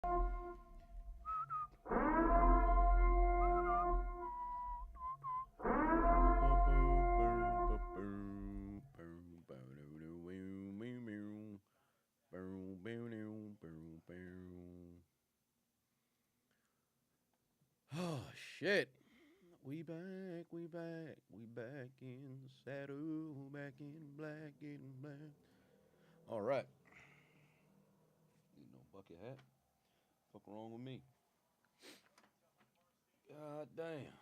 Oh shit. We back in the saddle, back in black, getting black. All right. Need no bucket hat. Fuck wrong with me? God damn.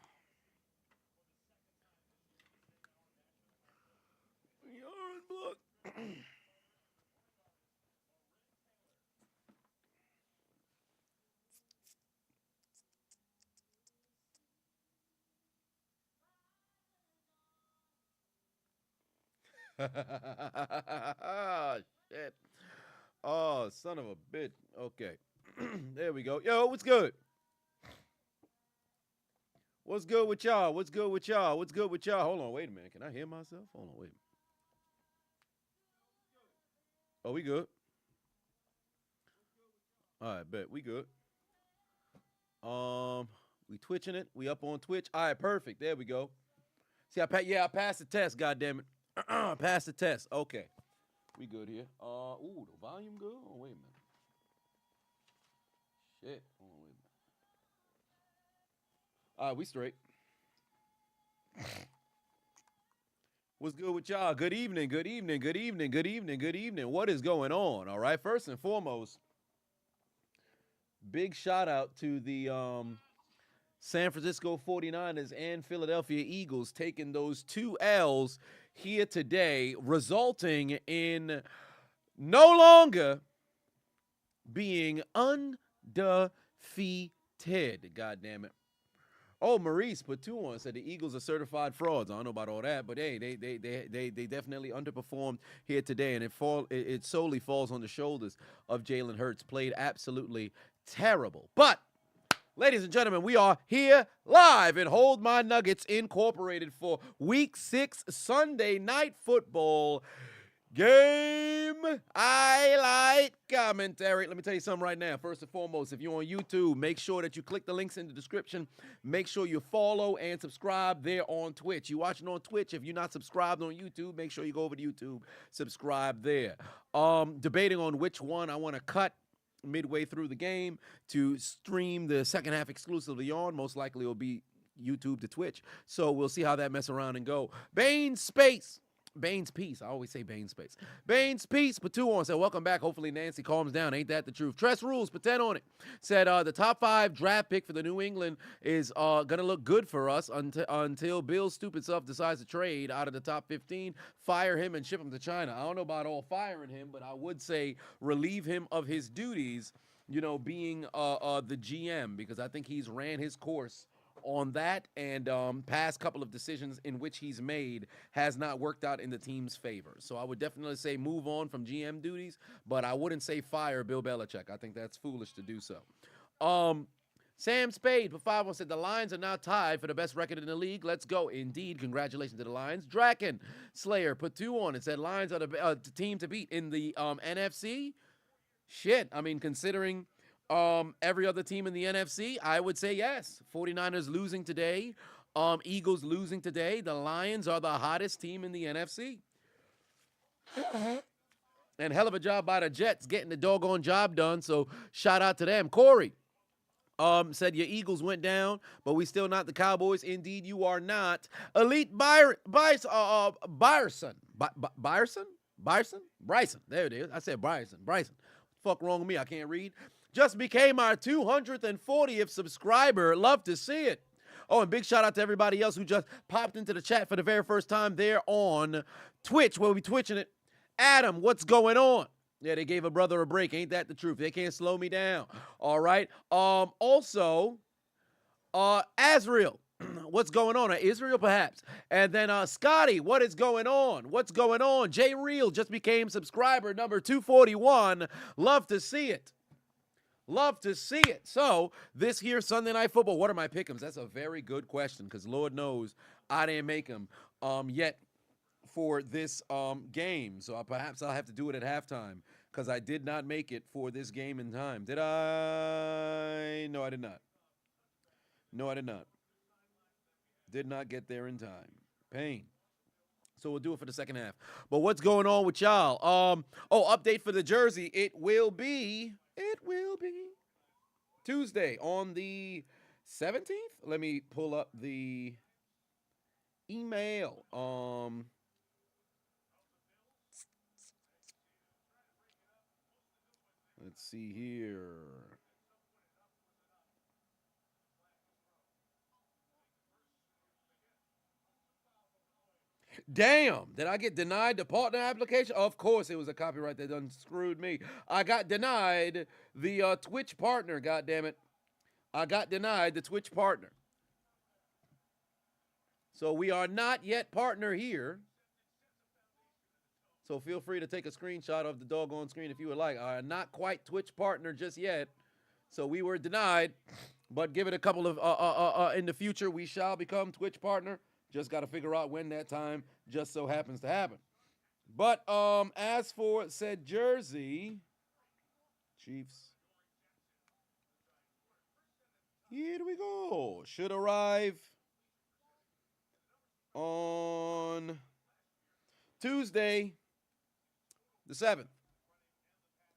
Yarn block. Shit. Oh, son of a bitch. Okay. There we go. Yo, what's good? What's good with y'all? What's good with y'all? What's good with y'all? Hold on, wait a minute. Can I hear myself? Hold on, wait a minute. Oh, we good. All right, bet. We good. We twitching it. We up on Twitch. All right, perfect. There we go. See, I passed the test. God damn it, passed the test. Okay, we good here. Ooh, the volume good. Oh, wait a minute. Shit. Hold on, wait a minute. All right, we straight. What's good with y'all? Good evening. Good evening. Good evening. Good evening. Good evening. What is going on? All right. First and foremost, big shout out to the San Francisco 49ers and Philadelphia Eagles taking those two L's here today, resulting in no longer being undefeated. God damn it. Oh, Maurice put two on, said the Eagles are certified frauds. I don't know about all that, but hey, they definitely underperformed here today, and it solely falls on the shoulders of Jalen Hurts. Played absolutely terrible. But ladies and gentlemen, we are here live in Hold My Nuggets Incorporated for Week 6 Sunday Night Football game highlight commentary. Let me tell you something right now. First and foremost, if you're on YouTube, make sure that you click the links in the description. Make sure you follow and subscribe there on Twitch. You're watching on Twitch. If you're not subscribed on YouTube, make sure you go over to YouTube, subscribe there. Debating on which one I want to cut midway through the game to stream the second half exclusively on. Most likely it'll be YouTube to Twitch. So we'll see how that mess around and go. Bane's Peace. I always say Bane's Space. Bane's Peace. Put two on. Said, welcome back. Hopefully Nancy calms down. Ain't that the truth? Tress Rules. Put 10 on it. Said, the top 5 draft pick for the New England is going to look good for us until Bill's stupid self decides to trade out of the top 15, fire him, and ship him to China. I don't know about all firing him, but I would say relieve him of his duties, being the GM, because I think he's ran his course on that, and past couple of decisions in which he's made has not worked out in the team's favor. So I would definitely say move on from GM duties, but I wouldn't say fire Bill Belichick. I think that's foolish to do so. Sam Spade for 5 said the Lions are now tied for the best record in the league. Let's go. Indeed, congratulations to the Lions. Draken Slayer put 2 on and said Lions are the team to beat in the NFC. Shit, I mean, considering every other team in the NFC, I would say yes. 49ers losing today. Eagles losing today. The Lions are the hottest team in the NFC. And hell of a job by the Jets getting the doggone job done. So shout out to them. Corey said your Eagles went down, but we still not the Cowboys. Indeed, you are not. Elite Bryson. There it is. I said Bryson. Fuck wrong with me? I can't read. Just became our 240th subscriber. Love to see it. Oh, and big shout out to everybody else who just popped into the chat for the very first time there on Twitch. We'll be twitching it. Adam, what's going on? Yeah, they gave a brother a break. Ain't that the truth? They can't slow me down. All right. Also, Azrael, what's going on? Israel, perhaps. And then Scotty, what is going on? What's going on? J Real just became subscriber number 241. Love to see it. Love to see it. So, this here Sunday Night Football, what are my pick'ems? That's a very good question, because Lord knows I didn't make them yet for this game. So, perhaps I'll have to do it at halftime because I did not make it for this game in time. Did I? No, I did not. No, I did not. Did not get there in time. Pain. So we'll do it for the second half. But what's going on with y'all? Update for the jersey. It will be Tuesday on the 17th. Let me pull up the email. Let's see here. Damn, did I get denied the partner application? Of course, it was a copyright that done screwed me. I got denied the Twitch partner, God damn it. I got denied the Twitch partner. So we are not yet partner here. So feel free to take a screenshot of the doggone screen if you would like. Not quite Twitch partner just yet. So we were denied, but give it a couple of, in the future, we shall become Twitch partner. Just got to figure out when that time just so happens to happen. But as for said jersey, Chiefs, here we go. Should arrive on Tuesday, the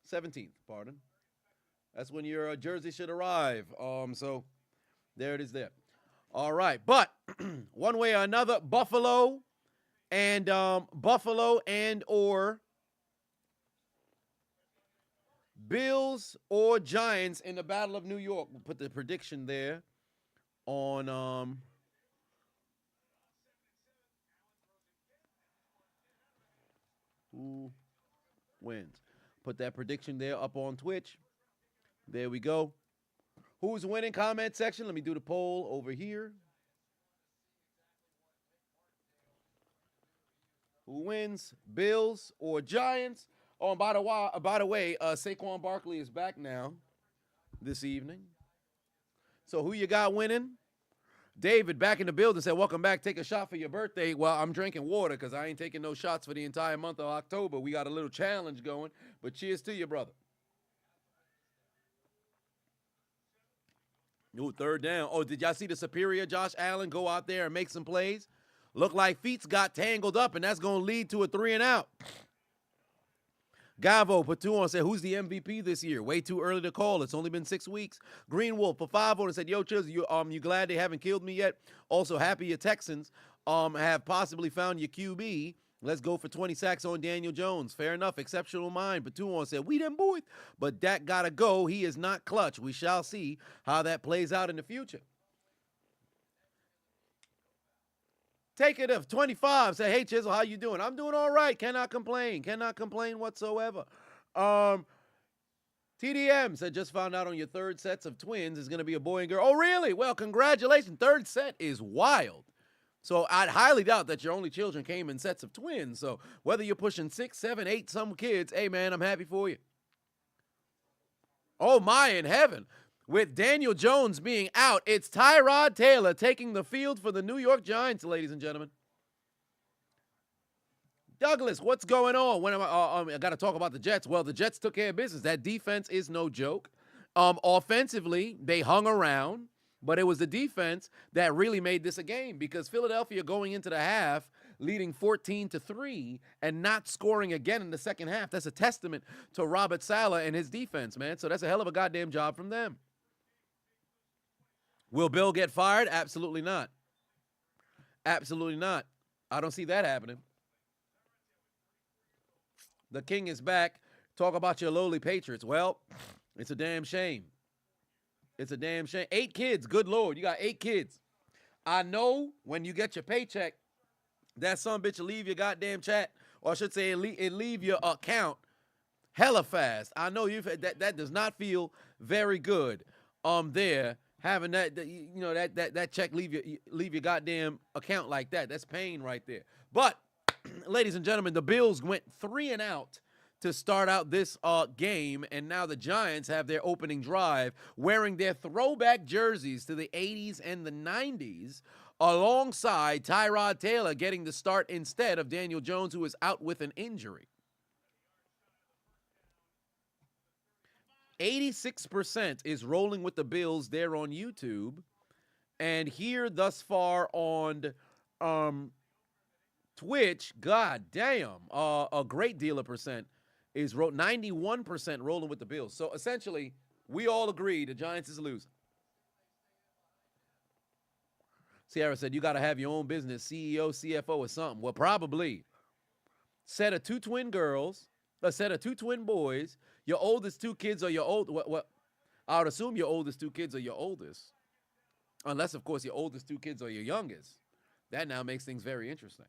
17th, pardon. That's when your jersey should arrive. So there it is there. All right, but one way or another, Buffalo and or Bills or Giants in the Battle of New York. We'll put the prediction there on who wins. Put that prediction there up on Twitch. There we go. Who's winning? Comment section. Let me do the poll over here. Who wins? Bills or Giants? Oh, and by the way, Saquon Barkley is back now this evening. So who you got winning? David back in the building said, welcome back. Take a shot for your birthday. Well, I'm drinking water because I ain't taking no shots for the entire month of October. We got a little challenge going, but cheers to you, brother. Ooh, third down. Oh, did y'all see the superior Josh Allen go out there and make some plays? Look like feet got tangled up, and that's going to lead to a 3-and-out. Gavo put 2 on, said, who's the MVP this year? Way too early to call. It's only been 6 weeks. Green Wolf put 5 on and said, yo, Chiz, you glad they haven't killed me yet? Also, happy your Texans have possibly found your QB. Let's go for 20 sacks on Daniel Jones. Fair enough. Exceptional mind. But 2 on said, we them boys. But Dak got to go. He is not clutch. We shall see how that plays out in the future. Take it of 25. Say, hey, Chisel, how you doing? I'm doing all right. Cannot complain. Cannot complain whatsoever. TDM said, just found out on your third sets of twins is going to be a boy and girl. Oh, really? Well, congratulations. Third set is wild. So I'd highly doubt that your only children came in sets of twins. So whether you're pushing 6, 7, 8, some kids, hey, man, I'm happy for you. Oh, my in heaven. With Daniel Jones being out, it's Tyrod Taylor taking the field for the New York Giants, ladies and gentlemen. Douglas, what's going on? When I got to talk about the Jets. Well, the Jets took care of business. That defense is no joke. Offensively, they hung around. But it was the defense that really made this a game because Philadelphia going into the half leading 14-3 and not scoring again in the second half. That's a testament to Robert Saleh and his defense, man. So that's a hell of a goddamn job from them. Will Bill get fired? Absolutely not. Absolutely not. I don't see that happening. The king is back. Talk about your lowly Patriots. Well, it's a damn shame. It's a damn shame. 8 kids. Good Lord. You got 8 kids. I know when you get your paycheck, that son bitch will leave your goddamn chat, or I should say it leave your account hella fast. I know that does not feel very good. There having that check leave your goddamn account like that. That's pain right there. But ladies and gentlemen, the Bills went 3-and-out to start out this game, and now the Giants have their opening drive wearing their throwback jerseys to the 80s and the 90s, alongside Tyrod Taylor getting the start instead of Daniel Jones, who is out with an injury. 86% is rolling with the Bills there on YouTube. And here thus far on um, Twitch, god damn, a great deal of percent is 91% rolling with the Bills. So essentially, we all agree the Giants is losing. Sierra said, you got to have your own business, CEO, CFO, or something. Well, probably. Set of two twin girls, a set of two twin boys, your oldest two kids are your old, what I would assume your oldest two kids are your oldest. Unless, of course, your oldest two kids are your youngest. That now makes things very interesting.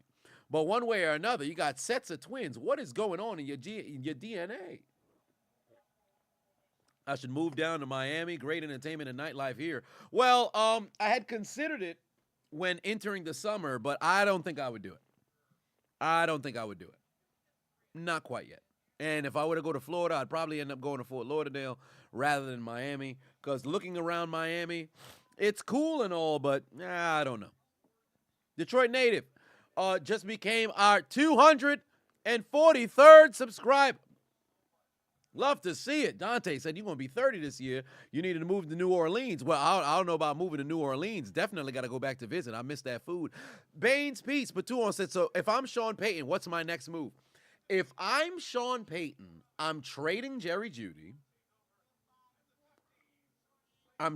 But one way or another, you got sets of twins. What is going on in your DNA? I should move down to Miami. Great entertainment and nightlife here. Well, I had considered it when entering the summer, but I don't think I would do it. I don't think I would do it. Not quite yet. And if I were to go to Florida, I'd probably end up going to Fort Lauderdale rather than Miami. Because looking around Miami, it's cool and all, but I don't know. Detroit native just became our 243rd subscriber. Love to see it. Dante said, you're going to be 30 this year. You needed to move to New Orleans. Well, I don't know about moving to New Orleans. Definitely got to go back to visit. I miss that food. Baines Peace, Batuon said, so if I'm Sean Payton, what's my next move? If I'm Sean Payton, I'm trading Jerry Jeudy. If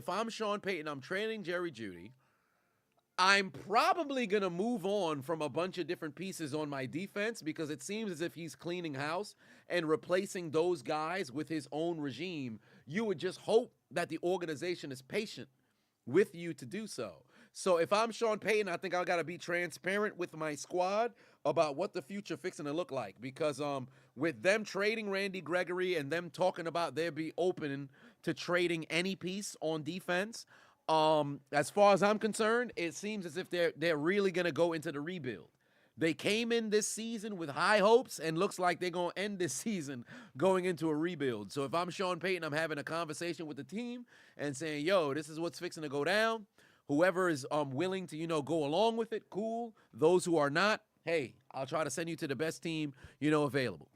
I'm Sean Payton, I'm trading Jerry Jeudy. I'm probably going to move on from a bunch of different pieces on my defense because it seems as if he's cleaning house and replacing those guys with his own regime. You would just hope that the organization is patient with you to do so. So if I'm Sean Payton, I think I got to be transparent with my squad about what the future fixing to look like because with them trading Randy Gregory and them talking about they'll be open to trading any piece on defense, as far as I'm concerned, it seems as if they're really going to go into the rebuild. They came in this season with high hopes and looks like they're going to end this season going into a rebuild. So if I'm Sean Payton, I'm having a conversation with the team and saying, yo, this is what's fixing to go down. Whoever is willing to, go along with it, cool. Those who are not, hey, I'll try to send you to the best team, available.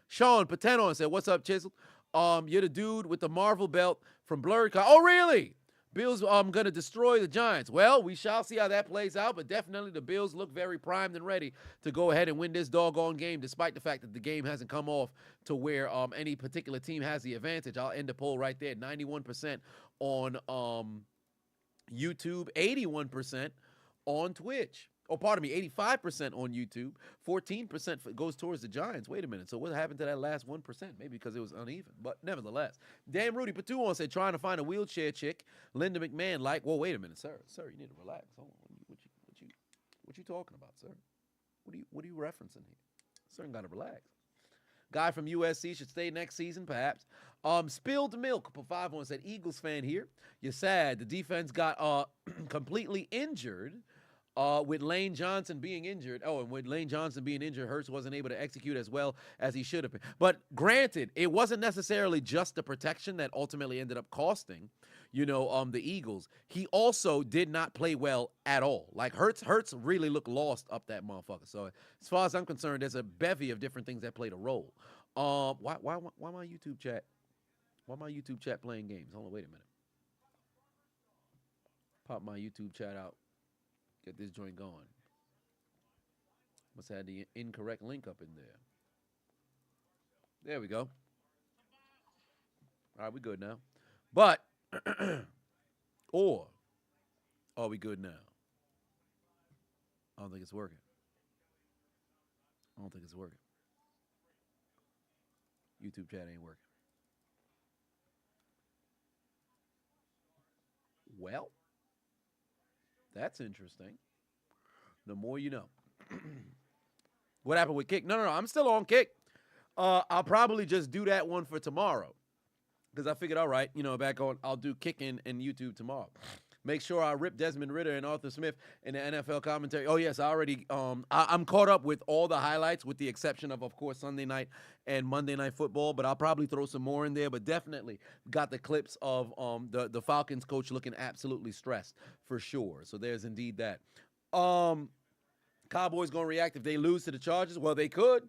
Sean Patenon said, what's up, Chiseled? You're the dude with the Marvel belt from Blurred. Oh, really? Bills going to destroy the Giants. Well, we shall see how that plays out, but definitely the Bills look very primed and ready to go ahead and win this doggone game, despite the fact that the game hasn't come off to where any particular team has the advantage. I'll end the poll right there, 91% on YouTube, 81% on Twitch. Oh, pardon me, 85% on YouTube, 14% goes towards the Giants. Wait a minute. So what happened to that last 1%? Maybe because it was uneven. But nevertheless, damn Rudy Patuon said, trying to find a wheelchair chick. Linda McMahon like, well, wait a minute, sir. Sir, you need to relax. Hold on. What you talking about, sir? What are you referencing here? Sir, you got to relax. Guy from USC should stay next season, perhaps. Spilled Milk, for 5-1 said, Eagles fan here. You're sad. The defense got completely injured. With Lane Johnson being injured, and with Lane Johnson being injured, Hurts wasn't able to execute as well as he should have been. But granted, it wasn't necessarily just the protection that ultimately ended up costing, the Eagles. He also did not play well at all. Like Hurts really looked lost up that motherfucker. So as far as I'm concerned, there's a bevy of different things that played a role. Why my YouTube chat? Why my YouTube chat playing games? Hold on, wait a minute. Pop my YouTube chat out. Get this joint going. Must have had the incorrect link up in there. There we go. All right, we good now. But, or are we good now? I don't think it's working. YouTube chat ain't working. Well, that's interesting. The more you know. What happened with Kick? No, I'm still on Kick. I'll probably just do that one for tomorrow. Because I figured, all right, back on, I'll do Kick and YouTube tomorrow. Make sure I rip Desmond Ridder and Arthur Smith in the NFL commentary. Oh, yes, I already, I'm caught up with all the highlights with the exception of course, Sunday night and Monday Night Football. But I'll probably throw some more in there. But definitely got the clips of the Falcons coach looking absolutely stressed for sure. So there's indeed that. Cowboys going to react if they lose to the Chargers? Well, they could.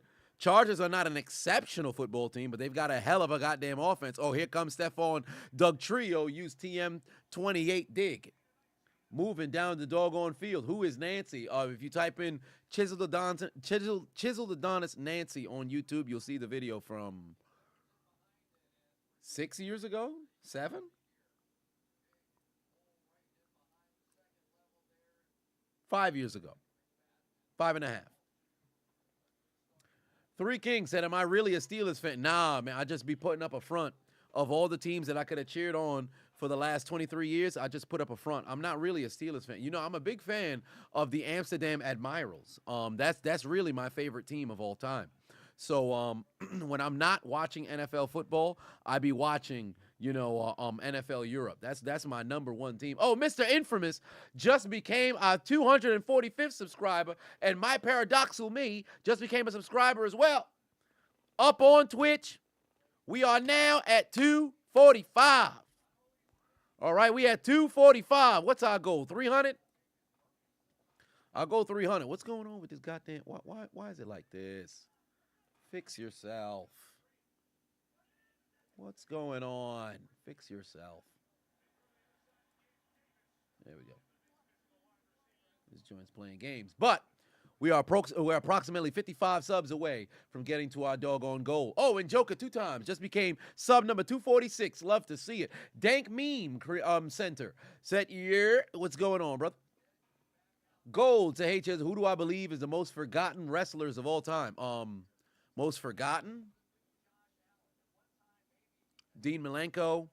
Chargers are not an exceptional football team, but they've got a hell of a goddamn offense. Oh, here comes Stephon Doug Trio, use TM28 dig. Moving down the doggone field. Who is Nancy? If you type in Chiseled Adonis Nancy on YouTube, you'll see the video from 6 years ago? 7? 5 years ago. 5.5. Three Kings said, am I really a Steelers fan? Nah, man, I just be putting up a front of all the teams that I could have cheered on for the last 23 years. I just put up a front. I'm not really a Steelers fan. You know, I'm a big fan of the Amsterdam Admirals. That's really my favorite team of all time. So when I'm not watching NFL football, I be watching, NFL Europe. That's my number one team. Oh, Mr. Infamous just became our 245th subscriber, and my paradoxical me just became a subscriber as well. Up on Twitch, we are now at 245. All right, we at 245. What's our goal? 300? I'll go 300. What's going on with this goddamn? Why is it like this? Fix yourself. What's going on? Fix yourself. There we go. This joint's playing games. But we're approximately 55 subs away from getting to our doggone goal. Oh, and Joker 2 times just became sub number 246. Love to see it. Dank Meme Center said, yeah, what's going on, brother? Gold to Haitian. Who do I believe is the most forgotten wrestlers of all time? Most forgotten? Dean Malenko.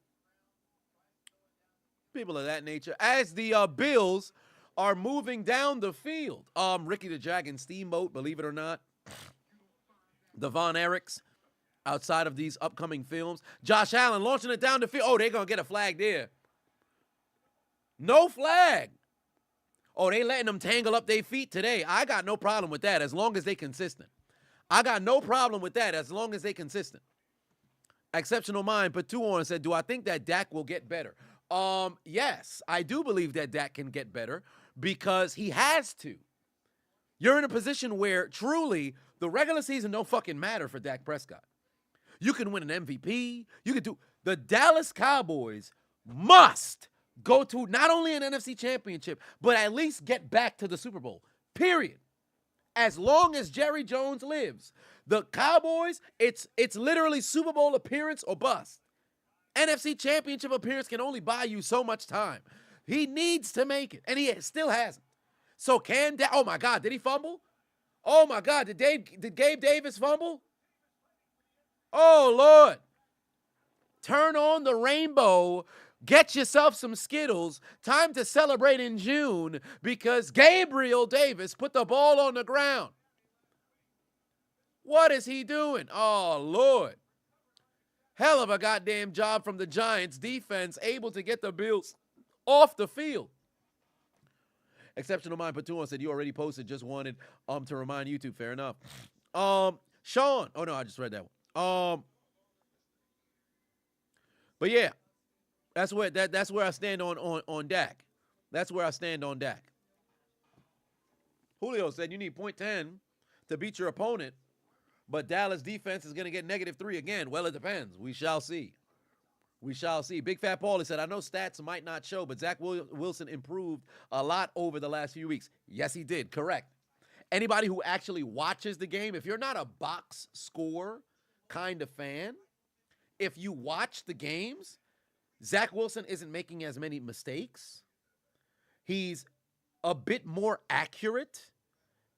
People of that nature. As the Bills are moving down the field. Ricky the Dragon Steamboat, believe it or not. The Von Erichs outside of these upcoming films. Josh Allen launching it down the field. Oh, they're going to get a flag there. No flag. Oh, they letting them tangle up their feet today. I got no problem with that as long as they consistent. I got no problem with that as long as they consistent. Exceptional Mind put 2 on and said, do I think that Dak will get better? Yes, I do believe that Dak can get better because he has to. You're in a position where truly the regular season don't fucking matter for Dak Prescott. You can win an MVP. You can do. The Dallas Cowboys must go to not only an NFC championship, but at least get back to the Super Bowl. Period. As long as Jerry Jones lives. The Cowboys, it's literally Super Bowl appearance or bust. NFC championship appearance can only buy you so much time. He needs to make it, and he still hasn't. So can Dak, oh my God, did he fumble? Oh my God, did Gabe Davis fumble? Oh Lord. Turn on the rainbow. Get yourself some Skittles. Time to celebrate in June because Gabriel Davis put the ball on the ground. What is he doing? Oh, Lord. Hell of a goddamn job from the Giants defense, able to get the Bills off the field. Exceptional Mind Patuan said, you already posted, just wanted to remind YouTube. Fair enough. Sean. Oh, no, I just read that one. But yeah. That's where I stand on Dak. That's where I stand on Dak. Julio said you need .10 to beat your opponent, but Dallas defense is going to get -3 again. Well, it depends. We shall see. We shall see. Big Fat Paulie said, I know stats might not show, but Zach Wilson improved a lot over the last few weeks. Yes, he did. Correct. Anybody who actually watches the game, if you're not a box score kind of fan, if you watch the games, Zach Wilson isn't making as many mistakes. He's a bit more accurate.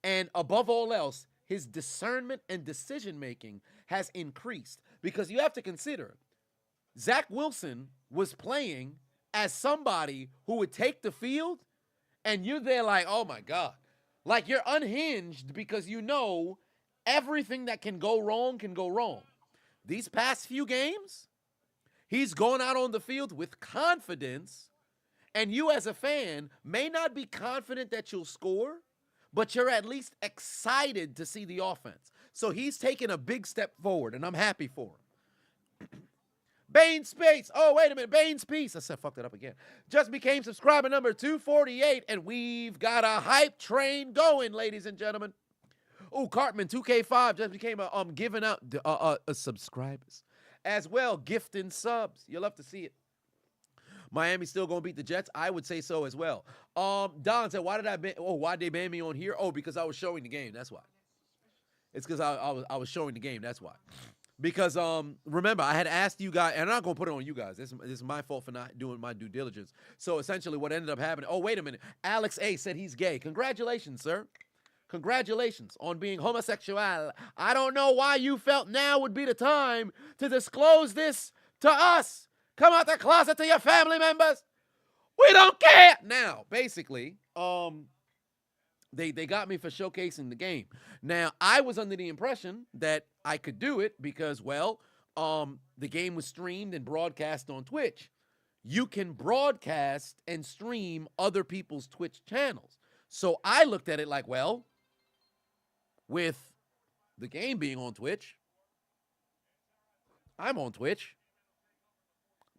And above all else, his discernment and decision-making has increased. Because you have to consider, Zach Wilson was playing as somebody who would take the field, and you're there like, oh my God. Like you're unhinged because you know everything that can go wrong can go wrong. These past few games, he's gone out on the field with confidence, and you as a fan may not be confident that you'll score, but you're at least excited to see the offense. So he's taken a big step forward, and I'm happy for him. Bane's Space. Oh, wait a minute. Bane's Peace. I said, fucked it up again. Just became subscriber number 248, and we've got a hype train going, ladies and gentlemen. Oh, Cartman 2K5 just became a giving out subscribers as well, gifting subs. You'll love to see it. Miami's still gonna beat the Jets. I would say so as well. Don said, "Why did they ban me on here? Oh, because I was showing the game. That's why. It's because I was showing the game. That's why. Because remember, I had asked you guys, and I'm not gonna put it on you guys. This is my fault for not doing my due diligence. So essentially, what ended up happening? Oh, wait a minute. Alex A said he's gay. Congratulations, sir. Congratulations on being homosexual. I don't know why you felt now would be the time to disclose this to us. Come out the closet to your family members. We don't care. Now, basically, they got me for showcasing the game. Now, I was under the impression that I could do it because, well, the game was streamed and broadcast on Twitch. You can broadcast and stream other people's Twitch channels. So I looked at it like, well, with the game being on Twitch, I'm on Twitch.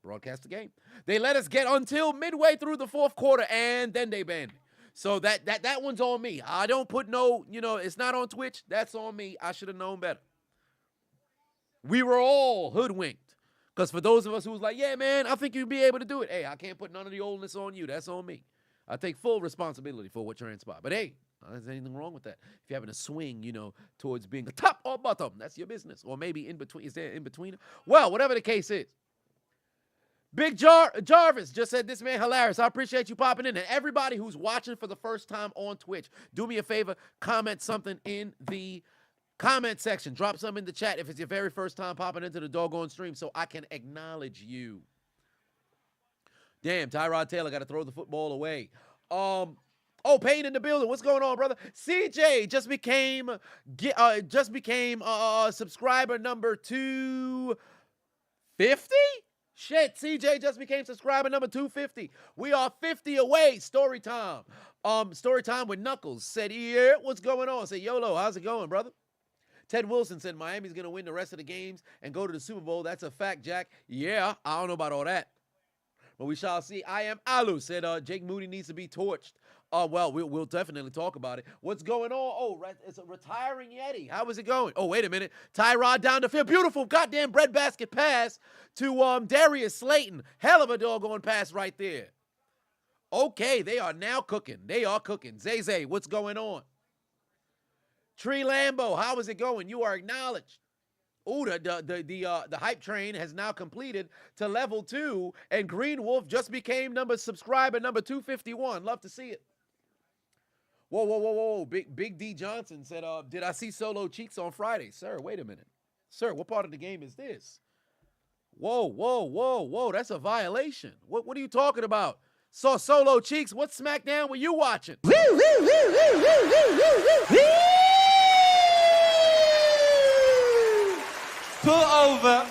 Broadcast the game. They let us get until midway through the fourth quarter, and then they banned me. So that one's on me. I don't put no, it's not on Twitch. That's on me. I should have known better. We were all hoodwinked. Because for those of us who was like, yeah, man, I think you'd be able to do it. Hey, I can't put none of the oldness on you. That's on me. I take full responsibility for what transpired. But hey, there's anything wrong with that. If you're having a swing, towards being a top or bottom, that's your business. Or maybe in between. Is there in between? Well, whatever the case is. Big Jarvis just said, this man hilarious. I appreciate you popping in. And everybody who's watching for the first time on Twitch, do me a favor, comment something in the comment section. Drop something in the chat if it's your very first time popping into the doggone stream so I can acknowledge you. Damn, Tyrod Taylor got to throw the football away. Oh, Payne in the building. What's going on, brother? CJ just became subscriber number 250. Shit, CJ just became subscriber number 250. We are 50 away. Story time. Story time with Knuckles. Said, yeah, what's going on? Said, YOLO, how's it going, brother? Ted Wilson said, Miami's going to win the rest of the games and go to the Super Bowl. That's a fact, Jack. Yeah, I don't know about all that. But we shall see. I am Alu. Said, Jake Moody needs to be torched. Well, we'll definitely talk about it. What's going on? Oh, it's a retiring Yeti. How is it going? Oh, wait a minute. Tyrod down the field. Beautiful goddamn breadbasket pass to Darius Slayton. Hell of a doggone pass right there. Okay, they are now cooking. They are cooking. Zay, what's going on? Tree Lambo, how is it going? You are acknowledged. Ooh, the hype train has now completed to level 2, and Green Wolf just became subscriber number 251. Love to see it. Whoa. Big D Johnson said, did I see Solo Cheeks on Friday? Sir, wait a minute. Sir, what part of the game is this? Whoa. That's a violation. What are you talking about? Saw Solo Cheeks. What SmackDown were you watching? Pull over.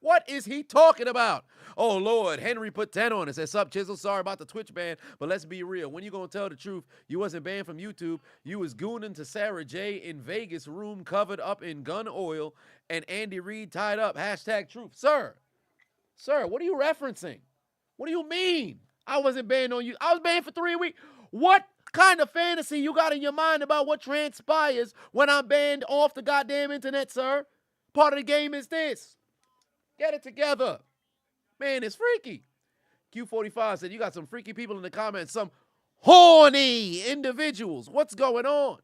What is he talking about? Oh, Lord. Henry put 10 on it. Said, sup, Chisel? Sorry about the Twitch ban, but let's be real. When you going to tell the truth, you wasn't banned from YouTube. You was gooning to Sarah J in Vegas, room covered up in gun oil, and Andy Reid tied up. # truth. Sir, what are you referencing? What do you mean? I wasn't banned on you. I was banned for 3 weeks. What kind of fantasy you got in your mind about what transpires when I'm banned off the goddamn internet, sir? Part of the game is this. Get it together. Man, it's freaky. Q45 said, you got some freaky people in the comments, some horny individuals. What's going on?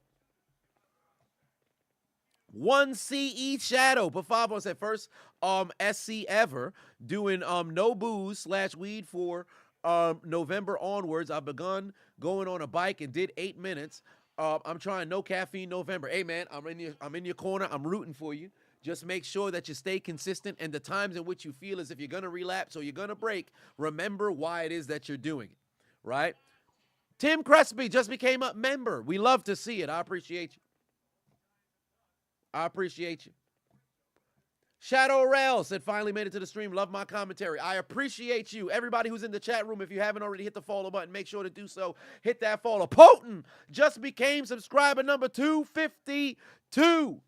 1CE Shadow. But 5 said, first SC ever doing no booze / weed for November onwards. I've begun going on a bike and did 8 minutes. I'm trying no caffeine November. Hey, man, I'm in your corner. I'm rooting for you. Just make sure that you stay consistent, and the times in which you feel as if you're going to relapse or you're going to break, remember why it is that you're doing it, right? Tim Crespi just became a member. We love to see it. I appreciate you. Shadow Rail said, finally made it to the stream. Love my commentary. I appreciate you. Everybody who's in the chat room, if you haven't already hit the follow button, make sure to do so. Hit that follow. Potent just became subscriber number 252.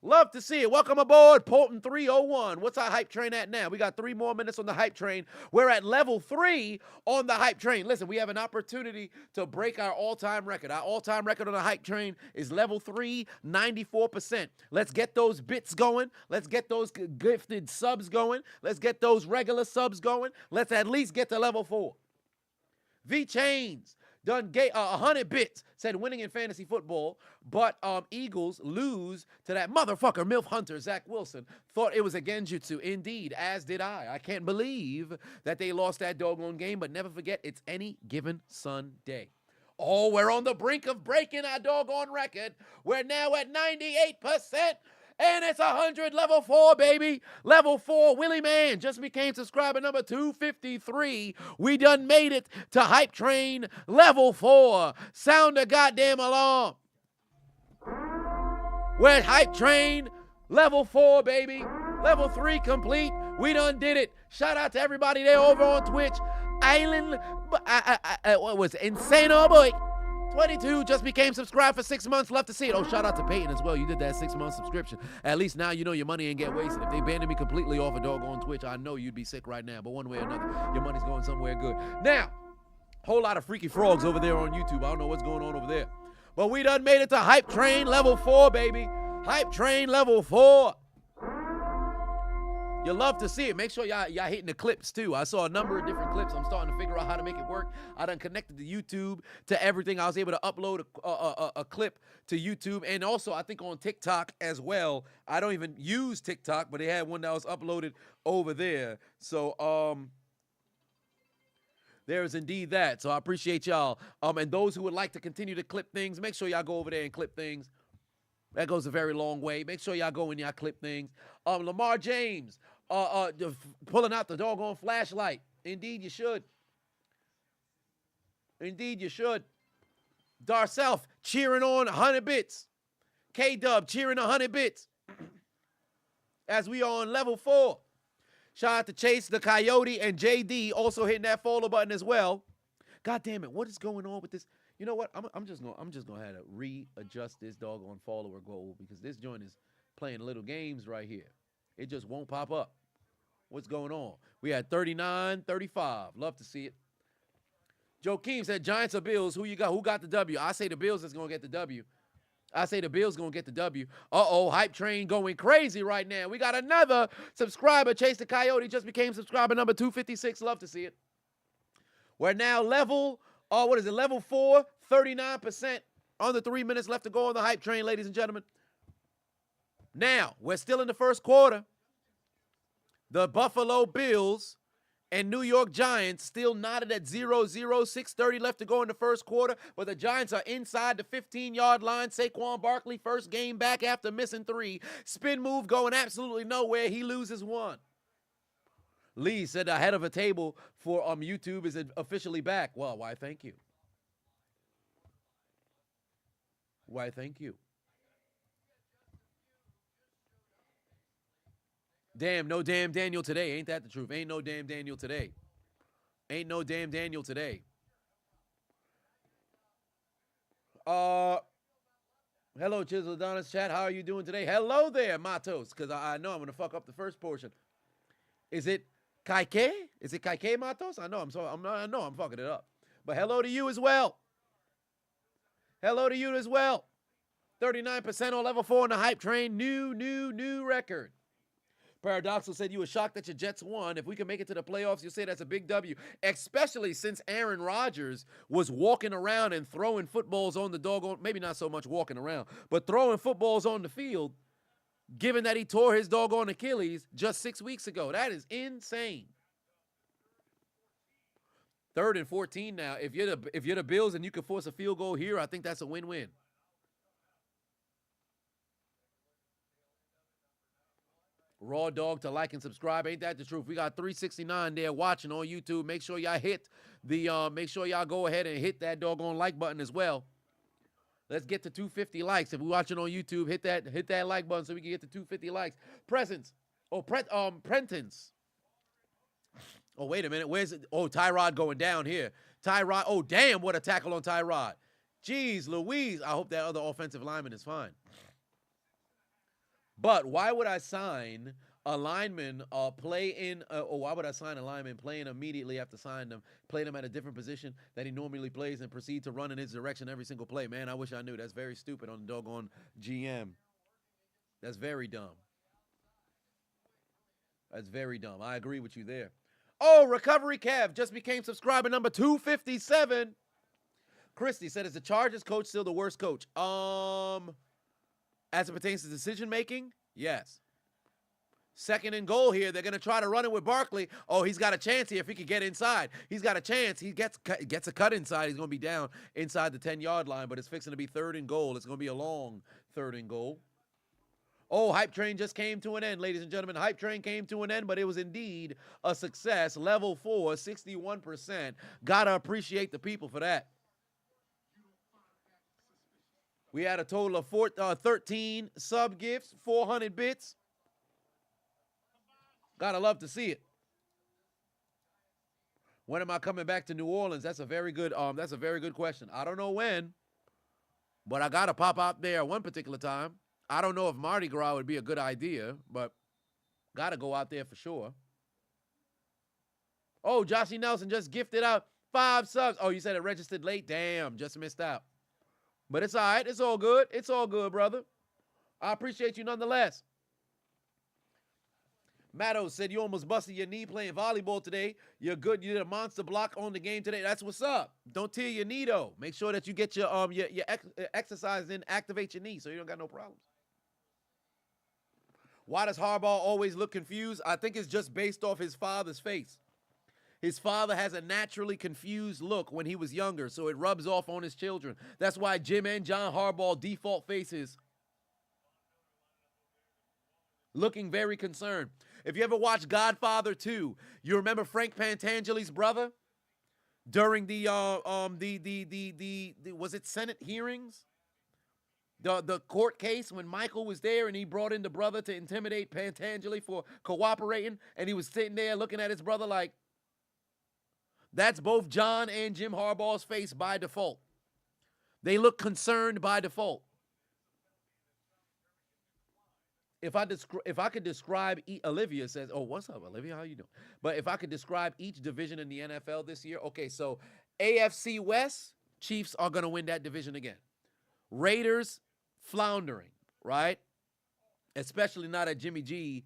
Love to see it. Welcome aboard, Polton 301. What's our hype train at now? We got 3 more minutes on the hype train. We're at level 3 on the hype train. Listen, we have an opportunity to break our all-time record. Our all-time record on the hype train is level 3, 94%. Let's get those bits going. Let's get those gifted subs going. Let's get those regular subs going. Let's at least get to level 4. V Chains done 100 bits, said winning in fantasy football, but Eagles lose to that motherfucker MILF Hunter, Zach Wilson. Thought it was a genjutsu. Indeed, as did I. I can't believe that they lost that doggone game, but never forget, it's any given Sunday. Oh, we're on the brink of breaking our doggone record. We're now at 98%. And it's 100, level 4, baby. Level 4, Willie Man just became subscriber number 253. We done made it to Hype Train level 4. Sound the goddamn alarm. We're at Hype Train level 4, baby. Level 3 complete. We done did it. Shout out to everybody there over on Twitch. Island, what was it? Insano boy. 22 just became subscribed for 6 months. Love to see it. Oh, shout out to Peyton as well. You did that 6-month subscription. At least now you know your money ain't get wasted. If they banned me completely off a doggone Twitch, I know you'd be sick right now. But one way or another, your money's going somewhere good. Now, whole lot of freaky frogs over there on YouTube. I don't know what's going on over there. But we done made it to Hype Train level 4, baby. Hype Train level 4. You love to see it. Make sure y'all hitting the clips too. I saw a number of different clips. I'm starting to figure out how to make it work. I done connected to YouTube to everything. I was able to upload a clip to YouTube, and also I think on TikTok as well. I don't even use TikTok, but they had one that was uploaded over there. So there is indeed that. So I appreciate y'all. And those who would like to continue to clip things, make sure y'all go over there and clip things. That goes a very long way. Make sure y'all go in y'all clip things. Lamar James pulling out the doggone flashlight. Indeed, you should. Indeed, you should. Darself cheering on 100 bits. K-Dub cheering 100 bits. As we are on level 4. Shout out to Chase, the Coyote, and JD also hitting that follow button as well. God damn it, what is going on with this? You know what? I'm just gonna have to readjust this doggone follower goal because this joint is playing little games right here. It just won't pop up. What's going on? We had 39, 35. Love to see it. Joe Keem said Giants or Bills. Who you got? Who got the W? I say the Bills is gonna get the W. I say the Bills gonna get the W. Uh-oh, Hype Train going crazy right now. We got another subscriber. Chase the Coyote just became subscriber number 256. Love to see it. We're now level, level 4, 39%. Under 3 minutes left to go on the Hype Train, ladies and gentlemen. Now, we're still in the first quarter. The Buffalo Bills and New York Giants still knotted at 0-0, 6:30 left to go in the first quarter, but the Giants are inside the 15-yard line. Saquon Barkley, first game back after missing 3. Spin move going absolutely nowhere. He loses 1. Lee said the head of a table for YouTube is officially back. Well, why, thank you. Why, thank you. Damn, no damn Daniel today. Ain't that the truth? Ain't no damn Daniel today. Ain't no damn Daniel today. Hello, Chiseled Adonis chat. How are you doing today? Hello there, Matos, because I know I'm going to fuck up the first portion. Is it Kaike? Is it Kaike Matos? I know I'm fucking it up. But hello to you as well. Hello to you as well. 39% on level 4 on the Hype Train. New record. Paradoxal said you were shocked that your Jets won. If we can make it to the playoffs, you'll say that's a big W. Especially since Aaron Rodgers was walking around and throwing footballs on the doggone, maybe not so much walking around, but throwing footballs on the field, given that he tore his doggone Achilles just 6 weeks ago. That is insane. 3rd and 14 now. If you're the Bills and you can force a field goal here, I think that's a win-win. Raw Dog to like and subscribe. Ain't that the truth? We got 369 there watching on YouTube. Make sure y'all hit the make sure y'all go ahead and hit that doggone like button as well. Let's get to 250 likes. If we're watching on YouTube, hit that like button so we can get to 250 likes. Presents. Prentence. Oh, wait a minute. Where's it? Oh, Tyrod going down here. Tyrod. Oh, damn, what a tackle on Tyrod. Jeez Louise. I hope that other offensive lineman is fine. But why would I sign a lineman play in, or why would I sign a lineman playing immediately after signing them, play them at a different position that he normally plays and proceed to run in his direction every single play? Man, I wish I knew. That's very stupid on the doggone GM. That's very dumb. That's very dumb. I agree with you there. Oh, Recovery Kev just became subscriber number 257. Christy said, is the Chargers coach still the worst coach? As it pertains to decision making, yes. Second and goal here. They're going to try to run it with Barkley. Oh, he's got a chance here if he could get inside. He's got a chance. He gets a cut inside. He's going to be down inside the 10-yard line, but it's fixing to be third and goal. It's going to be a long third and goal. Oh, Hype Train just came to an end, ladies and gentlemen. Hype Train came to an end, but it was indeed a success. Level 4, 61%. Got to appreciate the people for that. We had a total of 13 sub gifts, 400 bits. Gotta love to see it. When am I coming back to New Orleans? That's a very good question. I don't know when, but I gotta pop out there one particular time. I don't know if Mardi Gras would be a good idea, but gotta go out there for sure. Oh, Joshy Nelson just gifted out 5 subs. Oh, you said it registered late? Damn, just missed out. But it's all right. It's all good. It's all good, brother. I appreciate you nonetheless. Matto said you almost busted your knee playing volleyball today. You're good. You did a monster block on the game today. That's what's up. Don't tear your knee, though. Make sure that you get your exercise in, activate your knee so you don't got no problems. Why does Harbaugh always look confused? I think it's just based off his father's face. His father has a naturally confused look when he was younger, so it rubs off on his children. That's why Jim and John Harbaugh default faces looking very concerned. If you ever watched Godfather 2, you remember Frank Pantangeli's brother during the was it Senate hearings? The court case when Michael was there and he brought in the brother to intimidate Pantangeli for cooperating, and he was sitting there looking at his brother like, that's both John and Jim Harbaugh's face by default. They look concerned by default. If I could describe, Olivia says, oh, what's up, Olivia? How you doing? But if I could describe each division in the NFL this year, okay, so AFC West, Chiefs are going to win that division again. Raiders, floundering, right? Especially now that Jimmy G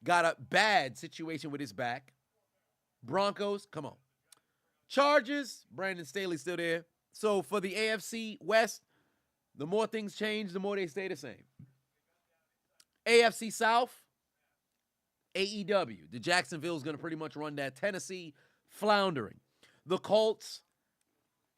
got a bad situation with his back. Broncos, come on. Chargers, Brandon Staley's still there. So for the AFC West, the more things change, the more they stay the same. AFC South, AEW. The Jacksonville's going to pretty much run that. Tennessee, floundering. The Colts,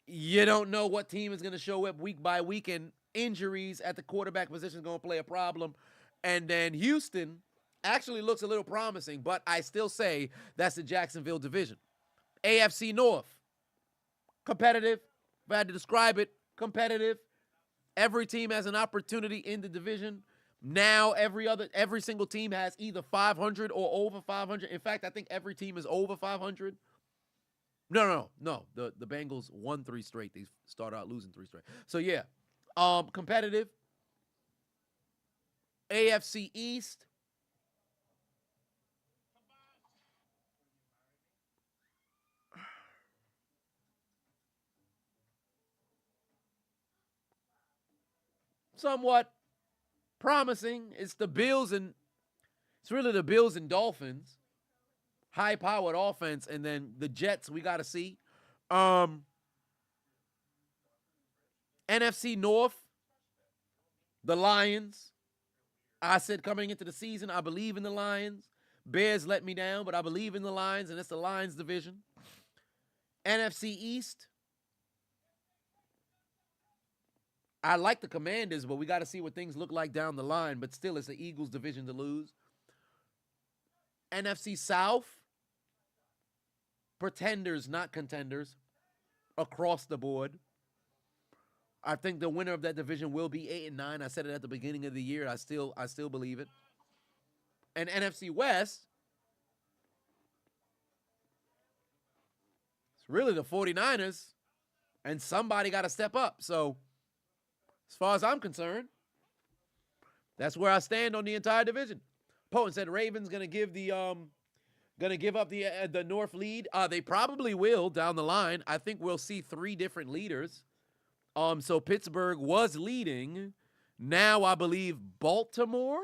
you don't know what team is going to show up week by week, and injuries at the quarterback position is going to play a problem. And then Houston actually looks a little promising, but I still say that's the Jacksonville division. AFC North, competitive. If I had to describe it, competitive. Every team has an opportunity in the division. Now every single team has either 500 or over 500. In fact, I think every team is over 500. No. The Bengals won 3 straight. They started out losing 3 straight. So yeah, competitive. AFC East. Somewhat promising. It's really the Bills and Dolphins. High-powered offense, and then the Jets we got to see. NFC North, the Lions. I said coming into the season, I believe in the Lions. Bears let me down, but I believe in the Lions, and it's the Lions division. NFC East, I like the Commanders, but we got to see what things look like down the line. But still, it's the Eagles division to lose. NFC South, pretenders, not contenders, across the board. I think the winner of that division will be 8-9. I said it at the beginning of the year. I still believe it. And NFC West, it's really the 49ers, and somebody got to step up. So, as far as I'm concerned, That's where I stand on the entire division. Potent said Ravens gonna give up the North lead. They probably will down the line. I think we'll see 3 different leaders. So Pittsburgh was leading. Now I believe Baltimore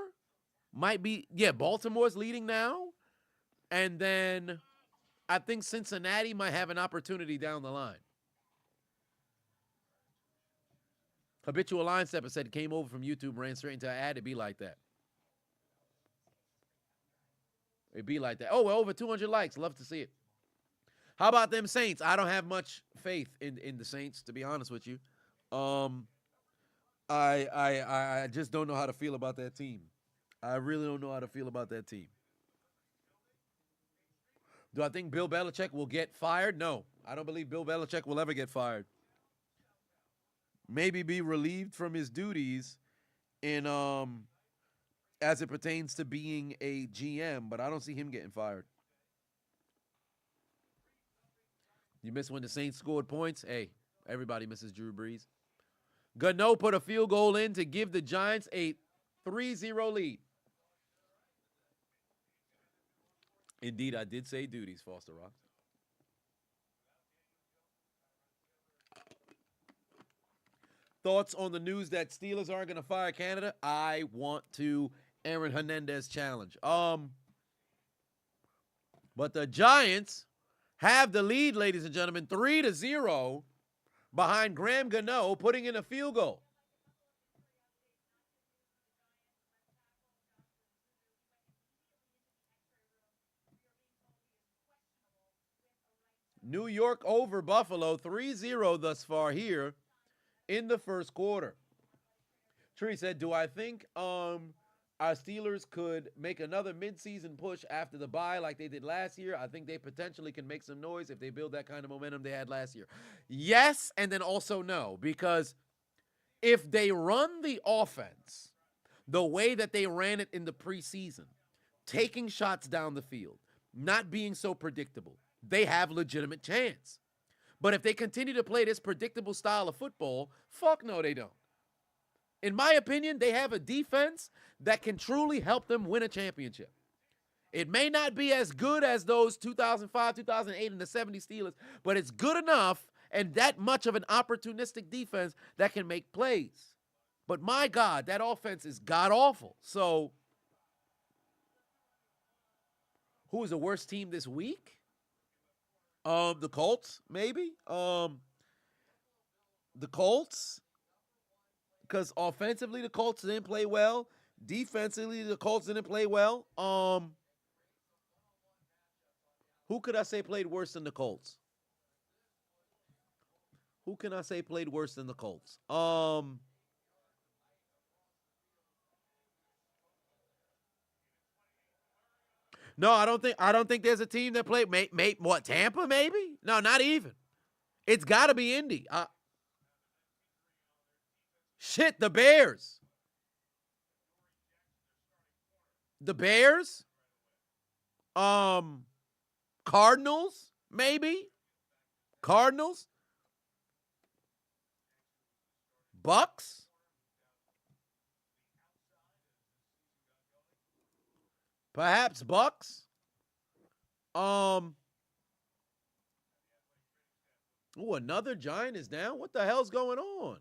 might be. Yeah, Baltimore's leading now, and then I think Cincinnati might have an opportunity down the line. Habitual line stepper said came over from YouTube, ran straight into an ad. It'd be like that. It'd be like that. Oh, we're over 200 likes. Love to see it. How about them Saints? I don't have much faith in the Saints, to be honest with you. I just don't know how to feel about that team. I really don't know how to feel about that team. Do I think Bill Belichick will get fired? No, I don't believe Bill Belichick will ever get fired. Maybe be relieved from his duties in as it pertains to being a GM, but I don't see him getting fired. You miss when the Saints scored points? Hey, everybody misses Drew Brees. Gano put a field goal in to give the Giants a 3-0 lead. Indeed, I did say duties, Foster Rock. Thoughts on the news that Steelers aren't going to fire Canada? I want to Aaron Hernandez challenge. But the Giants have the lead, ladies and gentlemen, 3-0 behind Graham Gano putting in a field goal. New York over Buffalo, 3-0 thus far here in the first quarter. Tree said, do I think our Steelers could make another midseason push after the bye like they did last year? I think they potentially can make some noise if they build that kind of momentum they had last year. Yes, and then also no, because if they run the offense the way that they ran it in the preseason, taking shots down the field, not being so predictable, they have legitimate chance. But if they continue to play this predictable style of football, fuck no, they don't. In my opinion, they have a defense that can truly help them win a championship. It may not be as good as those 2005, 2008, and the 70 Steelers, but it's good enough and that much of an opportunistic defense that can make plays. But my God, that offense is god-awful. So, who is the worst team this week? The Colts, maybe. The Colts, because offensively the Colts didn't play well. Defensively, the Colts didn't play well. Who could I say played worse than the Colts? Who can I say played worse than the Colts? No, I don't think there's a team that played. What, Tampa? Maybe? No, not even. It's got to be Indy. Shit, the Bears. The Bears. Cardinals. Maybe. Cardinals. Bucks. Perhaps Bucks. Ooh, another Giant is down. What the hell's going on?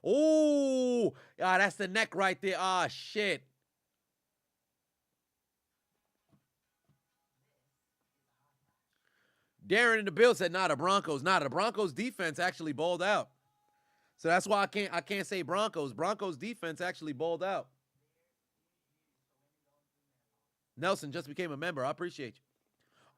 Oh, that's the neck right there. Ah, shit. Darren in the Bill said, "Nah, the Broncos. Nah, the Broncos defense actually balled out. So that's why I can't say Broncos. Broncos defense actually balled out." Nelson just became a member. I appreciate you.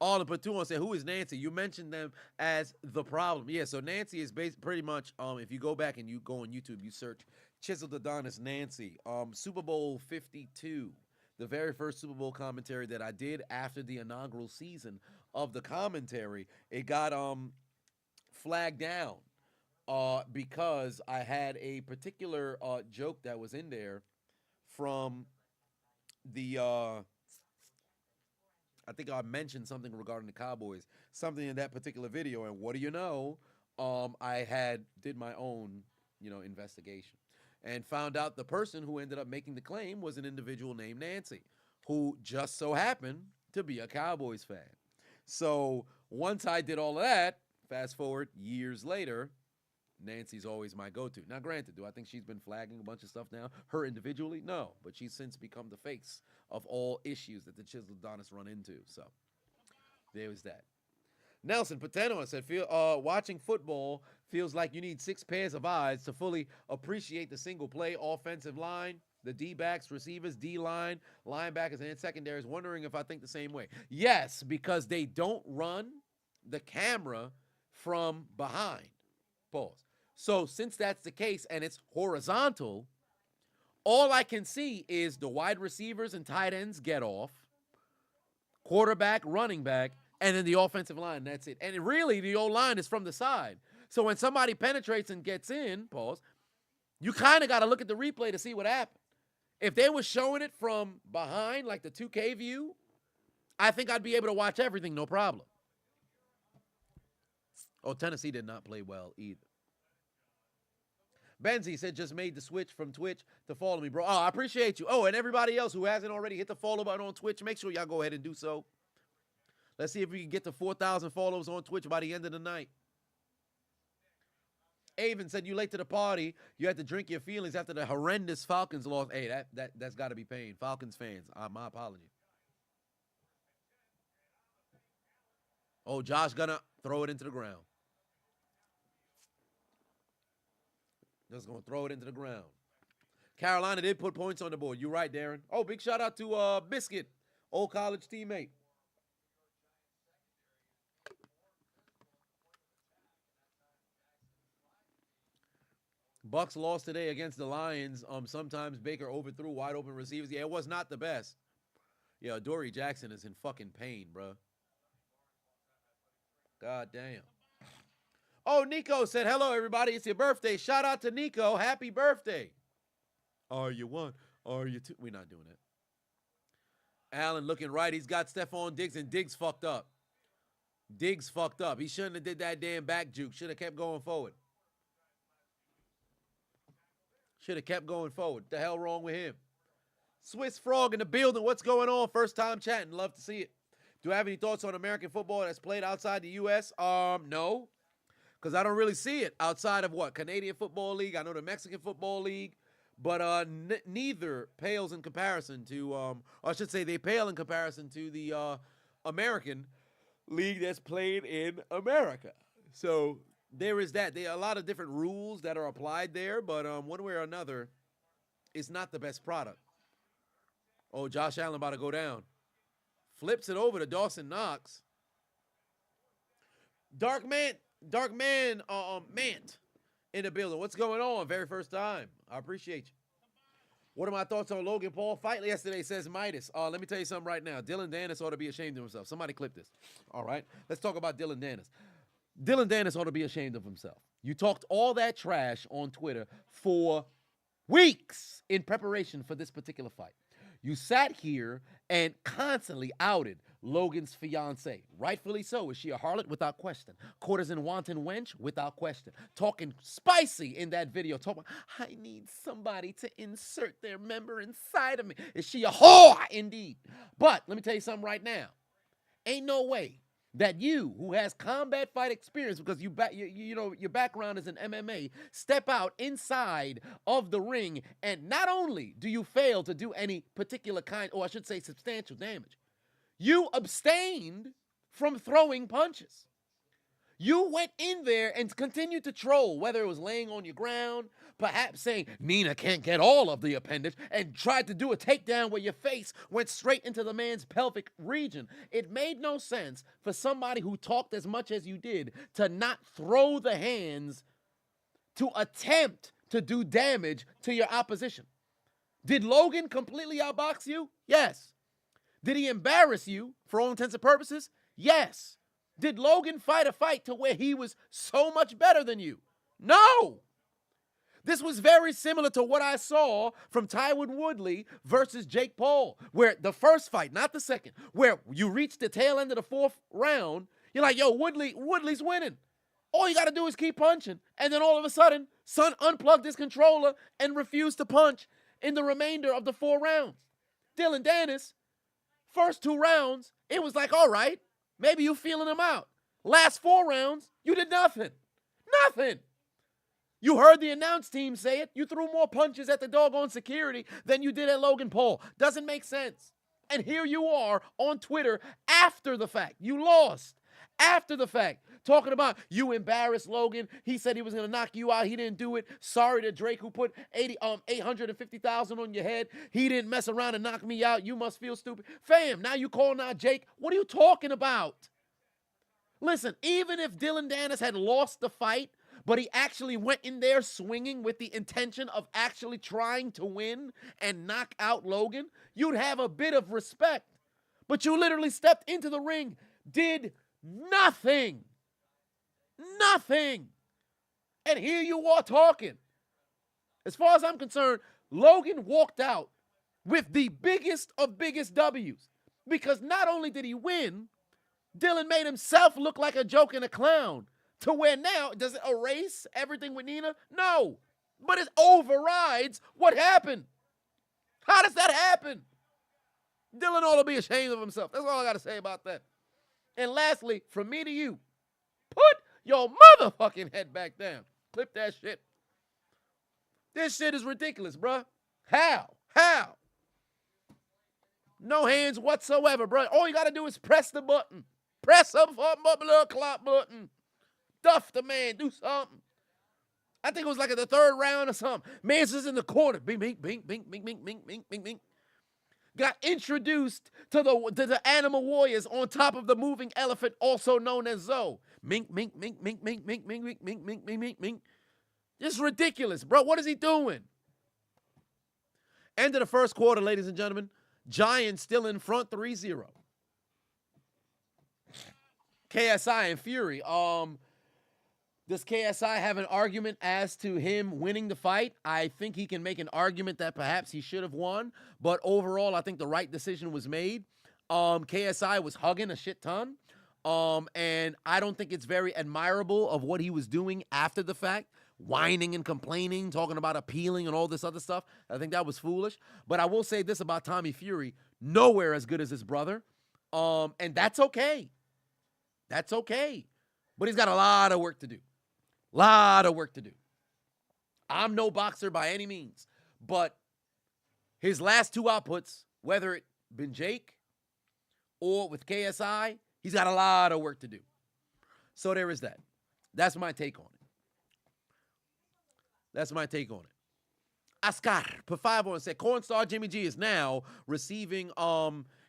All the platoon said, "Who is Nancy?" You mentioned them as the problem. Yeah, so Nancy is pretty much, if you go back and you go on YouTube, you search Chiseled Adonis Nancy. Super Bowl 52, the very first Super Bowl commentary that I did after the inaugural season of the commentary. It got flagged down because I had a particular joke that was in there from the I think I mentioned something regarding the Cowboys, something in that particular video, and what do you know? I did my own, investigation. and found out the person who ended up making the claim was an individual named Nancy, who just so happened to be a Cowboys fan. So once I did all of that, fast forward years later, Nancy's always my go-to. Now, granted, do I think she's been flagging a bunch of stuff now? Her individually? No. But she's since become the face of all issues that the Chiseled Adonis run into. So there was that. Nelson Pateno said, watching football feels like you need 6 pairs of eyes to fully appreciate the single play offensive line, the D-backs, receivers, D-line, linebackers, and secondaries. Wondering if I think the same way. Yes, because they don't run the camera from behind. Pause. So since that's the case and it's horizontal, all I can see is the wide receivers and tight ends get off, quarterback, running back, and then the offensive line. That's it. And really, the O-line is from the side. So when somebody penetrates and gets in, pause, you kind of got to look at the replay to see what happened. If they were showing it from behind, like the 2K view, I think I'd be able to watch everything, no problem. Oh, Tennessee did not play well either. Benzie said just made the switch from Twitch to follow me, bro. Oh, I appreciate you. Oh, and everybody else who hasn't already hit the follow button on Twitch, make sure y'all go ahead and do so. Let's see if we can get to 4,000 followers on Twitch by the end of the night. Avon said you late to the party. You had to drink your feelings after the horrendous Falcons loss. Hey, that's got to be pain. Falcons fans, my apology. Oh, Josh gonna throw it into the ground. Just going to throw it into the ground. Carolina did put points on the board. You're right, Darren. Oh, big shout out to Biscuit, old college teammate. Bucks lost today against the Lions. Sometimes Baker overthrew wide open receivers. Yeah, it was not the best. Yeah, Dory Jackson is in fucking pain, bro. God damn. Oh, Nico said, hello, everybody. It's your birthday. Shout out to Nico. Happy birthday. Are you one? Are you two? We're not doing that. Allen looking right. He's got Stephon Diggs, and Diggs fucked up. Diggs fucked up. He shouldn't have did that damn back juke. Should have kept going forward. Should have kept going forward. What the hell wrong with him? Swiss Frog in the building. What's going on? First time chatting. Love to see it. Do I have any thoughts on American football that's played outside the U.S.? No. Because I don't really see it outside of what? Canadian Football League. I know the Mexican Football League. But neither pales in comparison to, or I should say they pale in comparison to the American League that's played in America. So there is that. There are a lot of different rules that are applied there. But one way or another, it's not the best product. Oh, Josh Allen about to go down. Flips it over to Dawson Knox. Dark Man, Mant in the building. What's going on? Very first time. I appreciate you. What are my thoughts on Logan Paul fight yesterday, says Midas. Let me tell you something right now. Dylan Dennis ought to be ashamed of himself. Somebody clip this. All right? Let's talk about Dylan Dennis. Dylan Dennis ought to be ashamed of himself. You talked all that trash on Twitter for weeks in preparation for this particular fight. You sat here and constantly outed Logan's fiance. Rightfully so. Is she a harlot? Without question. Courtesan wanton wench? Without question. Talking spicy in that video. Talking, I need somebody to insert their member inside of me. Is she a whore? Indeed. But let me tell you something right now. Ain't no way that you, who has combat fight experience, because you know your background is in MMA, step out inside of the ring, and not only do you fail to do any particular kind, or I should say substantial damage, you abstained from throwing punches. You went in there and continued to troll, whether it was laying on your ground, perhaps saying, Nina can't get all of the appendage, and tried to do a takedown where your face went straight into the man's pelvic region. It made no sense for somebody who talked as much as you did to not throw the hands to attempt to do damage to your opposition. Did Logan completely outbox you? Yes. Did he embarrass you for all intents and purposes? Yes. Did Logan fight a fight to where he was so much better than you? No. This was very similar to what I saw from Tyron Woodley versus Jake Paul, where the first fight, not the second, where you reach the tail end of the fourth round, you're like, yo, Woodley's winning. All you got to do is keep punching. And then all of a sudden, Son unplugged his controller and refused to punch in the remainder of the 4 rounds. Dylan Dennis, first 2 rounds, it was like, all right, maybe you feeling him out. Last 4 rounds, you did nothing. Nothing. You heard the announce team say it. You threw more punches at the doggone security than you did at Logan Paul. Doesn't make sense. And here you are on Twitter after the fact. You lost. After the fact, talking about you embarrassed Logan. He said he was going to knock you out. He didn't do it. Sorry to Drake who put 850,000 on your head. He didn't mess around and knock me out. You must feel stupid. Fam, now you calling out Jake. What are you talking about? Listen, even if Dylan Dennis had lost the fight, but he actually went in there swinging with the intention of actually trying to win and knock out Logan, you'd have a bit of respect. But you literally stepped into the ring, did nothing. Nothing. And here you are talking. As far as I'm concerned, Logan walked out with the biggest of biggest W's. Because not only did he win, Dylan made himself look like a joke and a clown. To where now, does it erase everything with Nina? No. But it overrides what happened. How does that happen? Dylan ought to be ashamed of himself. That's all I got to say about that. And lastly, from me to you, put your motherfucking head back down. Clip that shit. This shit is ridiculous, bruh. How? No hands whatsoever, bruh. All you got to do is press the button. Press up for a little clap button. Duff the man. Do something. I think it was like at the 3rd round or something. Man's just in the corner. Bing, bing, bing, bing, bing, bing, bing, bing, bing, bing. Got introduced to the animal warriors on top of the moving elephant, also known as Zoe. Mink, mink, mink, mink, mink, mink, mink, mink, mink, mink, mink, mink, mink. This is ridiculous, bro. What is he doing? End of the first quarter, ladies and gentlemen. Giants still in front 3-0. KSI and Fury. Does KSI have an argument as to him winning the fight? I think he can make an argument that perhaps he should have won. But overall, I think the right decision was made. KSI was hugging a shit ton. And I don't think it's very admirable of what he was doing after the fact. Whining and complaining, talking about appealing and all this other stuff. I think that was foolish. But I will say this about Tommy Fury. Nowhere as good as his brother. And that's okay. That's okay. But he's got a lot of work to do. Lot of work to do. I'm no boxer by any means. But his last 2 outputs, whether it been Jake or with KSI, he's got a lot of work to do. So there is that. That's my take on it. That's my take on it. Oscar put 5 on and said Cornstar Jimmy G is now receiving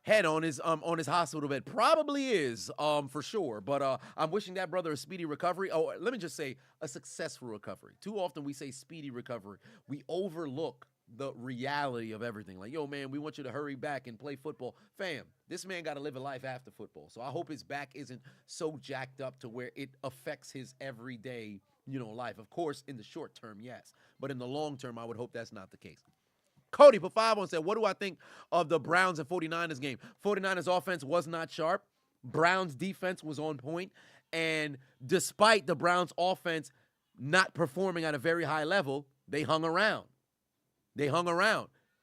head on his hospital bed. Probably is for sure. But I'm wishing that brother a speedy recovery. Oh, let me just say a successful recovery. Too often we say speedy recovery. We overlook the reality of everything. Like, yo, man, we want you to hurry back and play football. Fam, this man got to live a life after football. So I hope his back isn't so jacked up to where it affects his everyday, life. Of course, in the short term, yes. But in the long term, I would hope that's not the case. Cody put 5 on and said, what do I think of the Browns and 49ers game? 49ers offense was not sharp. Browns defense was on point. And despite the Browns offense not performing at a very high level, they hung around.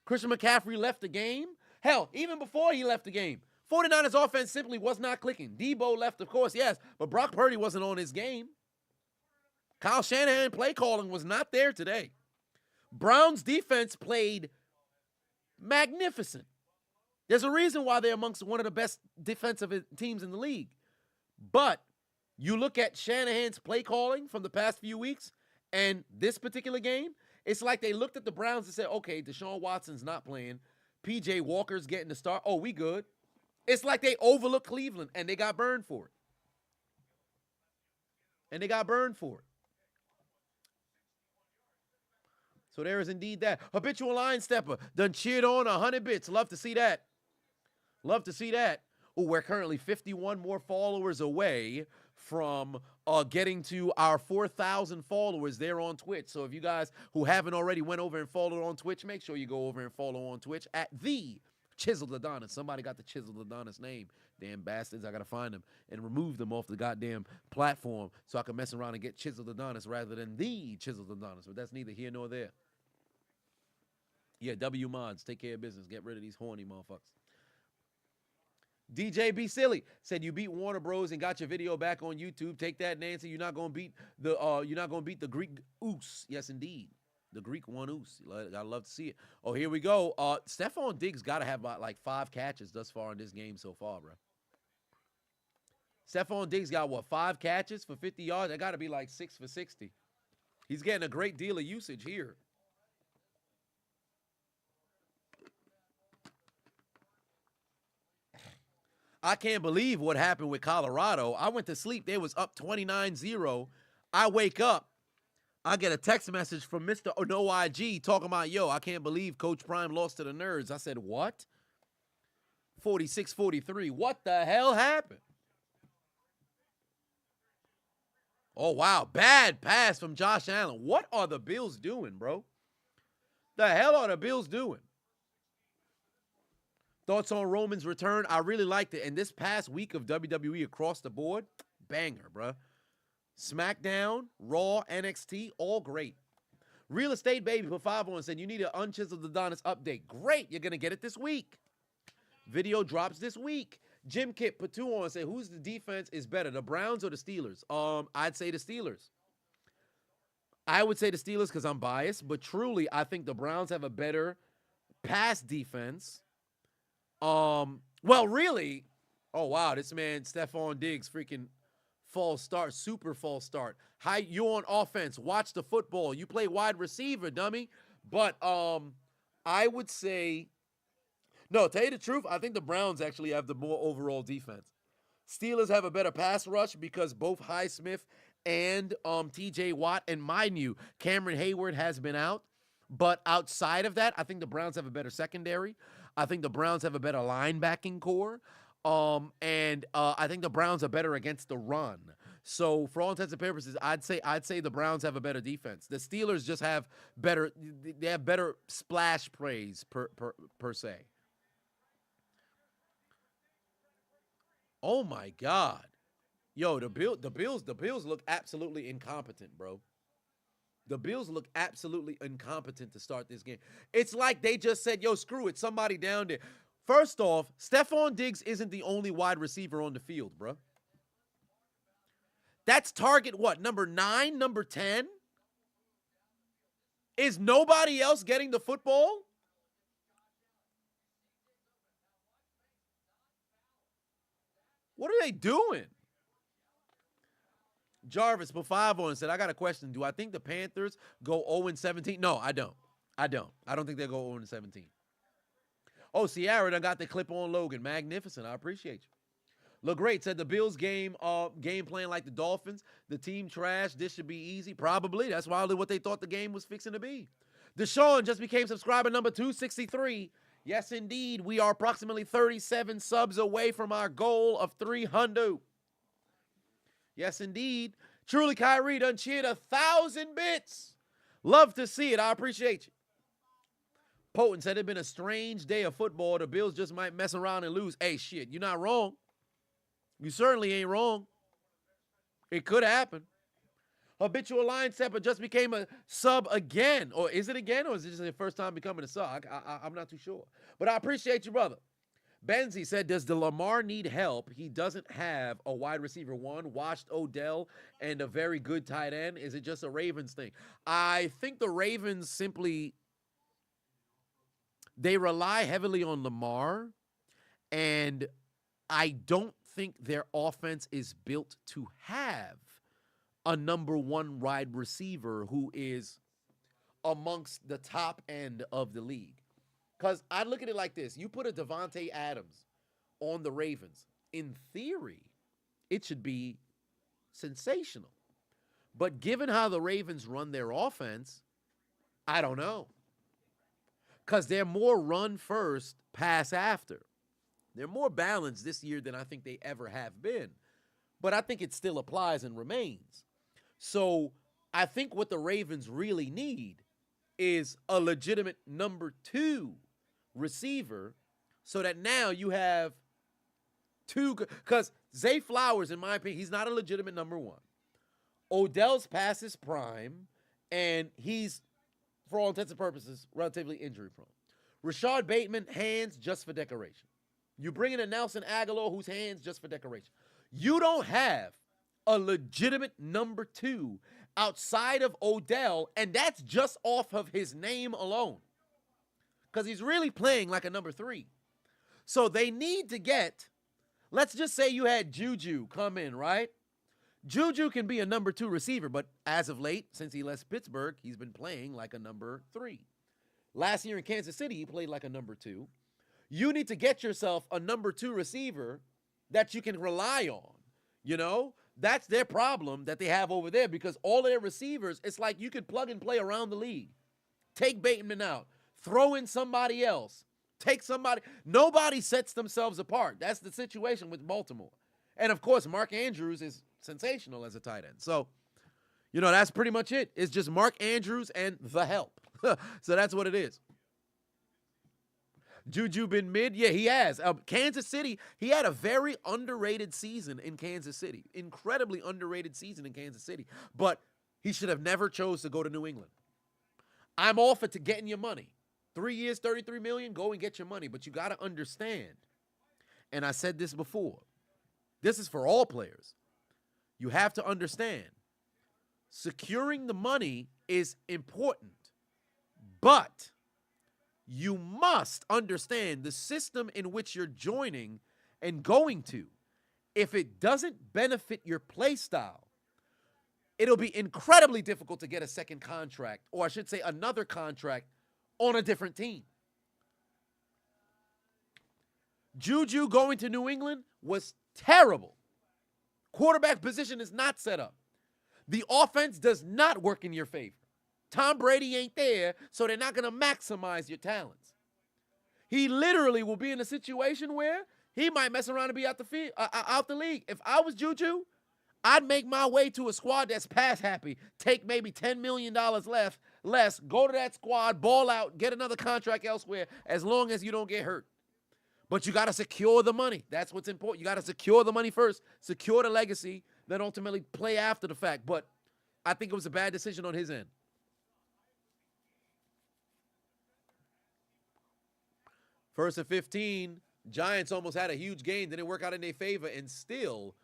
Christian McCaffrey left the game. Hell, even before he left the game, 49ers offense simply was not clicking. Debo left, of course, yes, but Brock Purdy wasn't on his game. Kyle Shanahan play calling was not there today. Browns defense played magnificent. There's a reason why they're amongst one of the best defensive teams in the league. But you look at Shanahan's play calling from the past few weeks and this particular game, it's like they looked at the Browns and said, okay, Deshaun Watson's not playing. P.J. Walker's getting the start. Oh, we good. It's like they overlooked Cleveland and they got burned for it. So there is indeed that. Habitual line stepper done cheered on 100 bits. Love to see that. Oh, we're currently 51 more followers away from getting to our 4,000 followers there on Twitch. So if you guys who haven't already went over and followed on Twitch, make sure you go over and follow on Twitch at the Chiseled Adonis. Somebody got the Chiseled Adonis name. Damn bastards. I got to find them and remove them off the goddamn platform so I can mess around and get Chiseled Adonis rather than the Chiseled Adonis. But that's neither here nor there. Yeah, W Mods, take care of business. Get rid of these horny motherfuckers. DJ Be Silly said you beat Warner Bros and got your video back on YouTube. Take that, Nancy. You're not gonna beat the Greek Oos. Yes, indeed. The Greek one Oos. I'd love to see it. Oh, here we go. Stephon Diggs gotta have about like 5 catches thus far in this game so far, bro. Stephon Diggs got what, 5 catches for 50 yards? That gotta be like 6 for 60. He's getting a great deal of usage here. I can't believe what happened with Colorado. I went to sleep. They was up 29-0. I wake up. I get a text message from Mr. No IG talking about, yo, I can't believe Coach Prime lost to the Nerds. I said, what? 46-43. What the hell happened? Oh, wow. Bad pass from Josh Allen. What are the Bills doing, bro? The hell are the Bills doing? Thoughts on Roman's return? I really liked it. And this past week of WWE across the board, banger, bruh. SmackDown, Raw, NXT, all great. Real Estate Baby put 5 on and said, you need an Unchiseled Adonis update. Great, you're going to get it this week. Video drops this week. Jim Kit put 2 on and said, who's the defense is better, the Browns or the Steelers? I'd say the Steelers. I would say the Steelers because I'm biased, but truly, I think the Browns have a better pass defense. Well, really, oh, wow, this man, Stephon Diggs, freaking false start, super false start. Hi, you on offense, watch the football. You play wide receiver, dummy. But I would say, no, tell you the truth, I think the Browns actually have the more overall defense. Steelers have a better pass rush because both Highsmith and TJ Watt, and mind you, Cameron Hayward has been out. But outside of that, I think the Browns have a better secondary. I think the Browns have a better linebacking core. And I think the Browns are better against the run. So for all intents and purposes, I'd say the Browns have a better defense. The Steelers just have better splash plays per se. Oh my God. Yo, the Bills look absolutely incompetent, bro. The Bills look absolutely incompetent to start this game. It's like they just said, yo, screw it, somebody down there. First off, Stephon Diggs isn't the only wide receiver on the field, bro. That's target what, number 9, number 10? Is nobody else getting the football? What are they doing? Jarvis put 5 on and said, I got a question. Do I think the Panthers go 0-17? No, I don't. I don't think they'll go 0-17. Oh, Sierra done got the clip on Logan. Magnificent. I appreciate you. LeGreat said the Bills game plan like the Dolphins. The team trash. This should be easy. Probably. That's wildly what they thought the game was fixing to be. Deshaun just became subscriber number 263. Yes, indeed. We are approximately 37 subs away from our goal of 300. Yes, indeed. Truly, Kyrie done cheered 1,000 bits. Love to see it. I appreciate you. Potent said it'd been a strange day of football. The Bills just might mess around and lose. Hey, shit, you're not wrong. You certainly ain't wrong. It could happen. Habitual line stepper just became a sub again. Or is it again? Or is it just the first time becoming a sub? I'm not too sure. But I appreciate you, brother. Benzie said, does the Lamar need help? He doesn't have a wide receiver 1, washed Odell, and a very good tight end. Is it just a Ravens thing? I think the Ravens simply, they rely heavily on Lamar, and I don't think their offense is built to have a number 1 wide receiver who is amongst the top end of the league. Because I look at it like this. You put a Devontae Adams on the Ravens. In theory, it should be sensational. But given how the Ravens run their offense, I don't know. Because they're more run first, pass after. They're more balanced this year than I think they ever have been. But I think it still applies and remains. So I think what the Ravens really need is a legitimate number 2 receiver so that now you have two. Because Zay Flowers, in my opinion, he's not a legitimate number one. Odell's past his prime, and he's, for all intents and purposes, relatively injury prone. Rashad Bateman, hands just for decoration. You bring in a Nelson Aguilar whose hands just for decoration. You don't have a legitimate number two outside of Odell, and that's just off of his name alone. Because he's really playing like a number three. So they need to get, let's just say you had Juju come in, right? Juju can be a number two receiver, but as of late, since he left Pittsburgh, he's been playing like a number three. Last year in Kansas City, he played like a number two. You need to get yourself a number two receiver that you can rely on. You know, that's their problem that they have over there, because all of their receivers, it's like you could plug and play around the league. Take Bateman out, throw in somebody else, take somebody. Nobody sets themselves apart. That's the situation with Baltimore. And of course, Mark Andrews is sensational as a tight end. So, you know, that's pretty much it. It's just Mark Andrews and the help. So that's what it is. Juju been mid? Yeah, he has. Kansas City, he had a very underrated season in Kansas City. Incredibly underrated season in Kansas City. But he should have never chose to go to New England. I'm all for getting your money. 3 years, $33 million, go and get your money. But you got to understand, and I said this before, this is for all players. You have to understand, securing the money is important, but you must understand the system in which you're joining and going to. If it doesn't benefit your play style, it'll be incredibly difficult to get a second contract, or I should say another contract, on a different team. Juju going to New England was terrible. Quarterback position is not set up. The offense does not work in your favor. Tom Brady ain't there, so they're not going to maximize your talents. He literally will be in a situation where he might mess around and be out the league. If I was Juju, I'd make my way to a squad that's pass happy, take maybe $10 million less, go to that squad, ball out, get another contract elsewhere, as long as you don't get hurt. But you got to secure the money. That's what's important. You got to secure the money first, secure the legacy, then ultimately play after the fact. But I think it was a bad decision on his end. First and 15, Giants almost had a huge game. Didn't work out in their favor, and still,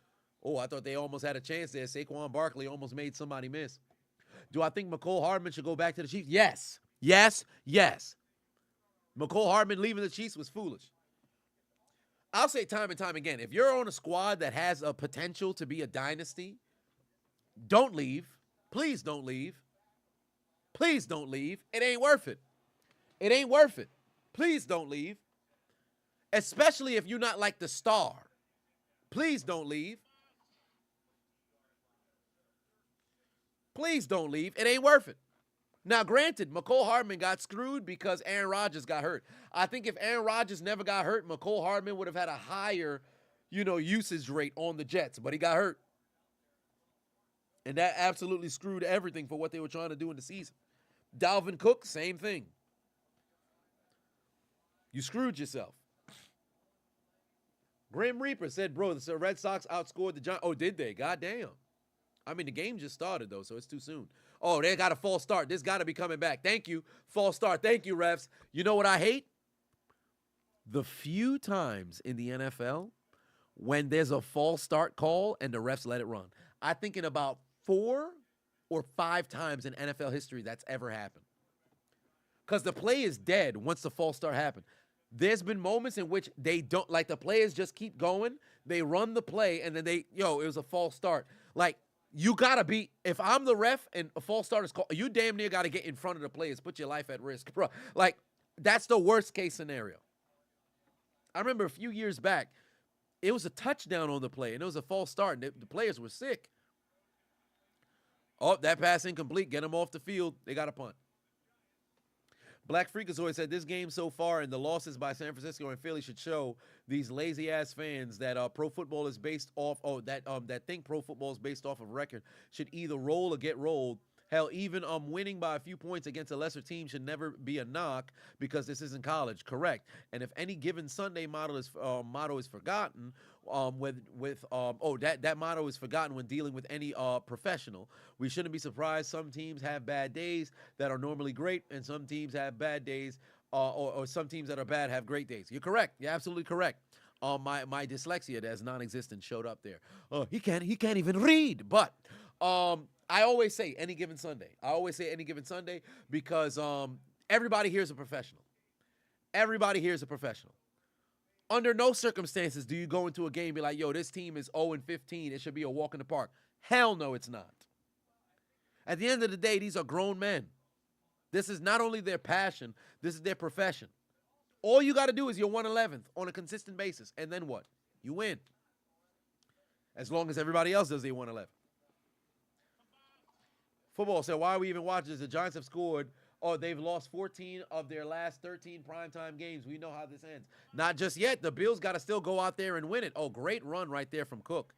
I thought they almost had a chance there. Saquon Barkley almost made somebody miss. Do I think McCole Hardman should go back to the Chiefs? Yes. Yes. Yes. McCole Hardman leaving the Chiefs was foolish. I'll say time and time again, if you're on a squad that has a potential to be a dynasty, don't leave. Please don't leave. Please don't leave. It ain't worth it. It ain't worth it. Please don't leave. Especially if you're not like the star. Please don't leave. Please don't leave. It ain't worth it. Now, granted, McCole Hardman got screwed because Aaron Rodgers got hurt. I think if Aaron Rodgers never got hurt, McCole Hardman would have had a higher, usage rate on the Jets, but he got hurt. And that absolutely screwed everything for what they were trying to do in the season. Dalvin Cook, same thing. You screwed yourself. Grim Reaper said, bro, the Red Sox outscored the Giants. Oh, did they? Goddamn. I mean, the game just started, though, so it's too soon. Oh, they got a false start. This got to be coming back. Thank you. False start. Thank you, refs. You know what I hate? The few times in the NFL when there's a false start call and the refs let it run. I think in about 4 or 5 times in NFL history that's ever happened. Because the play is dead once the false start happened. There's been moments in which they don't, like the players just keep going. They run the play and then it was a false start. Like, you got to be, if I'm the ref and a false start is called, you damn near got to get in front of the players, put your life at risk, bro. Like, that's the worst case scenario. I remember a few years back, it was a touchdown on the play, and it was a false start, and the players were sick. Oh, that pass incomplete. Get them off the field. They got a punt. Black Freakazoid said, this game so far and the losses by San Francisco and Philly should show these lazy-ass fans that pro football is based off, that think pro football is based off of record should either roll or get rolled. Hell, even winning by a few points against a lesser team should never be a knock because this isn't college. Correct. And if any given Sunday motto is forgotten, that motto is forgotten when dealing with any professional. We shouldn't be surprised. Some teams have bad days that are normally great, and some teams have bad days, or some teams that are bad have great days. You're correct. You're absolutely correct. My dyslexia that's non-existent showed up there. He can't even read. But I always say any given Sunday. I always say any given Sunday because everybody here is a professional. Everybody here is a professional. Under no circumstances do you go into a game and be like, yo, this team is 0-15. It should be a walk in the park. Hell no, it's not. At the end of the day, these are grown men. This is not only their passion, this is their profession. All you got to do is you're 111th on a consistent basis. And then what? You win. As long as everybody else does their 111. Football said, why are we even watching this? The Giants have scored, or they've lost 14 of their last 13 primetime games. We know how this ends. Not just yet. The Bills got to still go out there and win it. Oh, great run right there from Cook.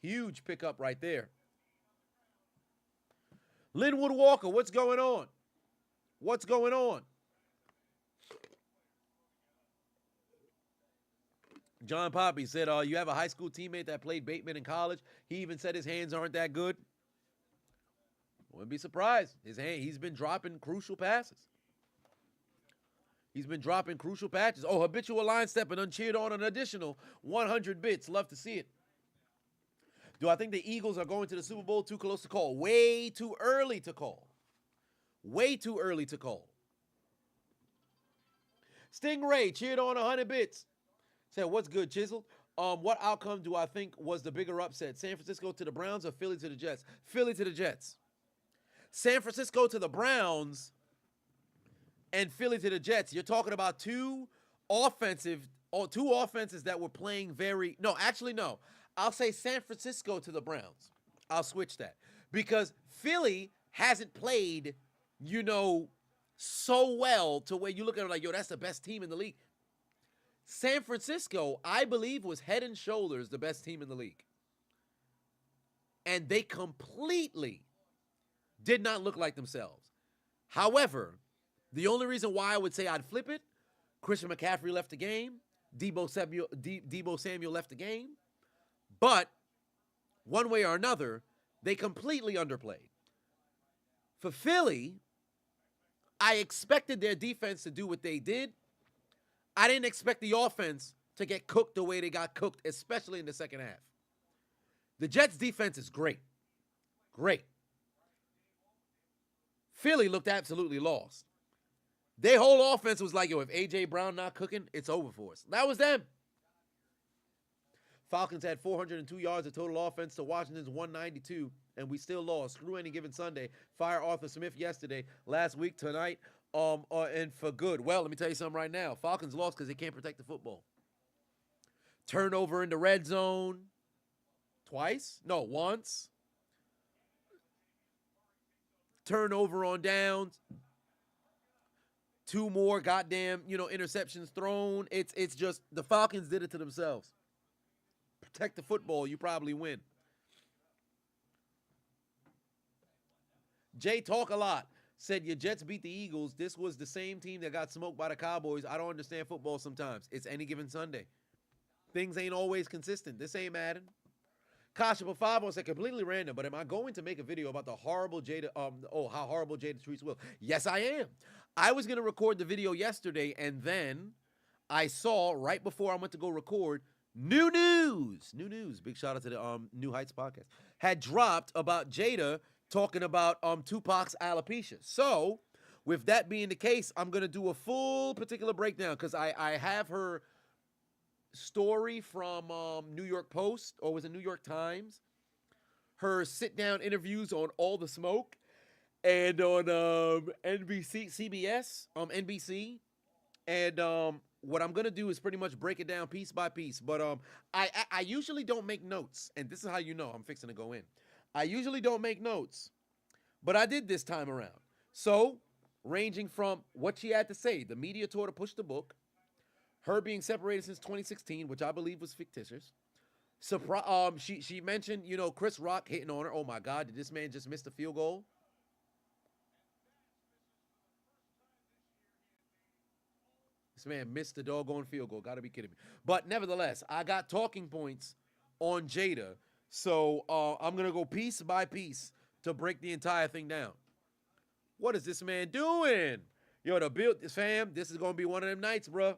Huge pickup right there. Linwood Walker, what's going on? What's going on? John Poppy said, you have a high school teammate that played Bateman in college. He even said his hands aren't that good. Wouldn't be surprised. He's been dropping crucial passes. He's been dropping crucial patches. Oh, habitual line step and uncheered on an additional 100 bits. Love to see it. Do I think the Eagles are going to the Super Bowl? Too close to call. Way too early to call. Way too early to call. Stingray cheered on 100 bits. Said, what's good, Chiseled? What outcome do I think was the bigger upset? San Francisco to the Browns or Philly to the Jets? Philly to the Jets. San Francisco to the Browns and Philly to the Jets. You're talking about two offenses that were playing very... No, actually, no. I'll say San Francisco to the Browns. I'll switch that. Because Philly hasn't played, so well to where you look at it like, yo, that's the best team in the league. San Francisco, I believe, was head and shoulders the best team in the league. And they completely did not look like themselves. However, the only reason why I would say I'd flip it, Christian McCaffrey left the game. Debo Samuel left the game. But one way or another, they completely underplayed. For Philly, I expected their defense to do what they did. I didn't expect the offense to get cooked the way they got cooked, especially in the second half. The Jets' defense is great. Great. Philly looked absolutely lost. Their whole offense was like, yo, if A.J. Brown not cooking, it's over for us. That was them. Falcons had 402 yards of total offense to Washington's 192, and we still lost. Screw any given Sunday. Fire Arthur Smith yesterday, last week, tonight, and for good. Well, let me tell you something right now. Falcons lost because they can't protect the football. Turnover in the red zone twice? No, once. Turnover on downs. Two more goddamn, interceptions thrown. It's just the Falcons did it to themselves. Protect the football, you probably win. Jay Talk a lot. Said your Jets beat the Eagles. This was the same team that got smoked by the Cowboys. I don't understand football sometimes. It's any given Sunday. Things ain't always consistent. This ain't Madden. Kasha Pafavo said completely random, but am I going to make a video about the horrible Jada, how horrible Jada treats Will? Yes, I am. I was going to record the video yesterday, and then I saw right before I went to go record, new news, big shout out to the New Heights podcast, had dropped about Jada talking about Tupac's alopecia. So, with that being the case, I'm going to do a full particular breakdown because I have her story from New York Post, or was it New York Times? Her sit-down interviews on All the Smoke and on CBS, NBC. And what I'm going to do is pretty much break it down piece by piece. But I usually don't make notes, and this is how you know I'm fixing to go in. I usually don't make notes, but I did this time around. So, ranging from what she had to say, the media tour to push the book, her being separated since 2016, which I believe was fictitious, She mentioned, Chris Rock hitting on her. Oh my God, did this man just miss the field goal? This man missed the doggone field goal. Got to be kidding me. But nevertheless, I got talking points on Jada. So I'm going to go piece by piece to break the entire thing down. What is this man doing? Yo, the Bill, fam, this is going to be one of them nights, bro.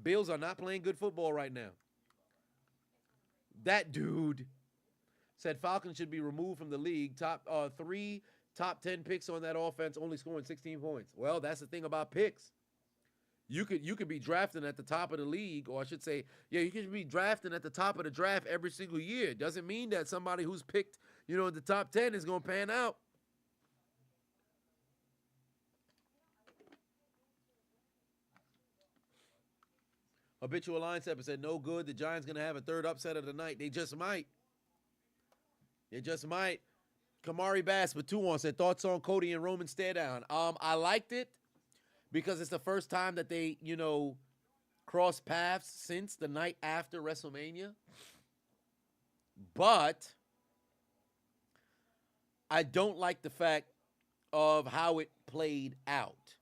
Bills are not playing good football right now. That dude said Falcons should be removed from the league. Top 10 picks on that offense, only scoring 16 points. Well, that's the thing about picks. You could be drafting at the top of the league, or I should say, yeah, you could be drafting at the top of the draft every single year. Doesn't mean that somebody who's picked, in the top 10 is going to pan out. Habitual Line Stepper said, no good. The Giants going to have a third upset of the night. They just might. They just might. Kamari Bass with 2-1 said, thoughts on Cody and Roman stare down. I liked it because it's the first time that they, crossed paths since the night after WrestleMania. But I don't like the fact of how it played out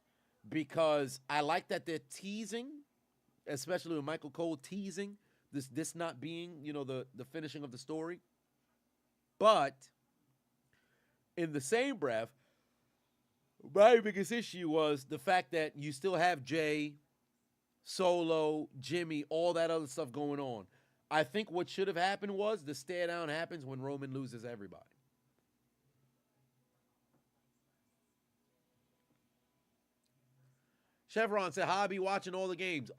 because I like that they're teasing, especially with Michael Cole teasing this not being, the finishing of the story. But in the same breath, my biggest issue was the fact that you still have Jay, Solo, Jimmy, all that other stuff going on. I think what should have happened was the stare down happens when Roman loses everybody. Chevron said, "How I be watching all the games?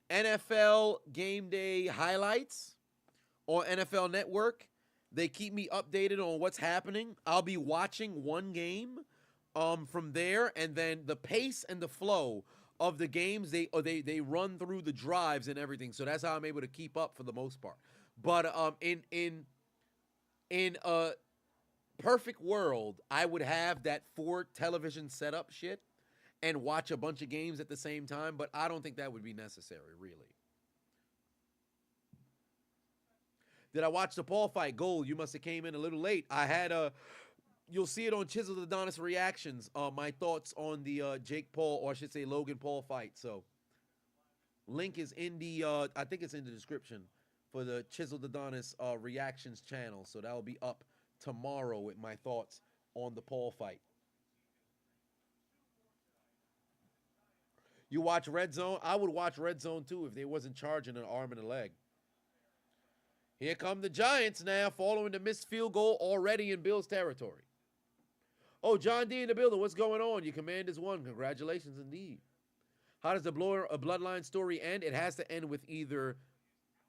NFL Game Day highlights on NFL Network. They keep me updated on what's happening. I'll be watching one game from there, and then the pace and the flow of the games they run through the drives and everything. So that's how I'm able to keep up for the most part. But in a perfect world, I would have that 4 television setup shit and watch a bunch of games at the same time, but I don't think that would be necessary, really. Did I watch the Paul fight? Gold, you must have came in a little late. I had you'll see it on Chiseled Adonis reactions. My thoughts on the Jake Paul, or I should say Logan Paul fight. So, link is in the I think it's in the description for the Chiseled Adonis reactions channel. So that will be up tomorrow with my thoughts on the Paul fight. You watch Red Zone? I would watch Red Zone too if they wasn't charging an arm and a leg. Here come the Giants now, following the missed field goal already in Bills territory. Oh, John D in the building. What's going on? Your Commanders won. Congratulations indeed. How does the bloodline story end? It has to end with either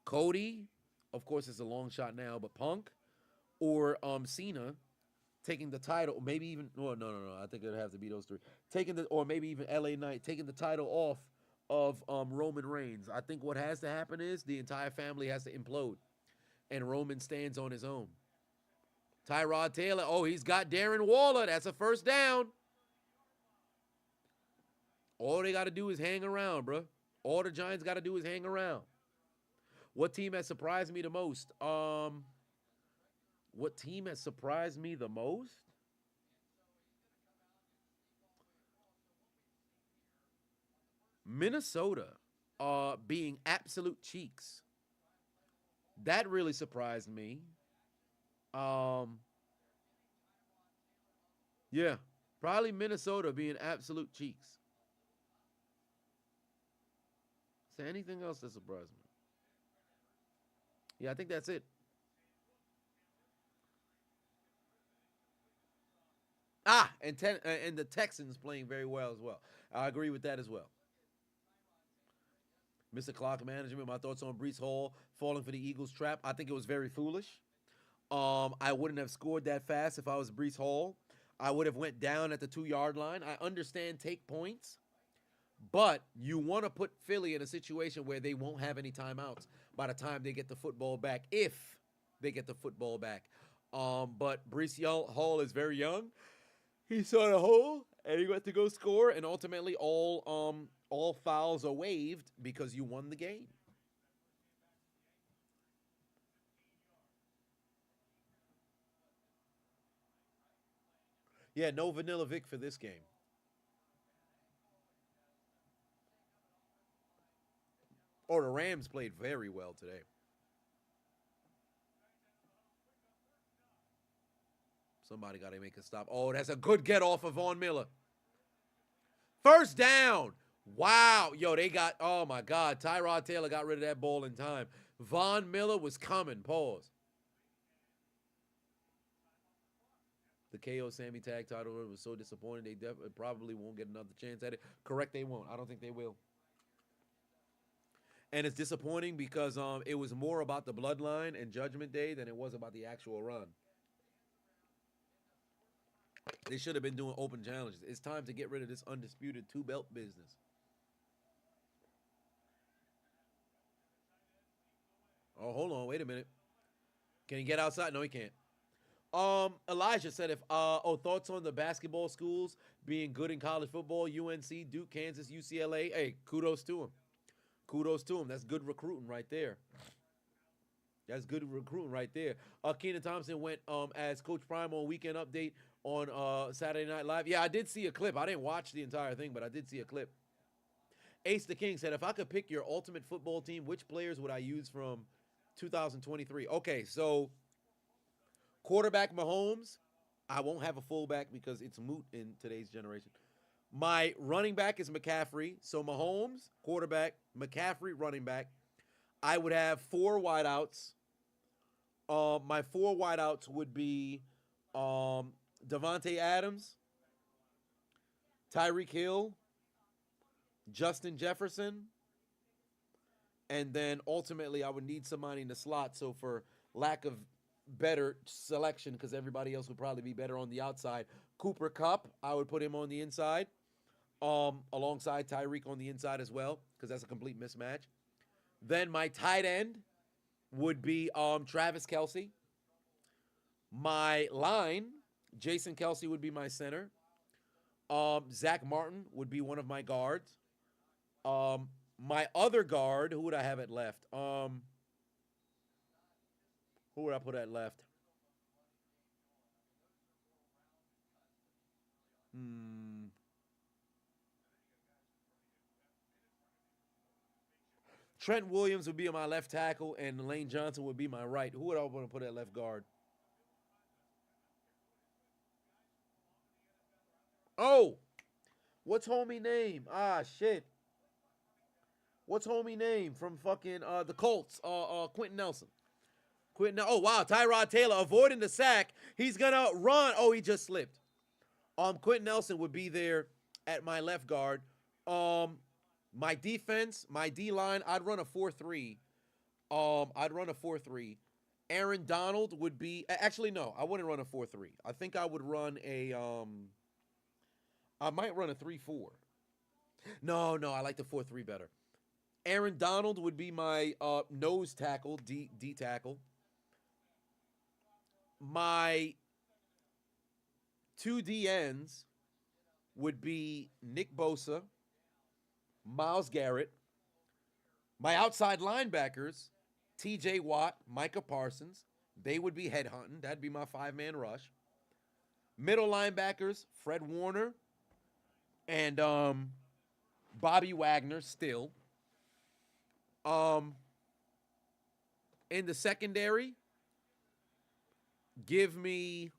Cody, of course it's a long shot now, but Punk, or Cena taking the title, maybe even, oh, no. I think it would have to be those three. Or maybe even LA Knight taking the title off of Roman Reigns. I think what has to happen is the entire family has to implode, and Roman stands on his own. Tyrod Taylor, oh, he's got Darren Waller. That's a first down. All they got to do is hang around, bro. All the Giants got to do is hang around. What team has surprised me the most? What team has surprised me the most? Minnesota being absolute cheeks. That really surprised me. Yeah, probably Minnesota being absolute cheeks. Is there anything else that surprised me? Yeah, I think that's it. And the Texans playing very well as well. I agree with that as well. Mr. Clock Management, my thoughts on Brees Hall falling for the Eagles trap. I think it was very foolish. I wouldn't have scored that fast if I was Brees Hall. I would have went down at the 2-yard line. I understand take points, but you want to put Philly in a situation where they won't have any timeouts by the time they get the football back, if they get the football back. But Brees Hall is very young. He saw the hole and he went to go score, and ultimately all fouls are waived because you won the game. Yeah, no Vanilla Vic for this game. Or the Rams played very well today. Somebody got to make a stop. Oh, that's a good get off of Von Miller. First down. Wow. Yo, they got, oh my God. Tyrod Taylor got rid of that ball in time. Von Miller was coming. Pause. The KO Sammy tag title was so disappointing. They probably won't get another chance at it. Correct, they won't. I don't think they will. And it's disappointing because it was more about the bloodline and Judgment Day than it was about the actual run. They should have been doing open challenges. It's time to get rid of this undisputed two belt business. Oh, hold on, wait a minute. Can he get outside? No, he can't. Elijah said if thoughts on the basketball schools being good in college football, UNC, Duke, Kansas, UCLA. Hey, kudos to him. Kudos to him. That's good recruiting right there. That's good recruiting right there. Keenan Thompson went as Coach Prime on Weekend Update on Saturday Night Live. Yeah, I did see a clip. I didn't watch the entire thing, but I did see a clip. Ace the King said, if I could pick your ultimate football team, which players would I use from 2023? Okay, so quarterback Mahomes. I won't have a fullback because it's moot in today's generation. My running back is McCaffrey. So Mahomes, quarterback, McCaffrey, running back. I would have four wideouts. My four wideouts would be Devontae Adams, Tyreek Hill, Justin Jefferson, and then ultimately I would need somebody in the slot. So for lack of better selection, because everybody else would probably be better on the outside, Cooper Kupp, I would put him on the inside, alongside Tyreek on the inside as well, because that's a complete mismatch. Then my tight end would be Travis Kelce. My line, Jason Kelce would be my center. Zach Martin would be one of my guards. My other guard, who would I have at left? Who would I put at left? Hmm. Trent Williams would be my left tackle, and Lane Johnson would be my right. Who would I want to put at left guard? Oh, what's homie name? Ah, shit. What's homie name from fucking the Colts? Quentin Nelson. Quentin. Oh wow, Tyrod Taylor avoiding the sack. He's gonna run. Oh, he just slipped. Quentin Nelson would be there at my left guard. Um, my defense, my D line, I'd run a 4-3. I'd run a 4-3. Aaron Donald would be actually no, I wouldn't run a 4-3. I think I would run a I might run a 3-4. No, no, I like the 4-3 better. Aaron Donald would be my nose tackle, D tackle. My two DNs would be Nick Bosa, Miles Garrett. My outside linebackers, TJ Watt, Micah Parsons. They would be headhunting. That'd be my five-man rush. Middle linebackers, Fred Warner and Bobby Wagner still. Um, in the secondary, give me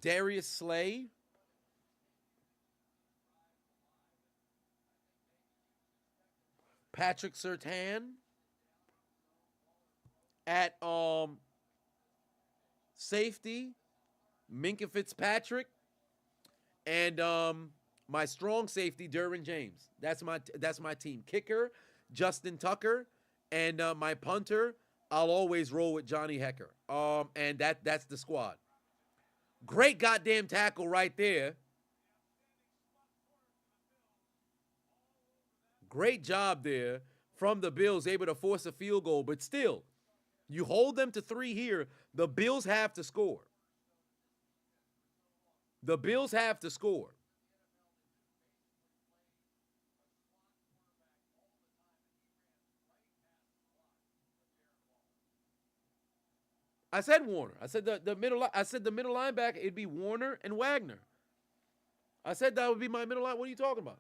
Darius Slay, Patrick Surtain at safety, Minka Fitzpatrick, and my strong safety, Derwin James. That's my team. Kicker, Justin Tucker, and my punter, I'll always roll with Johnny Hecker. And that's the squad. Great goddamn tackle right there. Great job there from the Bills, able to force a field goal, but still, you hold them to three here. The Bills have to score. The Bills have to score. I said Warner. I said the middle. I said the middle linebacker. It'd be Warner and Wagner. I said that would be my middle line. What are you talking about?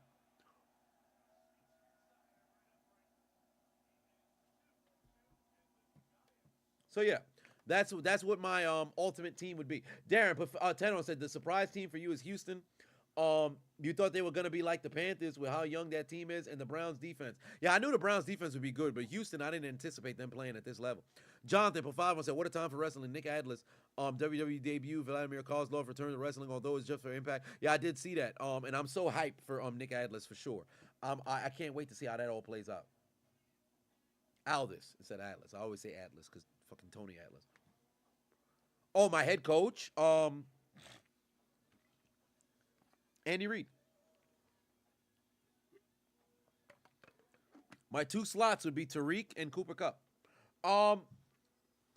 So yeah, that's what my ultimate team would be. Darren, Tenor said the surprise team for you is Houston. You thought they were gonna be like the Panthers with how young that team is and the Browns defense. Yeah, I knew the Browns defense would be good, but Houston, I didn't anticipate them playing at this level. Jonathan Pafava said, "What a time for wrestling." Nick Atlas, WWE debut. Vladimir Kozlov returned to wrestling, although it's just for Impact. Yeah, I did see that. And I'm so hyped for Nick Atlas for sure. I can't wait to see how that all plays out. Aldis instead of Atlas. I always say Atlas because fucking Tony Atlas. Oh, my head coach, Andy Reid. My two slots would be Tariq and Cooper Cup. Um,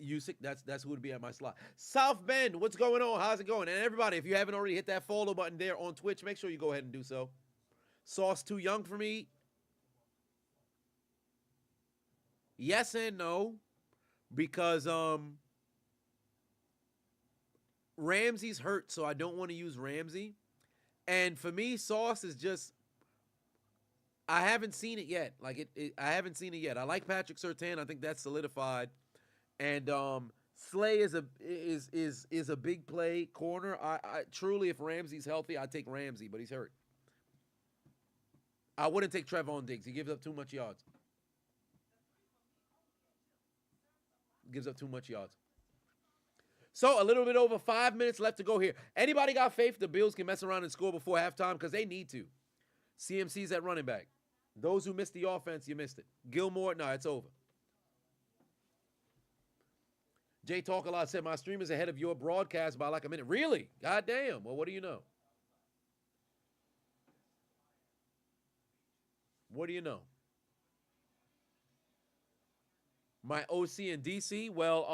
Usyk, that's who would be at my slot. South Bend, what's going on? How's it going? And everybody, if you haven't already hit that follow button there on Twitch, make sure you go ahead and do so. Sauce too young for me? Yes and no, because Ramsey's hurt, so I don't want to use Ramsey. And for me, Sauce is just I haven't seen it yet. I haven't seen it yet. I like Patrick Surtain. I think that's solidified. And Slay is a big play corner. I truly, if Ramsey's healthy, I'd take Ramsey, but he's hurt. I wouldn't take Trevon Diggs. He gives up too much yards. Gives up too much yards. So a little bit over 5 minutes left to go here. Anybody got faith the Bills can mess around and score before halftime? Because they need to. CMC's at running back. Those who missed the offense, you missed it. Gilmore, no, it's over. Jay Talk a lot said, my stream is ahead of your broadcast by like a minute. Really? God damn. Well, what do you know? What do you know? My OC in DC? Well,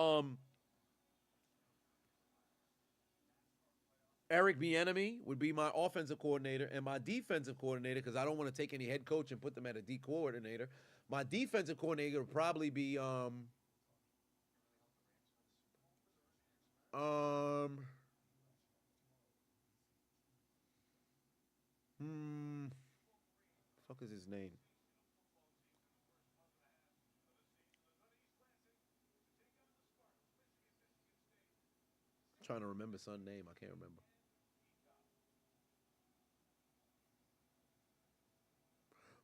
Eric Bieniemy would be my offensive coordinator, and my defensive coordinator, because I don't want to take any head coach and put them at a D coordinator. My defensive coordinator would probably be fuck is his name? I'm trying to remember son's name. I can't remember.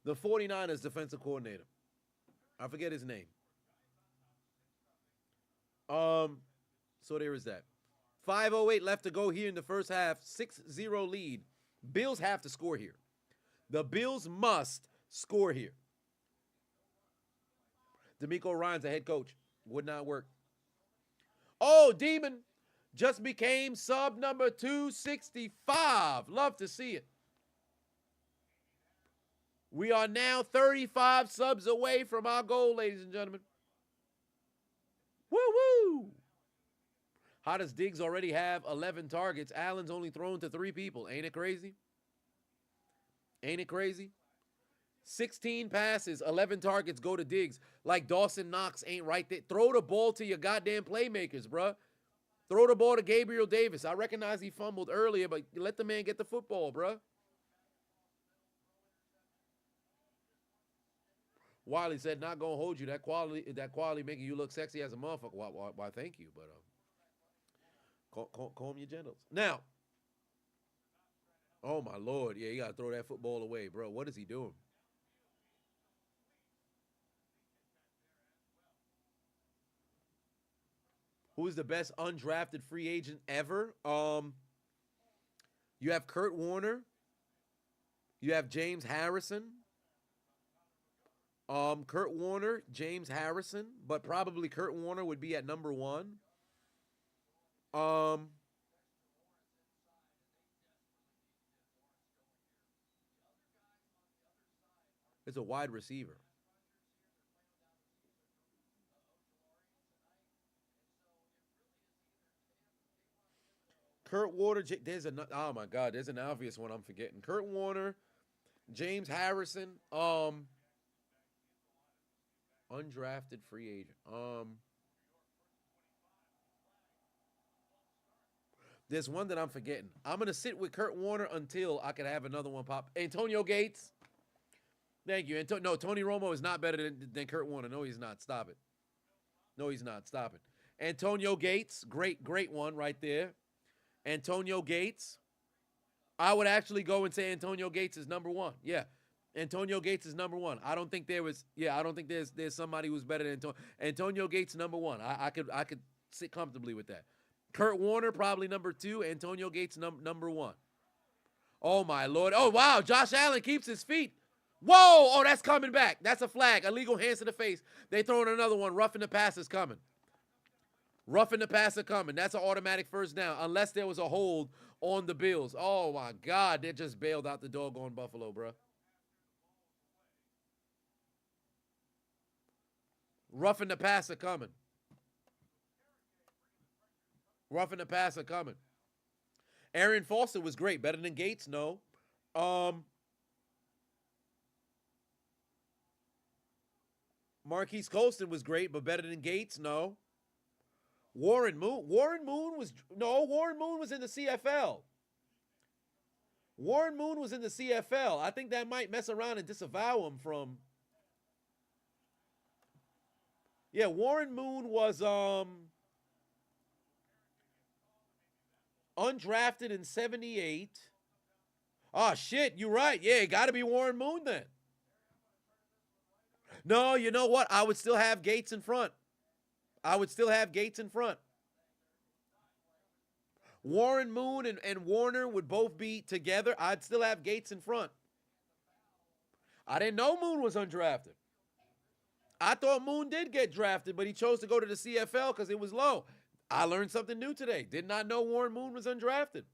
The 49ers defensive coordinator. I forget his name. Um, so there is that. 5:08 left to go here in the first half. 6-0 lead. Bills have to score here. The Bills must score here. D'Amico Ryan's a head coach. Would not work. Oh, Demon just became sub number 265. Love to see it. We are now 35 subs away from our goal, ladies and gentlemen. Woo woo! How does Diggs already have 11 targets? Allen's only thrown to 3 people. Ain't it crazy? Ain't it crazy? 16 passes, 11 targets go to Diggs. Like Dawson Knox ain't right there. Throw the ball to your goddamn playmakers, bruh. Throw the ball to Gabriel Davis. I recognize he fumbled earlier, but let the man get the football, bruh. Wiley said, "Not gonna hold you. That quality making you look sexy as a motherfucker." Why thank you, but calm your genitals. Now, oh my lord, yeah, you gotta throw that football away, bro. What is he doing? Who is the best undrafted free agent ever? You have Kurt Warner. You have James Harrison. Kurt Warner, James Harrison, but probably Kurt Warner would be at number 1. Um, it's a wide receiver. Kurt Warner, oh my god, there's an obvious one I'm forgetting. Kurt Warner, James Harrison, undrafted free agent. There's one that I'm forgetting. I'm gonna sit with Kurt Warner until I can have another one pop. Antonio Gates. Thank you. No, Tony Romo is not better than Kurt Warner. No, he's not. Stop it. No, he's not. Stop it. Antonio Gates, great one right there. Antonio Gates. I would actually go and say Antonio Gates is number one. Yeah. Antonio Gates is number one. I don't think I don't think there's somebody who's better than Antonio Gates number one. I could sit comfortably with that. Kurt Warner probably number two. Antonio Gates number one. Oh my Lord. Oh wow, Josh Allen keeps his feet. Whoa! Oh, that's coming back. That's a flag. Illegal hands to the face. They throwing another one. Roughing the passer's coming. Roughing the passer coming. That's an automatic first down, unless there was a hold on the Bills. Oh my God, they just bailed out the doggone Buffalo, bro. Roughing the passer coming. Roughing the passer coming. Arian Foster was great. Better than Gates? No. Marquise Colston was great, but better than Gates? No. Warren Moon was in the CFL. Warren Moon was in the CFL. I think that might mess around and disavow him from. Yeah, Warren Moon was undrafted in 78. Oh shit, you're right. Yeah, it got to be Warren Moon then. No, you know what? I would still have Gates in front. Warren Moon and Warner would both be together. I'd still have Gates in front. I didn't know Moon was undrafted. I thought Moon did get drafted, but he chose to go to the CFL because it was low. I learned something new today. Did not know Warren Moon was undrafted.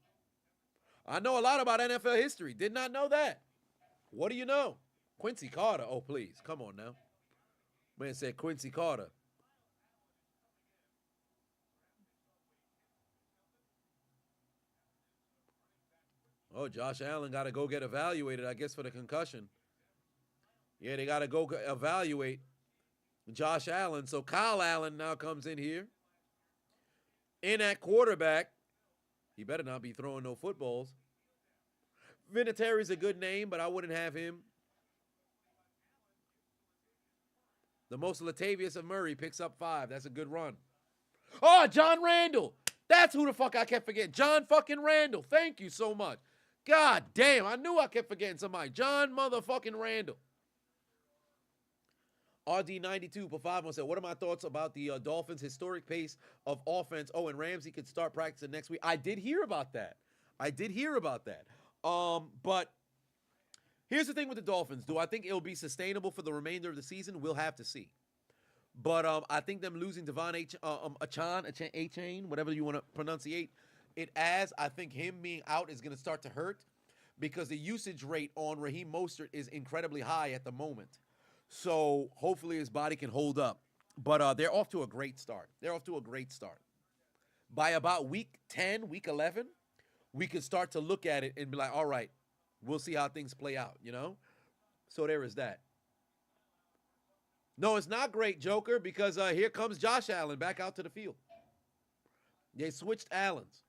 I know a lot about NFL history. Did not know that. What do you know? Quincy Carter. Oh, please. Come on now. Man said Quincy Carter. Oh, Josh Allen got to go get evaluated, I guess, for the concussion. Yeah, they got to go evaluate Josh Allen. So Kyle Allen now comes in here. In at quarterback. He better not be throwing no footballs. Vinatieri's a good name, but I wouldn't have him. The most Latavius of Murray picks up 5. That's a good run. Oh, John Randall. That's who the fuck I kept forgetting. John fucking Randall. Thank you so much. God damn, I knew I kept forgetting somebody. John motherfucking Randall. RD92 for 5 said, what are my thoughts about the Dolphins' historic pace of offense? Oh, and Ramsey could start practicing next week. I did hear about that. But here's the thing with the Dolphins. Do I think it'll be sustainable for the remainder of the season? We'll have to see. But I think them losing Devon Achane, whatever you want to pronunciate it as, I think him being out is going to start to hurt because the usage rate on Raheem Mostert is incredibly high at the moment. So hopefully his body can hold up. But they're off to a great start. By about week 10, week 11, we can start to look at it and be like, all right, we'll see how things play out, you know? So there is that. No, it's not great, Joker, because here comes Josh Allen back out to the field. They switched Allens.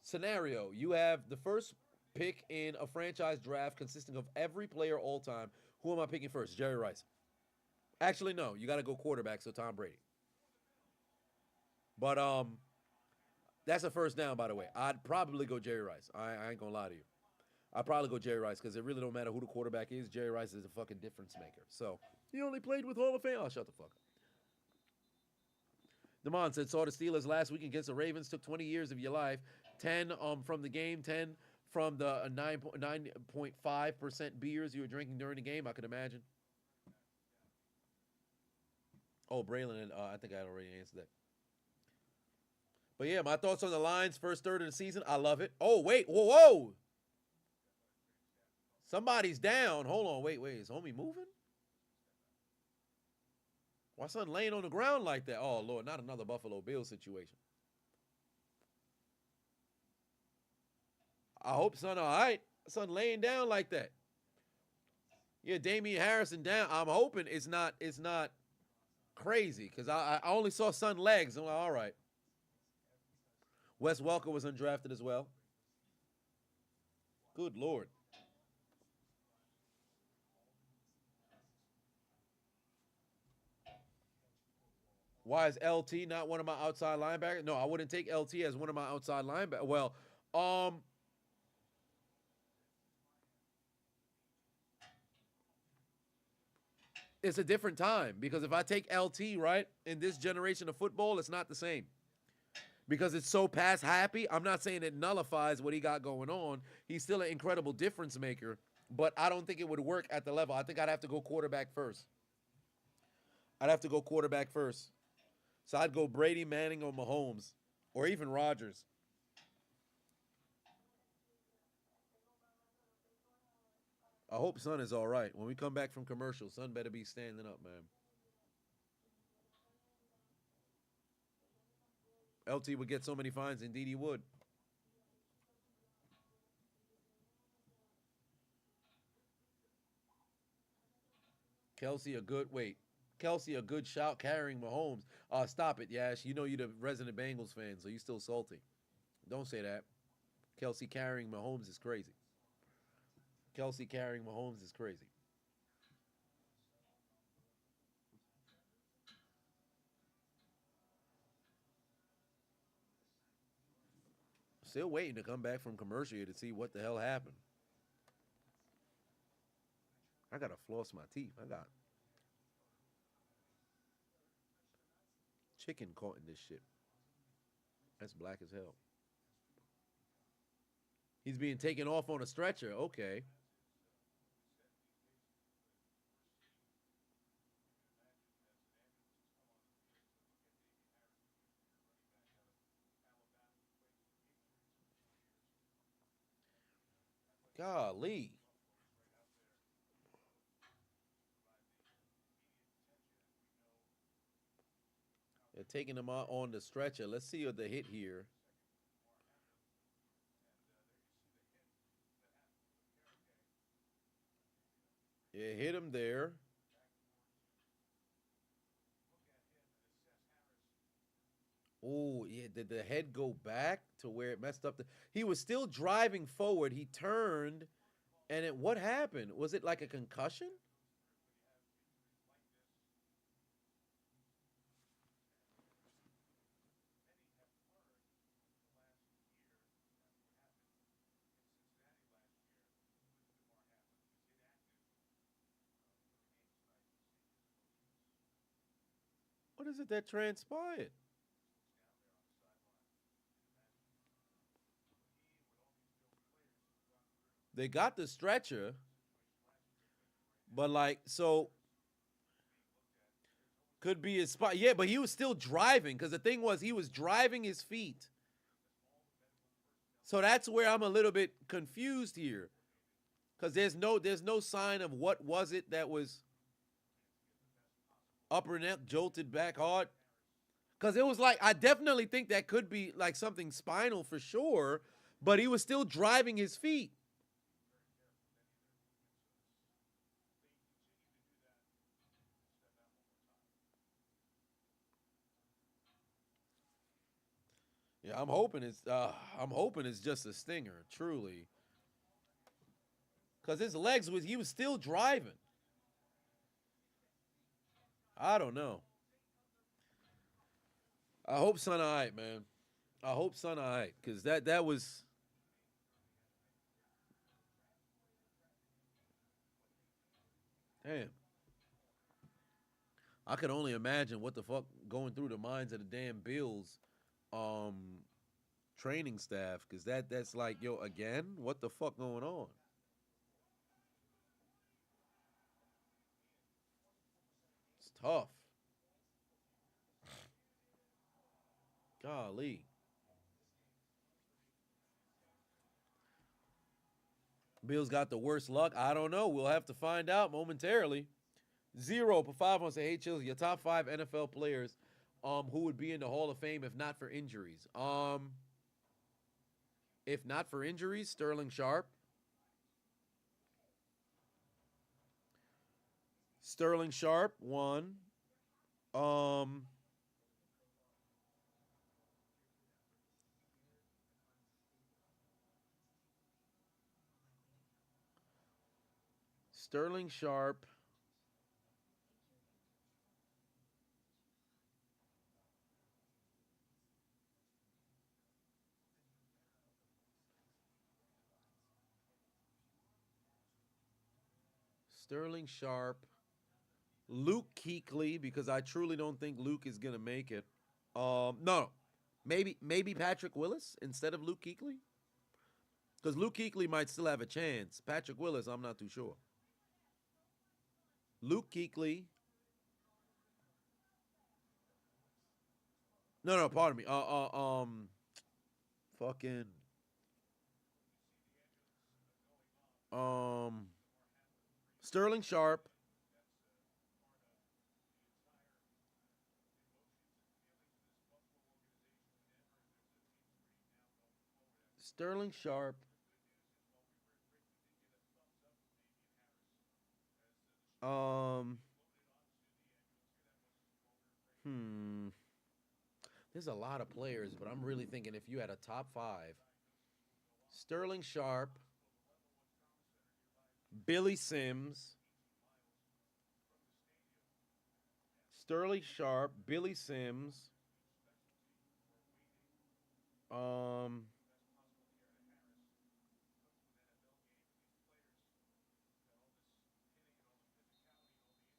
Scenario, you have the first pick in a franchise draft consisting of every player all time. Who am I picking first? Jerry Rice. Actually, no. You got to go quarterback, so Tom Brady. But that's a first down, by the way. I'd probably go Jerry Rice. I ain't going to lie to you. I'd probably go Jerry Rice because it really don't matter who the quarterback is. Jerry Rice is a fucking difference maker. So, he only played with Hall of Fame. Oh, shut the fuck up. Damon said, saw the Steelers last week against the Ravens. Took 20 years of your life. 10 from the game, 10 from the 9.5% beers you were drinking during the game, I could imagine. Oh, Braylon, I think I already answered that. But yeah, my thoughts on the Lions first third of the season, I love it. Oh, wait, whoa. Somebody's down. Hold on, wait. Is homie moving? Why son laying on the ground like that? Oh, Lord, not another Buffalo Bills situation. I hope son all right. Son laying down like that. Yeah, Damian Harrison down. I'm hoping it's not Crazy, because I only saw Sun legs. I'm like, all right. Wes Welker was undrafted as well. Good Lord. Why is LT not one of my outside linebackers? No, I wouldn't take LT as one of my outside linebackers. Well, um, it's a different time because if I take LT, right, in this generation of football, it's not the same because it's so pass happy. I'm not saying it nullifies what he got going on. He's still an incredible difference maker, but I don't think it would work at the level. I think I'd have to go quarterback first. I'd have to go quarterback first. So I'd go Brady, Manning, or Mahomes, or even Rodgers. I hope Son is all right. When we come back from commercial, Son better be standing up, man. LT would get so many fines. Indeed, he would. Kelsey, a good wait. Kelsey, a good shout carrying Mahomes. Stop it, Yash. You know you're the resident Bengals fan, so you still salty. Don't say that. Kelsey carrying Mahomes is crazy. Kelsey carrying Mahomes is crazy. Still waiting to come back from commercial here to see what the hell happened. I gotta floss my teeth. I got chicken caught in this shit. That's black as hell. He's being taken off on a stretcher. Okay. Golly. They're taking him out on the stretcher. Let's see what the hit here. Yeah, hit him there. Oh, yeah. Did the head go back to where it messed up? He was still driving forward. He turned, and what happened? Was it like a concussion? What is it that transpired? They got the stretcher, but like, so could be his spot. Yeah, but he was still driving because the thing was he was driving his feet. So that's where I'm a little bit confused here because there's no sign of what was it that was upper neck jolted back hard. Because it was like I definitely think that could be like something spinal for sure, but he was still driving his feet. Yeah, I'm hoping it's just a stinger, truly, because his legs was he was still driving. I don't know. I hope Son alright, man. I hope Son alright, because that was damn. I could only imagine what the fuck going through the minds of the damn Bills, um, training staff, because that's like yo again. What the fuck going on? It's tough. Golly. Bills got the worst luck. I don't know. We'll have to find out momentarily. Zero for five wants to hate chills. Your top five NFL players, who would be in the Hall of Fame if not for injuries. If not for injuries, Sterling Sharp. Sterling Sharp, one. Um, Sterling Sharp. Sterling Sharp. Luke Kuechly, because I truly don't think Luke is gonna make it. No, maybe Patrick Willis instead of Luke Kuechly, because Luke Kuechly might still have a chance. Patrick Willis, I'm not too sure. Luke Kuechly. No, pardon me. Fucking um, Sterling Sharp. Sterling Sharp. Um, hmm. There's a lot of players, but I'm really thinking if you had a top five, Sterling Sharp, Billy Sims, Sterling Sharp, Billy Sims, um,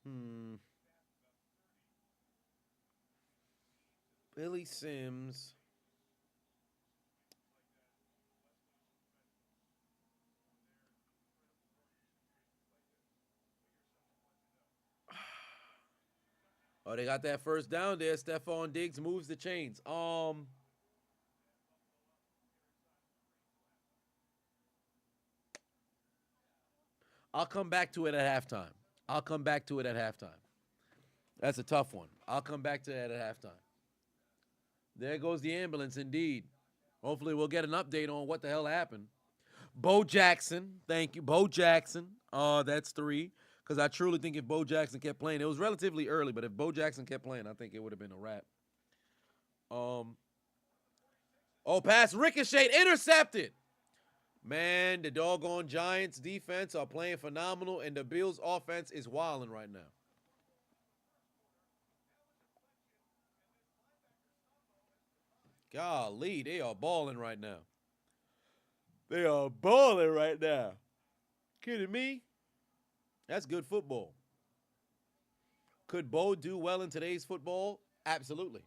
hmm, Billy Sims. Oh, they got that first down there. Stephon Diggs moves the chains. I'll come back to it at halftime. I'll come back to it at halftime. That's a tough one. I'll come back to that at halftime. There goes the ambulance, indeed. Hopefully, we'll get an update on what the hell happened. Bo Jackson, thank you. Bo Jackson, that's three. Because I truly think if Bo Jackson kept playing, it was relatively early, but if Bo Jackson kept playing, I think it would have been a wrap. Um, oh, pass ricocheted, intercepted. Man, the doggone Giants defense are playing phenomenal, and the Bills offense is wilding right now. Golly, they are balling right now. They are balling right now. Kidding me? That's good football. Could Bo do well in today's football? Absolutely.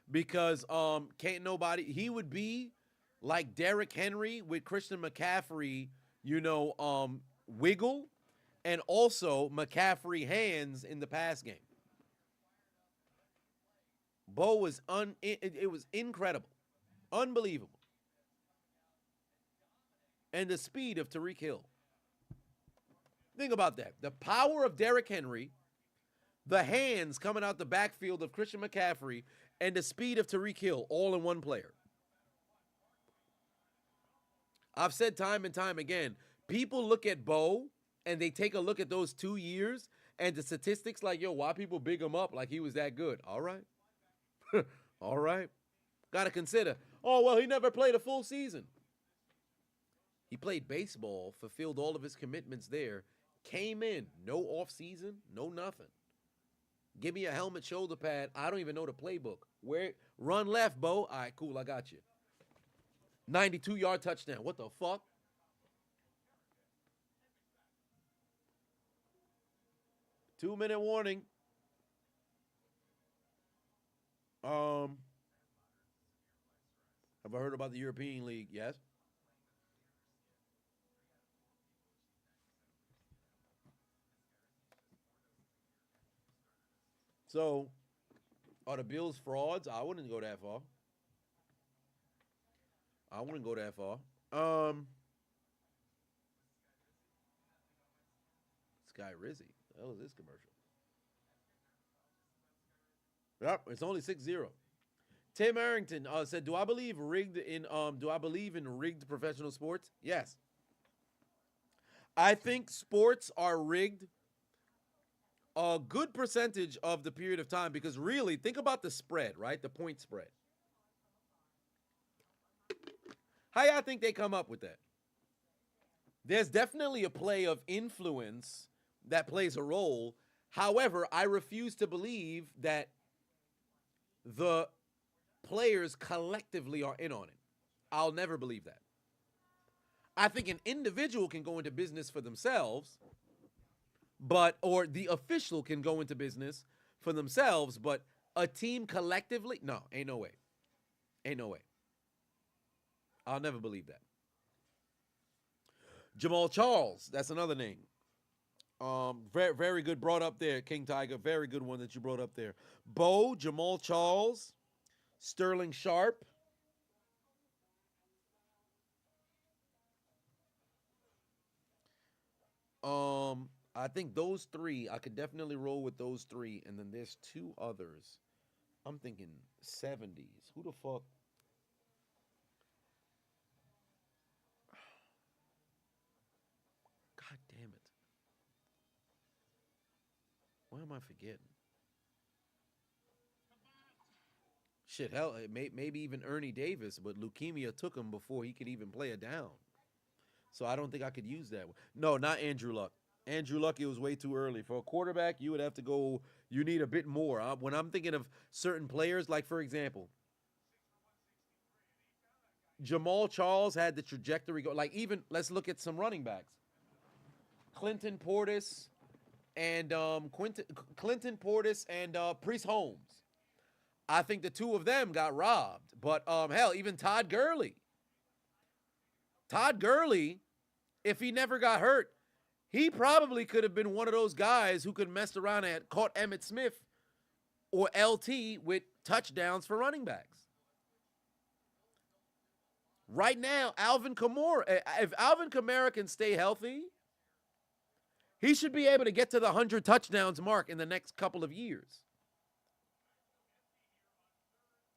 Because can't nobody he would be like Derrick Henry with Christian McCaffrey, wiggle, and also McCaffrey hands in the pass game. Bo was it was incredible. Unbelievable. And the speed of Tariq Hill. Think about that. The power of Derrick Henry, the hands coming out the backfield of Christian McCaffrey, and the speed of Tariq Hill all in one player. I've said time and time again, people look at Bo and they take a look at those 2 years and the statistics like, yo, why people big him up like he was that good? All right. All right. Got to consider, oh, well, he never played a full season. He played baseball, fulfilled all of his commitments there, came in, no off season, no nothing. Give me a helmet, shoulder pad. I don't even know the playbook. Where run left, Bo? All right, cool, I got you. 92-yard touchdown. What the fuck? 2-minute warning. Um, have I heard about the European League? Yes. So, are the Bills frauds? I wouldn't go that far. I wouldn't go that far. Um, Sky Rizzy. The hell is this commercial? Yep, it's only 6-0. Tim Arrington said, "Do I believe rigged in Do I believe in rigged professional sports? Yes. I think sports are rigged a good percentage of the period of time because really, think about the spread, right? The point spread. How y'all think they come up with that? There's definitely a play of influence that plays a role. However, I refuse to believe that the players collectively are in on it. I'll never believe that. I think an individual can go into business for themselves, or the official can go into business for themselves, but a team collectively, no, ain't no way. Ain't no way. I'll never believe that. Jamal Charles, that's another name. Very, very good brought up there, King Tiger. Very good one that you brought up there. Bo, Jamal Charles, Sterling Sharp. I think those three, I could definitely roll with those three. And then there's two others. I'm thinking 70s. Who the fuck? God damn it. Why am I forgetting? Shit, hell, maybe even Ernie Davis, but leukemia took him before he could even play a down. So I don't think I could use that one. No, not Andrew Luck. Andrew Luck, it was way too early. For a quarterback, you would have to go, you need a bit more. When I'm thinking of certain players, like for example, Jamal Charles had the trajectory go. Like even, let's look at some running backs. Clinton Portis and Clinton Portis and Priest Holmes. I think the two of them got robbed. But hell, even Todd Gurley. Todd Gurley, if he never got hurt, he probably could have been one of those guys who could mess around and caught Emmitt Smith or LT with touchdowns for running backs. Right now, Alvin Kamara, if Alvin Kamara can stay healthy, he should be able to get to the 100 touchdowns mark in the next couple of years.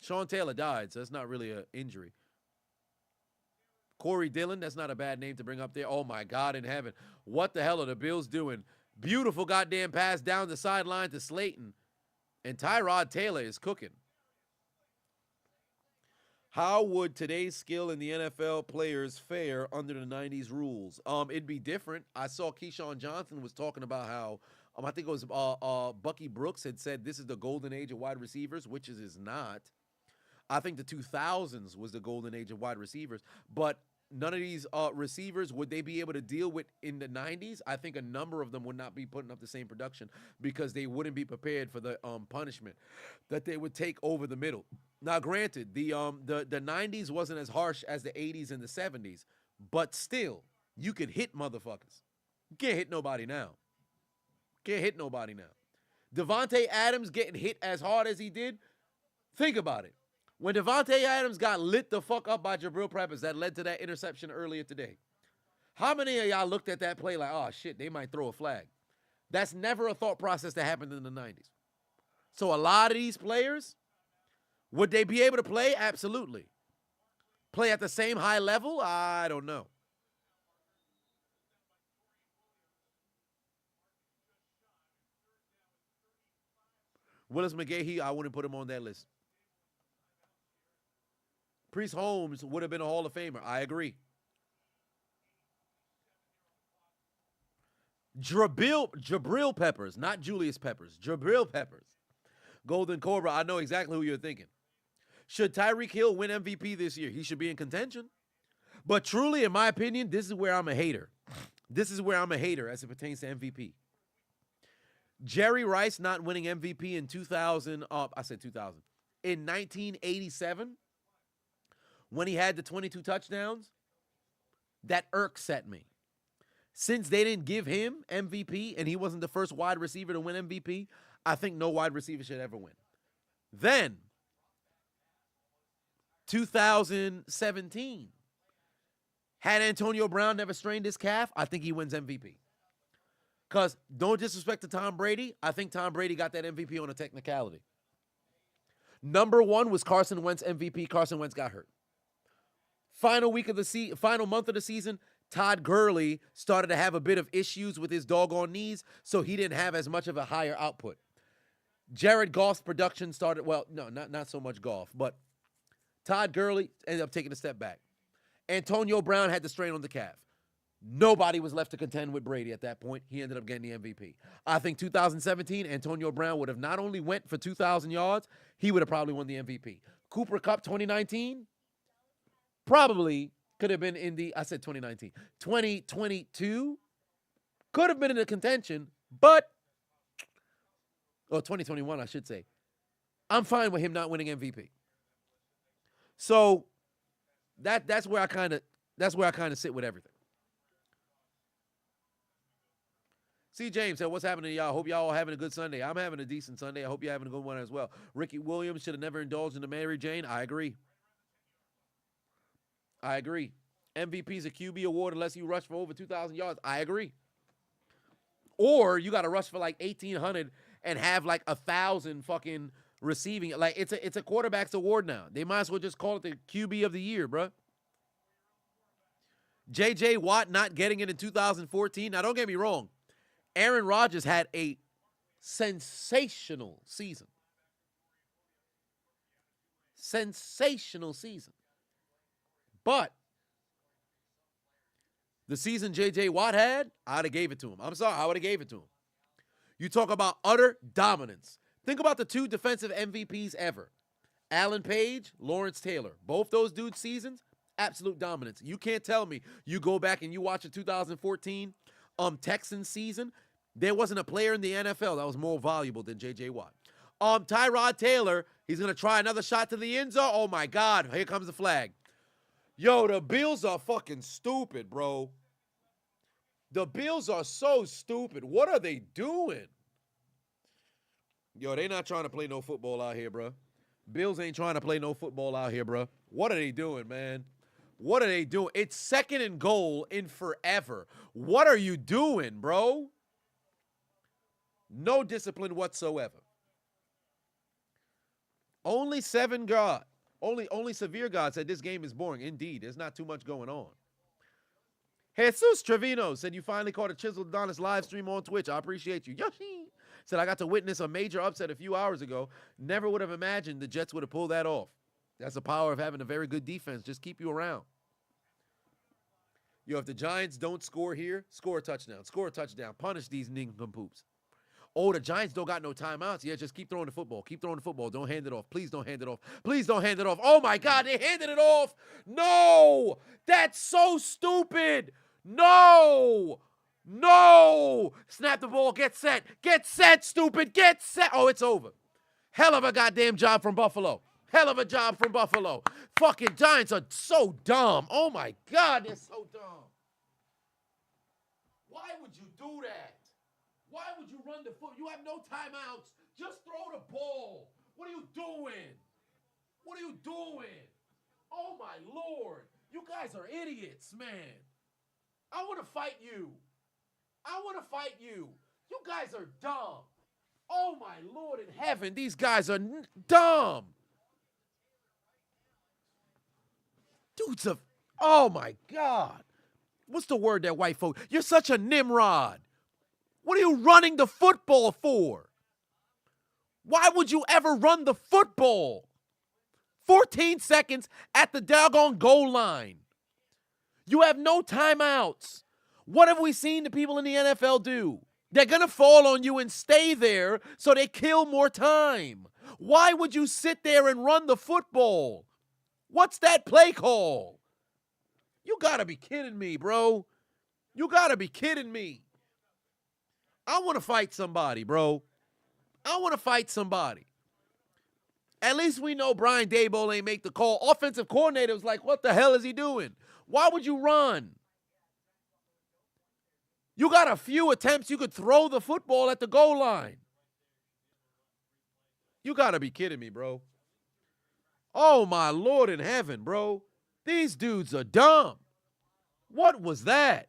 Sean Taylor died, so that's not really an injury. Corey Dillon, that's not a bad name to bring up there. Oh, my God in heaven. What the hell are the Bills doing? Beautiful goddamn pass down the sideline to Slayton. And Tyrod Taylor is cooking. How would today's skill in the NFL players fare under the 90s rules? It'd be different. I saw Keyshawn Johnson was talking about how, I think it was Bucky Brooks had said this is the golden age of wide receivers, which it is not. I think the 2000s was the golden age of wide receivers, but none of these receivers, would they be able to deal with in the 90s? I think a number of them would not be putting up the same production because they wouldn't be prepared for the punishment that they would take over the middle. Now, granted, the 90s wasn't as harsh as the 80s and the 70s, but still, you could hit motherfuckers. You can't hit nobody now. Can't hit nobody now. Devontae Adams getting hit as hard as he did, think about it. When Devontae Adams got lit the fuck up by Jabril Peppers, that led to that interception earlier today. How many of y'all looked at that play like, oh, shit, they might throw a flag? That's never a thought process that happened in the 90s. So a lot of these players, would they be able to play? Absolutely. Play at the same high level? I don't know. Willis McGahee, I wouldn't put him on that list. Priest Holmes would have been a Hall of Famer. I agree. Jabril Peppers, not Julius Peppers. Jabril Peppers. Golden Cobra, I know exactly who you're thinking. Should Tyreek Hill win MVP this year? He should be in contention. But truly, in my opinion, this is where I'm a hater. This is where I'm a hater as it pertains to MVP. Jerry Rice not winning MVP in 2000, I said 2000. In 1987, when he had the 22 touchdowns, that irks at me. Since they didn't give him MVP and he wasn't the first wide receiver to win MVP, I think no wide receiver should ever win. Then, 2017, had Antonio Brown never strained his calf, I think he wins MVP. Because don't disrespect to Tom Brady, I think Tom Brady got that MVP on a technicality. Number one was Carson Wentz MVP. Carson Wentz got hurt. Final month of the season, Todd Gurley started to have a bit of issues with his doggone knees, so he didn't have as much of a higher output. Jared Goff's production started, well, no, not so much Goff, but Todd Gurley ended up taking a step back. Antonio Brown had the strain on the calf. Nobody was left to contend with Brady at that point. He ended up getting the MVP. I think 2017, Antonio Brown would have not only went for 2,000 yards, he would have probably won the MVP. Cooper Kupp 2019 probably could have been in the, I said 2019, 2022 could have been in the contention, but, or 2021, I should say. I'm fine with him not winning MVP. So that's where I kind of sit with everything. C. James said, what's happening to y'all? Hope y'all all having a good Sunday. I'm having a decent Sunday. I hope you're having a good one as well. Ricky Williams should have never indulged in the Mary Jane. I agree. MVP's a QB award unless you rush for over 2,000 yards. I agree. Or you got to rush for like 1,800 and have like 1,000 fucking receiving. Like it's a quarterback's award now. They might as well just call it the QB of the year, bro. J.J. Watt not getting it in 2014. Now, don't get me wrong. Aaron Rodgers had a sensational season. But the season J.J. Watt had, I'd have gave it to him. I'm sorry, I would have gave it to him. You talk about utter dominance. Think about the two defensive MVPs ever. Alan Page, Lawrence Taylor. Both those dudes' seasons, absolute dominance. You can't tell me you go back and you watch the 2014 Texans season, there wasn't a player in the NFL that was more valuable than J.J. Watt. Tyrod Taylor, he's going to try another shot to the end zone. Oh, my God. Here comes the flag. Yo, the Bills are fucking stupid, bro. The Bills are so stupid. What are they doing? Yo, they not trying to play no football out here, bro. Bills ain't trying to play no football out here, bro. What are they doing, man? What are they doing? It's 2nd and goal in forever. What are you doing, bro? No discipline whatsoever. Only severe God said this game is boring. Indeed, there's not too much going on. Jesus Trevino said you finally caught a Chiseled Adonis live stream on Twitch. I appreciate you. Yoshi said I got to witness a major upset a few hours ago. Never would have imagined the Jets would have pulled that off. That's the power of having a very good defense. Just keep you around. Yo, if the Giants don't score here, score a touchdown. Score a touchdown. Punish these nincompoops. Oh, the Giants don't got no timeouts. Yeah, just keep throwing the football. Keep throwing the football. Don't hand it off. Please don't hand it off. Please don't hand it off. Oh, my God, they handed it off. No, that's so stupid. No. Snap the ball. Get set. Get set, stupid. Get set. Oh, it's over. Hell of a goddamn job from Buffalo. Fucking Giants are so dumb. Oh, my God, they're so dumb. Why would you do that? Why would you run the foot? You have no timeouts. Just throw the ball. What are you doing? Oh, my Lord. You guys are idiots, man. I want to fight you. You guys are dumb. Oh, my Lord in heaven. These guys are dumb. Dudes of, oh, my God. What's the word that white folk? You're such a Nimrod. What are you running the football for? Why would you ever run the football? 14 seconds at the doggone goal line. You have no timeouts. What have we seen the people in the NFL do? They're going to fall on you and stay there so they kill more time. Why would you sit there and run the football? What's that play call? You got to be kidding me, bro. You got to be kidding me. I want to fight somebody, bro. At least we know Brian Daboll ain't make the call. Offensive coordinator was like, what the hell is he doing? Why would you run? You got a few attempts. You could throw the football at the goal line. You got to be kidding me, bro. Oh, my Lord in heaven, bro. These dudes are dumb. What was that?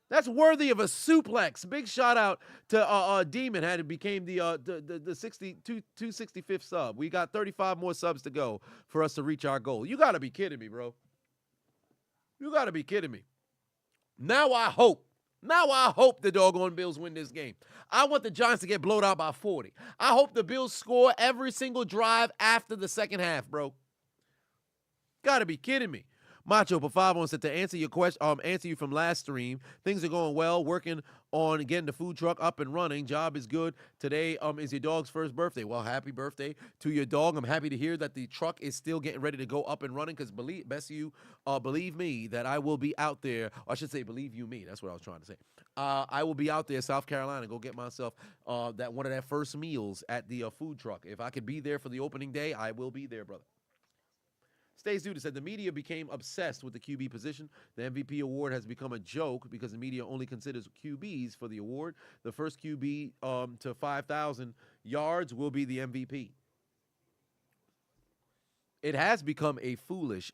That's worthy of a suplex. Big shout out to Demon had it became the 265th sub. We got 35 more subs to go for us to reach our goal. You got to be kidding me, bro. You got to be kidding me. Now I hope. Now I hope the doggone Bills win this game. I want the Giants to get blowed out by 40. I hope the Bills score every single drive after the second half, bro. Gotta be kidding me. Macho Pafavo said to answer your question, answer you from last stream. Things are going well. Working on getting the food truck up and running. Job is good. Today is your dog's first birthday. Well, happy birthday to your dog. I'm happy to hear that the truck is still getting ready to go up and running. Because believe me that I will be out there. Or I should say, believe you me. That's what I was trying to say. I will be out there, South Carolina, go get myself that one of that first meals at the food truck. If I could be there for the opening day, I will be there, brother. Stays Duda said the media became obsessed with the QB position. The MVP award has become a joke because the media only considers QBs for the award. The first QB to 5,000 yards will be the MVP. It has become a foolish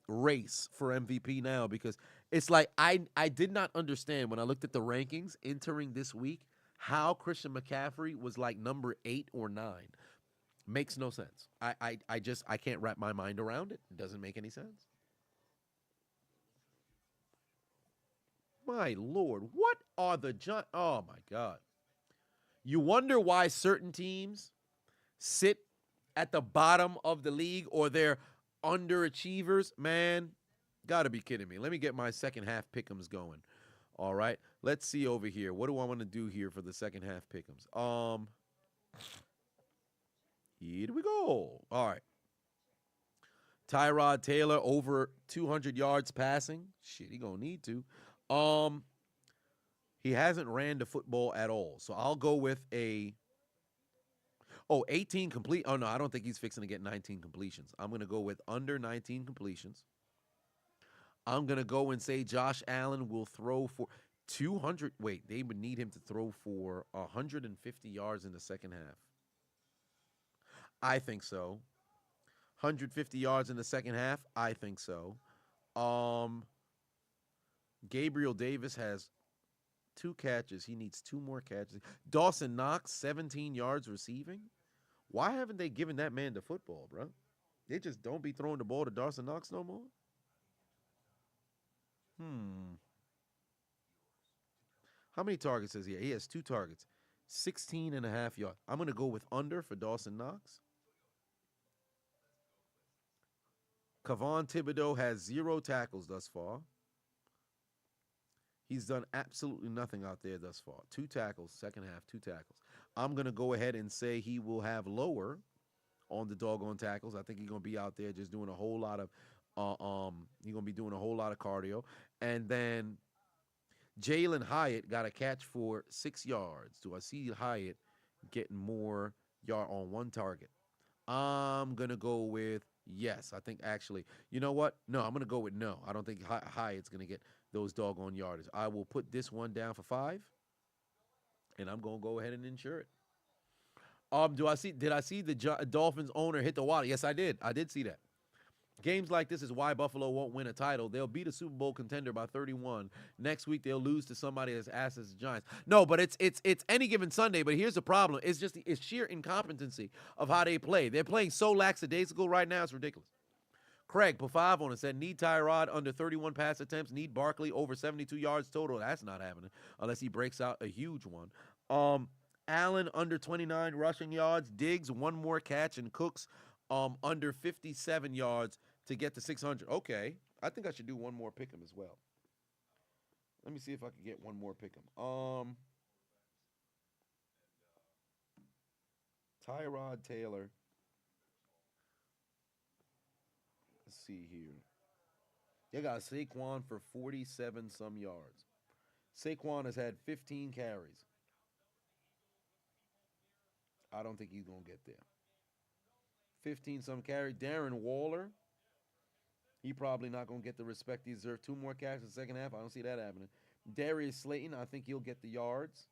race for MVP now because it's like I did not understand when I looked at the rankings entering this week how Christian McCaffrey was like number 8 or 9. Makes no sense. I can't wrap my mind around it. It doesn't make any sense. My Lord, what are the oh my God. You wonder why certain teams sit at the bottom of the league or they're underachievers. Man, gotta be kidding me. Let me get my second half pick'ems going. All right. Let's see over here. What do I want to do here for the second half pick'ems? Here we go. All right. Tyrod Taylor over 200 yards passing. Shit, he gonna need to. He hasn't ran the football at all. So I'll go with 18 complete. Oh no, I don't think he's fixing to get 19 completions. I'm gonna go with under 19 completions. I'm gonna go and say Josh Allen will throw for 200. Wait, they would need him to throw for 150 yards in the second half. I think so. 150 yards in the second half? I think so. Gabriel Davis has 2 catches. He needs 2 more catches. Dawson Knox, 17 yards receiving. Why haven't they given that man the football, bro? They just don't be throwing the ball to Dawson Knox no more? How many targets is he? He has 2 targets. 16 and a half yards. I'm going to go with under for Dawson Knox. Kayvon Thibodeau has 0 tackles thus far. He's done absolutely nothing out there thus far. 2 tackles, second half, 2 tackles. I'm going to go ahead and say he will have lower on the doggone tackles. I think he's going to be out there just doing a whole lot of he's going to be doing a whole lot of cardio. And then Jalen Hyatt got a catch for 6 yards. Do I see Hyatt getting more yard on 1 target? I'm going to go with yes. I think actually, you know what? No, I'm going to go with no. I don't think Hyatt's going to get those doggone yardage. I will put this one down for 5, and I'm going to go ahead and insure it. Did I see the Dolphins owner hit the water? Yes, I did. I did see that. Games like this is why Buffalo won't win a title. They'll beat a Super Bowl contender by 31. Next week they'll lose to somebody as ass as the Giants. No, but it's any given Sunday. But here's the problem: it's sheer incompetency of how they play. They're playing so lackadaisical right now. It's ridiculous. Craig Pafavon said need Tyrod under 31 pass attempts. Need Barkley over 72 yards total. That's not happening unless he breaks out a huge one. Allen under 29 rushing yards. Diggs 1 more catch, and Cooks under 57 yards to get to 600. Okay, I think I should do 1 more pick'em as well. Let me see if I can get 1 more pick'em. Tyrod Taylor. Let's see here. They got Saquon for 47 some yards. Saquon has had 15 carries. I don't think he's going to get there. 15 some carry. Darren Waller. He probably not going to get the respect he deserves. 2 more catches in the second half. I don't see that happening. Darius Slayton, I think he'll get the yards.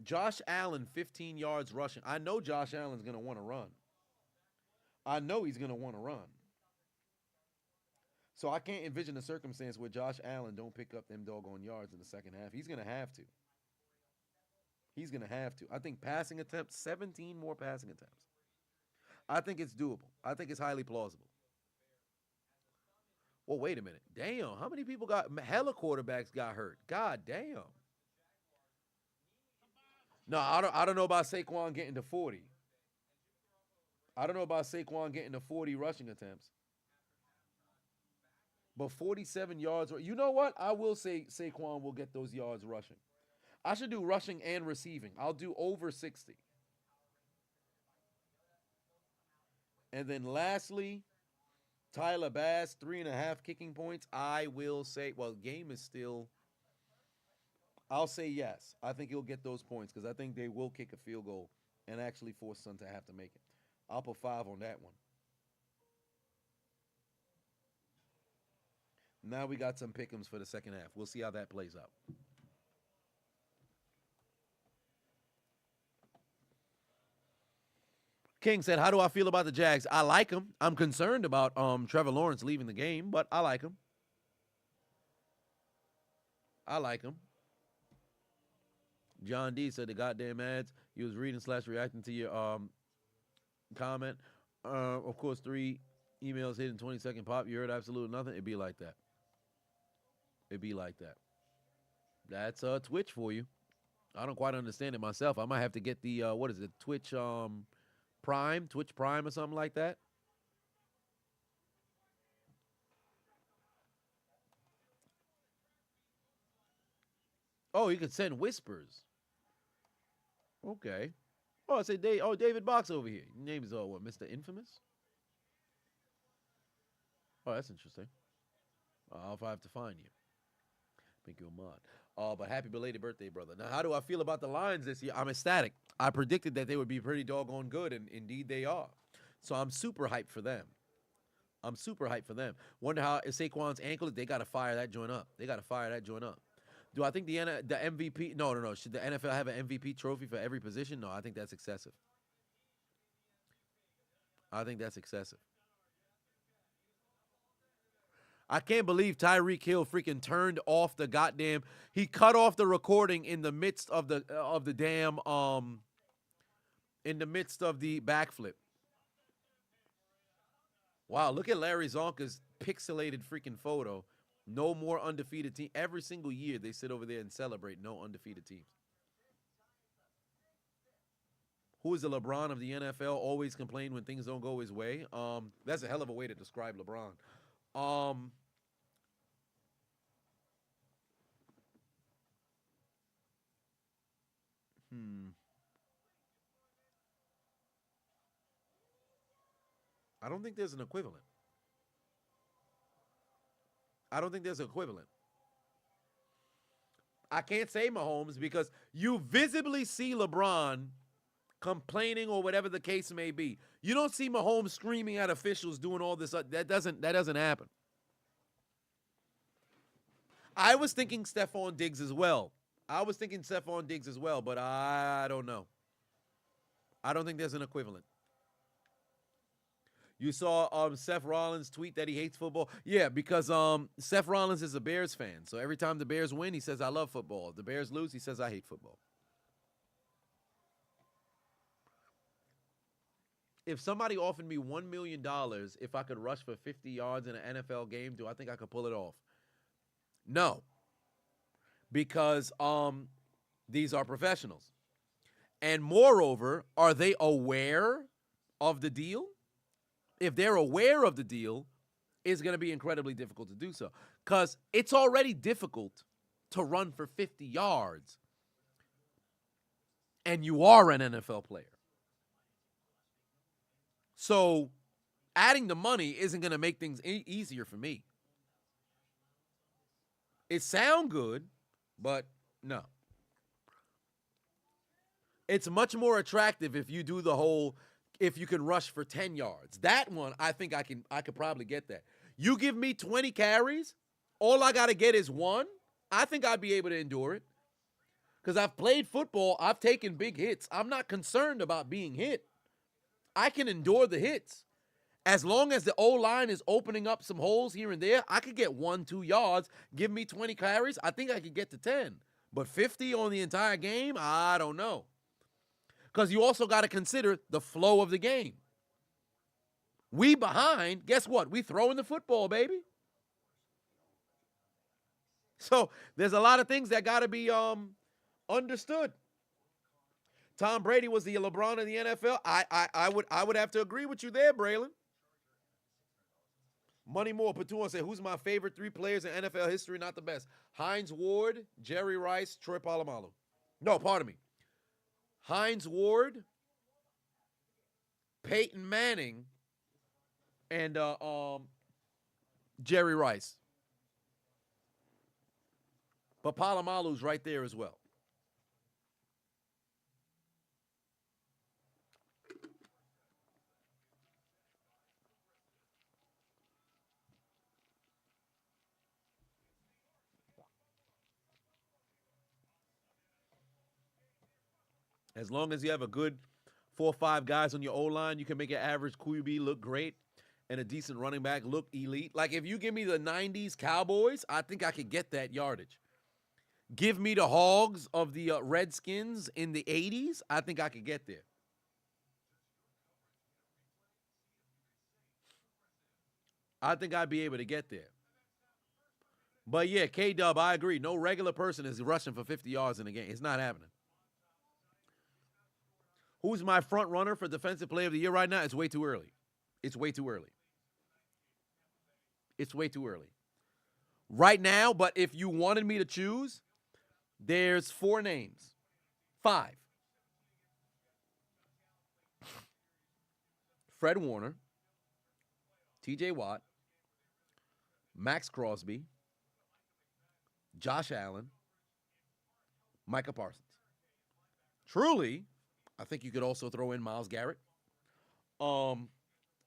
Josh Allen, 15 yards rushing. I know Josh Allen's going to want to run. I know he's going to want to run. So I can't envision a circumstance where Josh Allen don't pick up them doggone yards in the second half. He's going to have to. He's going to have to. I think passing attempts, 17 more passing attempts. I think it's doable. I think it's highly plausible. Well, wait a minute. Damn, how many people got hella quarterbacks got hurt? God damn. No, I don't know about Saquon getting to 40. I don't know about Saquon getting to 40 rushing attempts. But 47 yards. You know what? I will say Saquon will get those yards rushing. I should do rushing and receiving. I'll do over 60. And then lastly, Tyler Bass, 3.5 kicking points. I will say, well, game is still. I'll say yes. I think he'll get those points because I think they will kick a field goal and actually force Sun to have to make it. I'll put 5 on that one. Now we got some pick'ems for the second half. We'll see how that plays out. King said, "How do I feel about the Jags? I like him. I'm concerned about Trevor Lawrence leaving the game, but I like him. I like him." John D said the goddamn ads. He was reading / reacting to your comment. Of course, 3 emails hit in 20-second pop. You heard absolutely nothing. It'd be like that. It'd be like that. That's Twitch for you. I don't quite understand it myself. I might have to get the what is it? Twitch Twitch Prime or something like that. Oh, you could send whispers. Okay. Oh, I said David Box over here. Your name is what, Mr. Infamous? Oh, that's interesting. I'll have to find you. Make you a mod. But happy belated birthday, brother. Now, how do I feel about the Lions this year? I'm ecstatic. I predicted that they would be pretty doggone good, and indeed they are. So I'm super hyped for them. I'm super hyped for them. Wonder how if Saquon's ankle, they got to fire that joint up. They got to fire that joint up. Do I think the MVP? No. Should the NFL have an MVP trophy for every position? No, I think that's excessive. I think that's excessive. I can't believe Tyreek Hill freaking turned off the goddamn. He cut off the recording in the midst of the damn in the midst of the backflip. Wow, look at Larry Zonka's pixelated freaking photo. No more undefeated team. Every single year they sit over there and celebrate no undefeated teams. Who is the LeBron of the NFL? Always complain when things don't go his way. That's a hell of a way to describe LeBron. I don't think there's an equivalent. I don't think there's an equivalent. I can't say Mahomes because you visibly see LeBron complaining or whatever the case may be. You don't see Mahomes screaming at officials doing all this. That doesn't happen. I was thinking Stephon Diggs as well. But I don't know. I don't think there's an equivalent. You saw Seth Rollins tweet that he hates football. Yeah, because Seth Rollins is a Bears fan. So every time the Bears win, he says, I love football. If the Bears lose, he says, I hate football. If somebody offered me $1 million if I could rush for 50 yards in an NFL game, do I think I could pull it off? No. Because these are professionals. And moreover, are they aware of the deal? If they're aware of the deal, it's going to be incredibly difficult to do so. Because it's already difficult to run for 50 yards. And you are an NFL player. So adding the money isn't going to make things easier for me. It sounds good, but no. It's much more attractive if you do the whole, if you can rush for 10 yards. That one, I think I could probably get that. You give me 20 carries, all I got to get is 1. I think I'd be able to endure it. Because I've played football, I've taken big hits. I'm not concerned about being hit. I can endure the hits. As long as the O-line is opening up some holes here and there, I could get 1-2 yards. Give me 20 carries, I think I could get to 10. But 50 on the entire game, I don't know. Because you also got to consider the flow of the game. We behind, guess what? We throwing the football, baby. So there's a lot of things that got to be understood. Tom Brady was the LeBron of the NFL. I would have to agree with you there, Braylon. Money Moore, Patu say, who's my favorite 3 players in NFL history? Not the best. Hines Ward, Jerry Rice, Troy Polamalu. No, pardon me. Hines Ward, Peyton Manning, and Jerry Rice. But Polamalu's right there as well. As long as you have a good 4 or 5 guys on your O-line, you can make an average QB look great and a decent running back look elite. Like, if you give me the 90s Cowboys, I think I could get that yardage. Give me the Hogs of the Redskins in the 80s, I think I could get there. I think I'd be able to get there. But yeah, K-Dub, I agree. No regular person is rushing for 50 yards in a game. It's not happening. Who's my front runner for Defensive Player of the Year right now? It's way too early. It's way too early. It's way too early. Right now, but if you wanted me to choose, there's 4 names. 5. Fred Warner, TJ Watt, Max Crosby, Josh Allen, Micah Parsons. Truly, I think you could also throw in Myles Garrett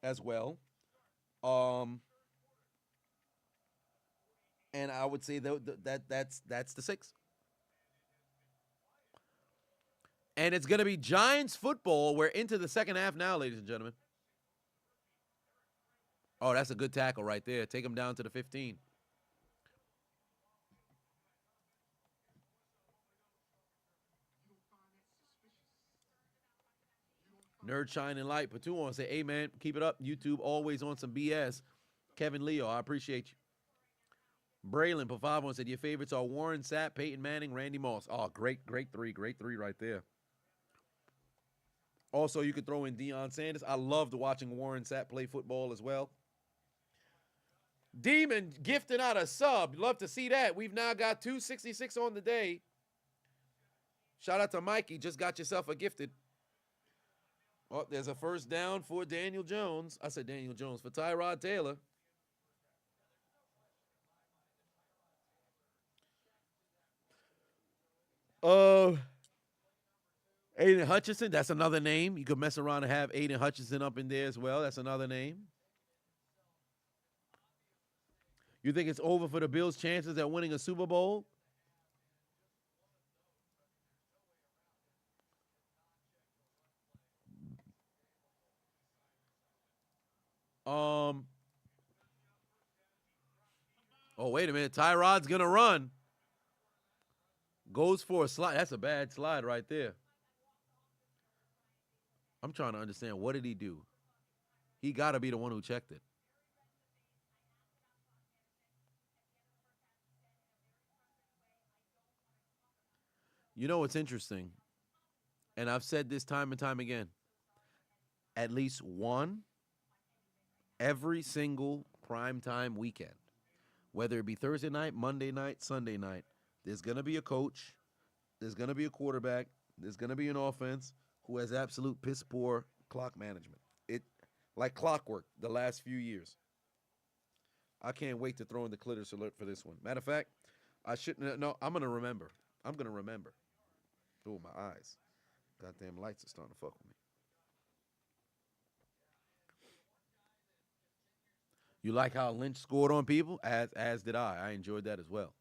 as well. And I would say that's the 6. And it's going to be Giants football. We're into the second half now, ladies and gentlemen. Oh, that's a good tackle right there. Take him down to the 15. Nerd shining light. Patu say, hey, man, keep it up. YouTube always on some BS. Kevin Leo, I appreciate you. Braylon Pavavon said, your favorites are Warren Sapp, Peyton Manning, Randy Moss. Oh, great 3. Great 3 right there. Also, you could throw in Deion Sanders. I loved watching Warren Sapp play football as well. Demon gifting out a sub. Love to see that. We've now got 266 on the day. Shout out to Mikey. Just got yourself a gifted. Oh, there's a first down for Daniel Jones. I said Daniel Jones for Tyrod Taylor. Aiden Hutchinson, that's another name. You could mess around and have Aiden Hutchinson up in there as well. That's another name. You think it's over for the Bills' chances at winning a Super Bowl? Oh, wait a minute. Tyrod's going to run. Goes for a slide. That's a bad slide right there. I'm trying to understand. What did he do? He got to be the one who checked it. You know what's interesting? And I've said this time and time again. At least one every single primetime weekend, whether it be Thursday night, Monday night, Sunday night, there's going to be a coach, there's going to be a quarterback, there's going to be an offense who has absolute piss poor clock management. It like clockwork the last few years. I can't wait to throw in the clitoris alert for this one. Matter of fact, I shouldn't. No, I'm going to remember. I'm going to remember. Oh, my eyes. Goddamn lights are starting to fuck with me. You like how Lynch scored on people? As did I. I enjoyed that as well.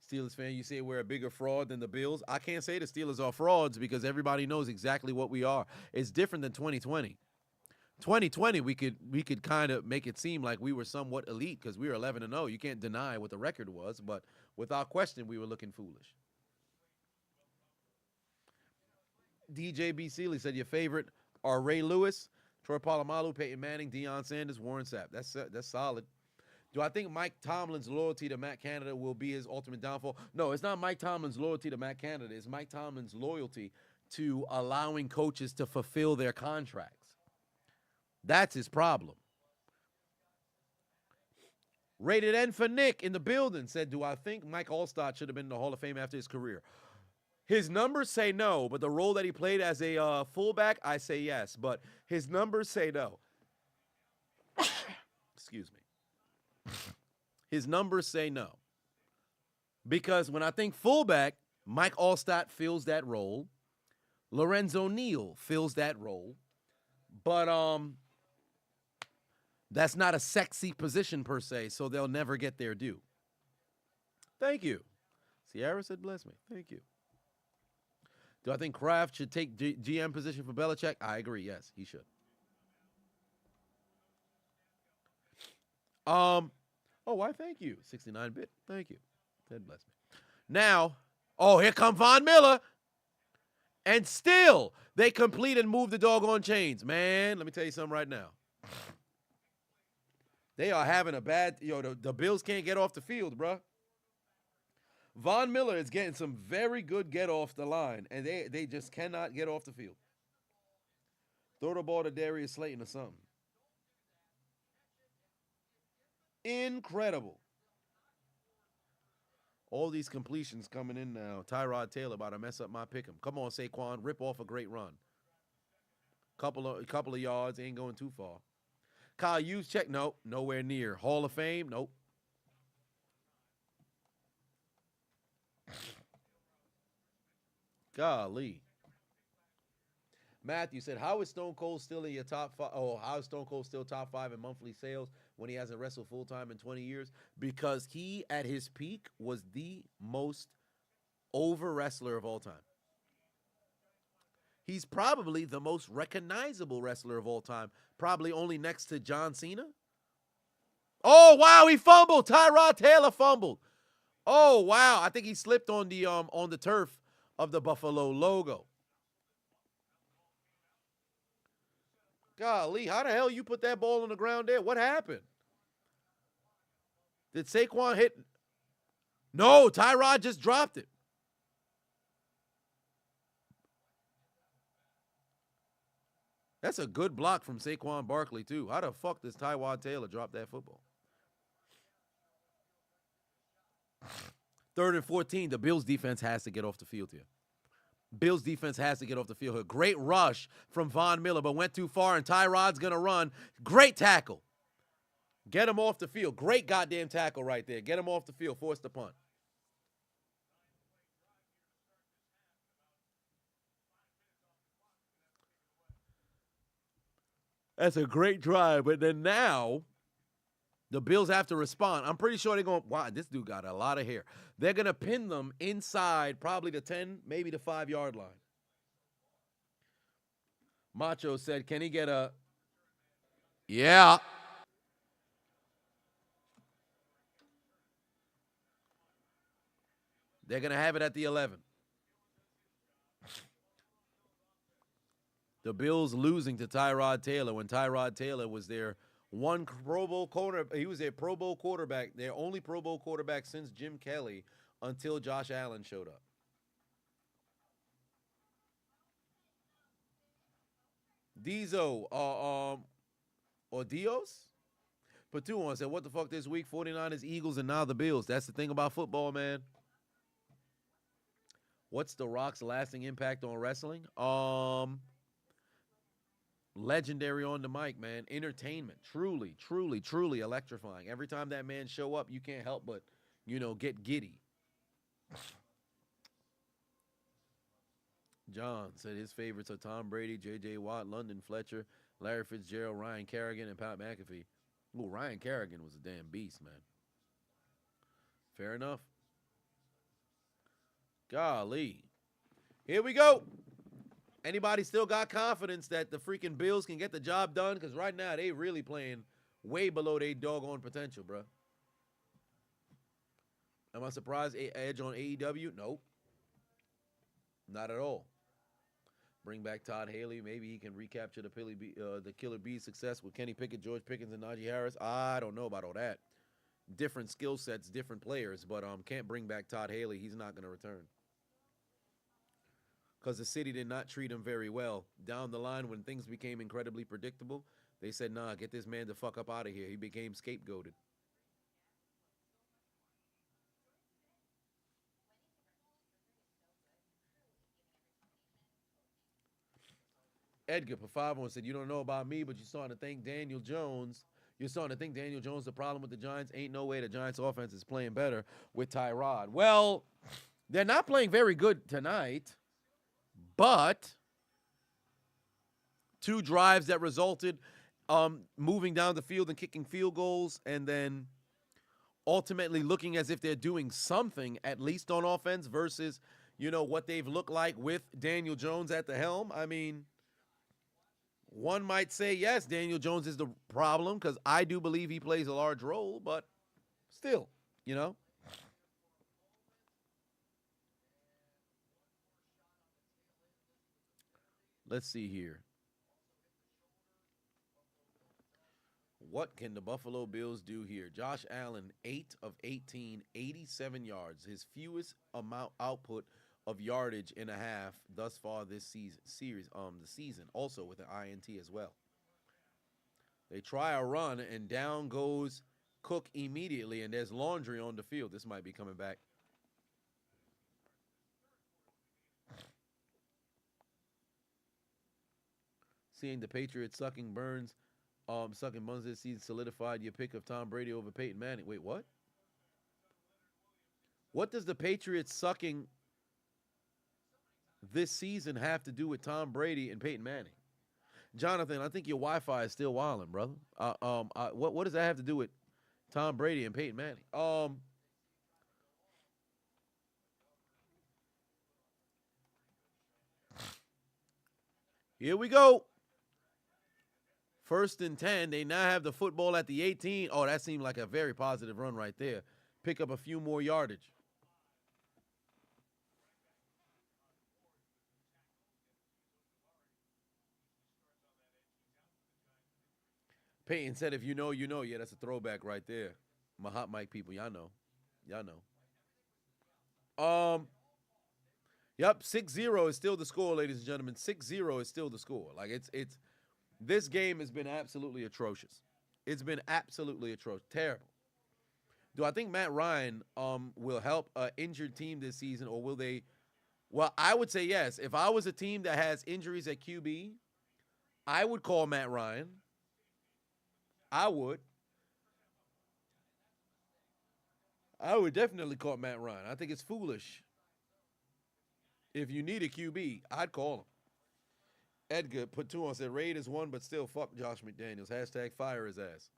Steelers fan, you say we're a bigger fraud than the Bills. I can't say the Steelers are frauds because everybody knows exactly what we are. It's different than 2020. 2020, we could kind of make it seem like we were somewhat elite because we were 11-0. You can't deny what the record was, but without question, we were looking foolish. DJ B. Seeley said your favorite are Ray Lewis, Troy Polamalu, Peyton Manning, Deion Sanders, Warren Sapp. That's solid. Do I think Mike Tomlin's loyalty to Matt Canada will be his ultimate downfall? No, it's not Mike Tomlin's loyalty to Matt Canada. It's Mike Tomlin's loyalty to allowing coaches to fulfill their contracts. That's his problem. Rated N for Nick in the building said, do I think Mike Allstott should have been in the Hall of Fame after his career? His numbers say no, but the role that he played as a fullback, I say yes. But his numbers say no. Excuse me. His numbers say no. Because when I think fullback, Mike Allstott fills that role. Lorenzo Neal fills that role. But that's not a sexy position per se, so they'll never get their due. Thank you. Sierra said, bless me. Thank you. Do I think Kraft should take GM position for Belichick? I agree. Yes, he should. Oh, why? Thank you. 69-bit. Thank you. God bless me. Now, here come Von Miller. And still, they complete and move the doggone chains. Man, let me tell you something right now. They are having a bad, the Bills can't get off the field, bro. Von Miller is getting some very good get off the line, and they just cannot get off the field. Throw the ball to Darius Slayton or something. Incredible. All these completions coming in now. Tyrod Taylor about to mess up my pick 'em. Come on, Saquon, rip off a great run. Couple of yards, ain't going too far. Kyle Juszczyk, nope, nowhere near. Hall of Fame, nope. Golly. Matthew said, how is Stone Cold still in your top five? Oh, how is Stone Cold still top 5 in monthly sales when he hasn't wrestled full-time in 20 years? Because he, at his peak, was the most over wrestler of all time. He's probably the most recognizable wrestler of all time, probably only next to John Cena. Oh, wow, he fumbled. Tyrod Taylor fumbled. Oh, wow, I think he slipped on the turf of the Buffalo logo. Golly, how the hell you put that ball on the ground there? What happened? Did Saquon hit? No, Tyrod just dropped it. That's a good block from Saquon Barkley, too. How the fuck does Tyrod Taylor drop that football? 3rd and 14, the Bills defense has to get off the field here. Bills defense has to get off the field here. Great rush from Von Miller, but went too far, and Tyrod's going to run. Great tackle. Get him off the field. Great goddamn tackle right there. Get him off the field. Force the punt. That's a great drive, but then now the Bills have to respond. I'm pretty sure they're going, wow, this dude got a lot of hair. They're going to pin them inside probably the 10, maybe the 5-yard line. Macho said, can he get a... Yeah. They're going to have it at the 11. The Bills losing to Tyrod Taylor when Tyrod Taylor was their one Pro Bowl corner. He was their Pro Bowl quarterback, their only Pro Bowl quarterback since Jim Kelly until Josh Allen showed up. Dizo, or Dios? Patuan said, what the fuck this week? 49ers, Eagles, and now the Bills. That's the thing about football, man. What's The Rock's lasting impact on wrestling? Legendary on the mic, man. Entertainment. Truly, truly, truly electrifying. Every time that man show up, you can't help but, get giddy. John said his favorites are Tom Brady, J.J. Watt, London Fletcher, Larry Fitzgerald, Ryan Kerrigan, and Pat McAfee. Ooh, Ryan Kerrigan was a damn beast, man. Fair enough. Golly. Here we go. Anybody still got confidence that the freaking Bills can get the job done? Because right now, they really playing way below their doggone potential, bro. Am I surprised edge on AEW? Nope. Not at all. Bring back Todd Haley. Maybe he can recapture the Killer Bees success with Kenny Pickett, George Pickens, and Najee Harris. I don't know about all that. Different skill sets, different players, but can't bring back Todd Haley. He's not going to return because the city did not treat him very well. Down the line, when things became incredibly predictable, they said, "Nah, get this man the fuck up out of here." He became scapegoated. Edgar Pafavo said, "You don't know about me, but you're starting to think Daniel Jones. You're starting to think Daniel Jones. The problem with the Giants ain't no way the Giants' offense is playing better with Tyrod. Well, they're not playing very good tonight, but two drives that resulted moving down the field and kicking field goals, and then ultimately looking as if they're doing something at least on offense versus what they've looked like with Daniel Jones at the helm. I mean." One might say, yes, Daniel Jones is the problem because I do believe he plays a large role, but still, you know. Let's see here. What can the Buffalo Bills do here? Josh Allen, 8 of 18, 87 yards, his fewest amount output of yardage in a half thus far this the season, also with an INT as well. They try a run, and down goes Cook immediately, and there's laundry on the field. This might be coming back. Seeing the Patriots sucking buns this season solidified your pick of Tom Brady over Peyton Manning. Wait, what? What does the Patriots sucking this season have to do with Tom Brady and Peyton Manning? Jonathan, I think your Wi-Fi is still wilding, brother. What does that have to do with Tom Brady and Peyton Manning? Here we go. 1st and 10. They now have the football at the 18. Oh, that seemed like a very positive run right there. Pick up a few more yardage. Peyton said, if you know, you know. Yeah, that's a throwback right there. My hot mic people, y'all know. Y'all know. Yep, 6-0 is still the score, ladies and gentlemen. 6-0 is still the score. Like it's this game has been absolutely atrocious. It's been absolutely atrocious. Terrible. Do I think Matt Ryan will help an injured team this season, or will they? Well, I would say yes. If I was a team that has injuries at QB, I would call Matt Ryan. I would. I would definitely call Matt Ryan. I think it's foolish. If you need a QB, I'd call him. Edgar put two on, said Raiders won, but still fuck Josh McDaniels. Hashtag fire his ass.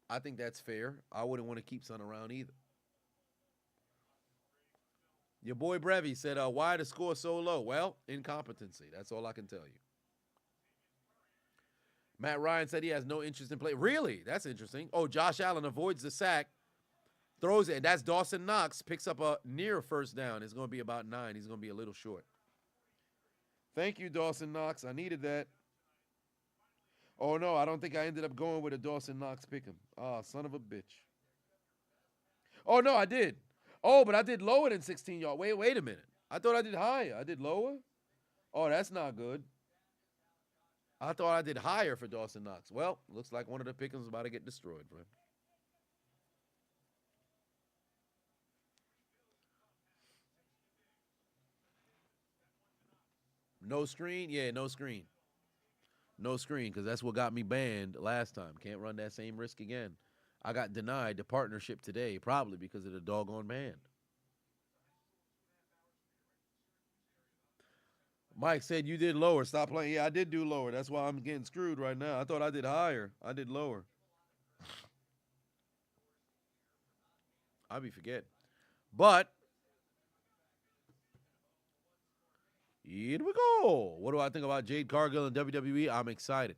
I think that's fair. I wouldn't want to keep Son around either. Your boy Brevy said, why the score so low? Well, incompetency. That's all I can tell you. Matt Ryan said he has no interest in play. Really? That's interesting. Oh, Josh Allen avoids the sack, throws it, and that's Dawson Knox. Picks up a near first down. It's going to be about 9. He's going to be a little short. Thank you, Dawson Knox. I needed that. Oh, no, I don't think I ended up going with a Dawson Knox pick'em. Ah, son of a bitch. Oh, no, I did. Oh, but I did lower than 16 yards. Wait a minute. I thought I did higher. I did lower? Oh, that's not good. I thought I did higher for Dawson Knox. Well, looks like one of the pick'ems is about to get destroyed, bro. No screen? Yeah, no screen. No screen, because that's what got me banned last time. Can't run that same risk again. I got denied the partnership today, probably because of the doggone ban. Mike said you did lower. Stop playing. Yeah, I did do lower. That's why I'm getting screwed right now. I thought I did higher. I did lower. I be forgetting. But here we go. What do I think about Jade Cargill and WWE? I'm excited.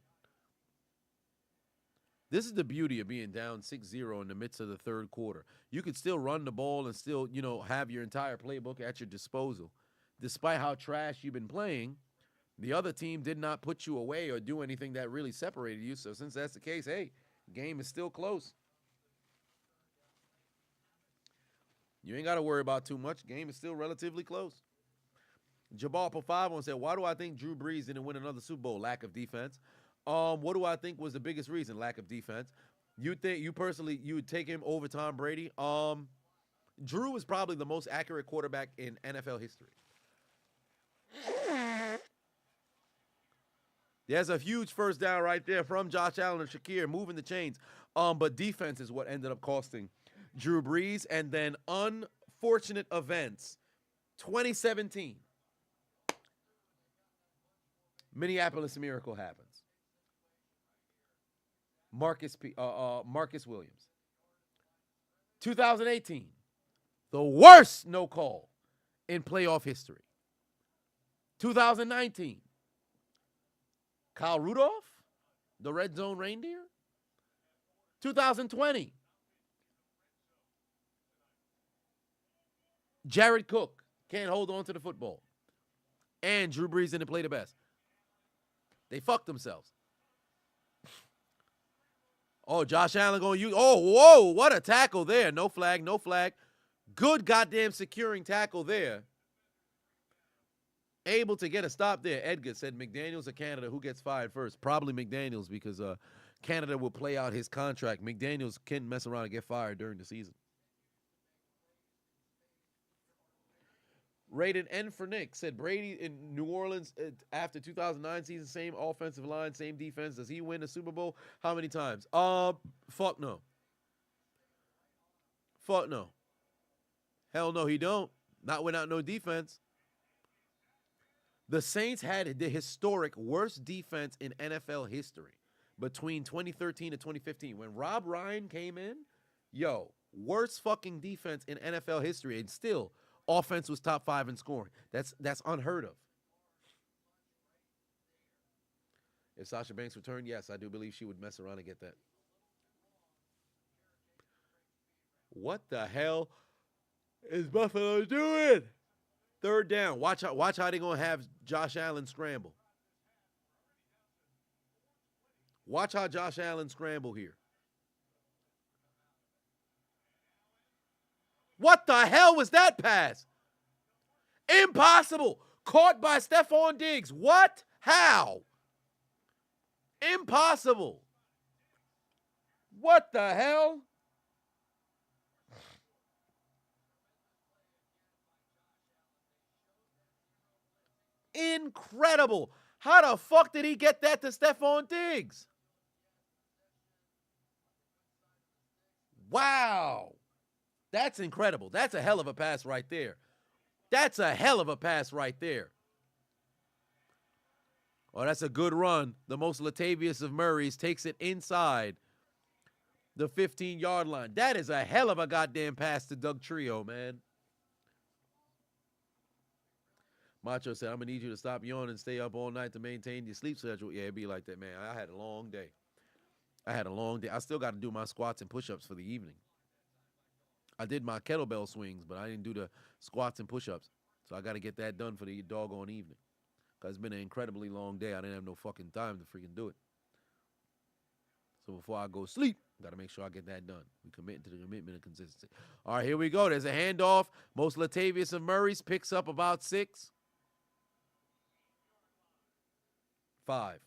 This is the beauty of being down 6-0 in the midst of the third quarter. You could still run the ball and still, have your entire playbook at your disposal. despite how trash you've been playing, the other team did not put you away or do anything that really separated you. So since that's the case, hey, game is still close. You ain't got to worry about too much. Game is still relatively close. Jabal Pofavon said, why do I think Drew Brees didn't win another Super Bowl? Lack of defense. What do I think was the biggest reason? Lack of defense. You would take him over Tom Brady? Drew is probably the most accurate quarterback in NFL history. There's a huge first down right there from Josh Allen and Shakir moving the chains. But defense is what ended up costing Drew Brees. And then unfortunate events. 2017. Minneapolis Miracle happens. Marcus Williams. 2018. The worst no call in playoff history. 2019. Kyle Rudolph, the red zone reindeer. 2020. Jared Cook can't hold on to the football. And Drew Brees didn't play the best. They fucked themselves. Oh, Josh Allen going to use. Oh, whoa, what a tackle there. No flag, no flag. Good goddamn securing tackle there. Able to get a stop there. Edgar said McDaniels or Canada, who gets fired first? Probably McDaniels because Canada will play out his contract. McDaniels can mess around and get fired during the season. Rated N for Nick said Brady in New Orleans after 2009 season, same offensive line, same defense. Does he win the Super Bowl? How many times? Fuck no. Fuck no. Hell no, he don't. Not without no defense. The Saints had the historic worst defense in NFL history between 2013 and 2015. When Rob Ryan came in, worst fucking defense in NFL history, and still offense was top 5 in scoring. That's unheard of. If Sasha Banks returned, yes, I do believe she would mess around and get that. What the hell is Buffalo doing? Third down. Watch how they're going to have Josh Allen scramble. Watch how Josh Allen scramble here. What the hell was that pass? Impossible. Caught by Stephon Diggs. What? How? Impossible. What the hell? Incredible. How the fuck did he get that to Stephon Diggs? Wow. That's incredible. That's a hell of a pass right there. That's a hell of a pass right there. Oh, that's a good run. The most Latavius of Murray's takes it inside the 15-yard line. That is a hell of a goddamn pass to Doug Trio, man. Macho said, I'm going to need you to stop yawning and stay up all night to maintain your sleep schedule. Yeah, it'd be like that, man. I had a long day. I still got to do my squats and push-ups for the evening. I did my kettlebell swings, but I didn't do the squats and push-ups. So I got to get that done for the doggone evening. Because it's been an incredibly long day. I didn't have no fucking time to freaking do it. So before I go sleep, got to make sure I get that done. We committing to the commitment and consistency. All right, here we go. There's a handoff. Most Latavius and Murray's picks up about 6. 5.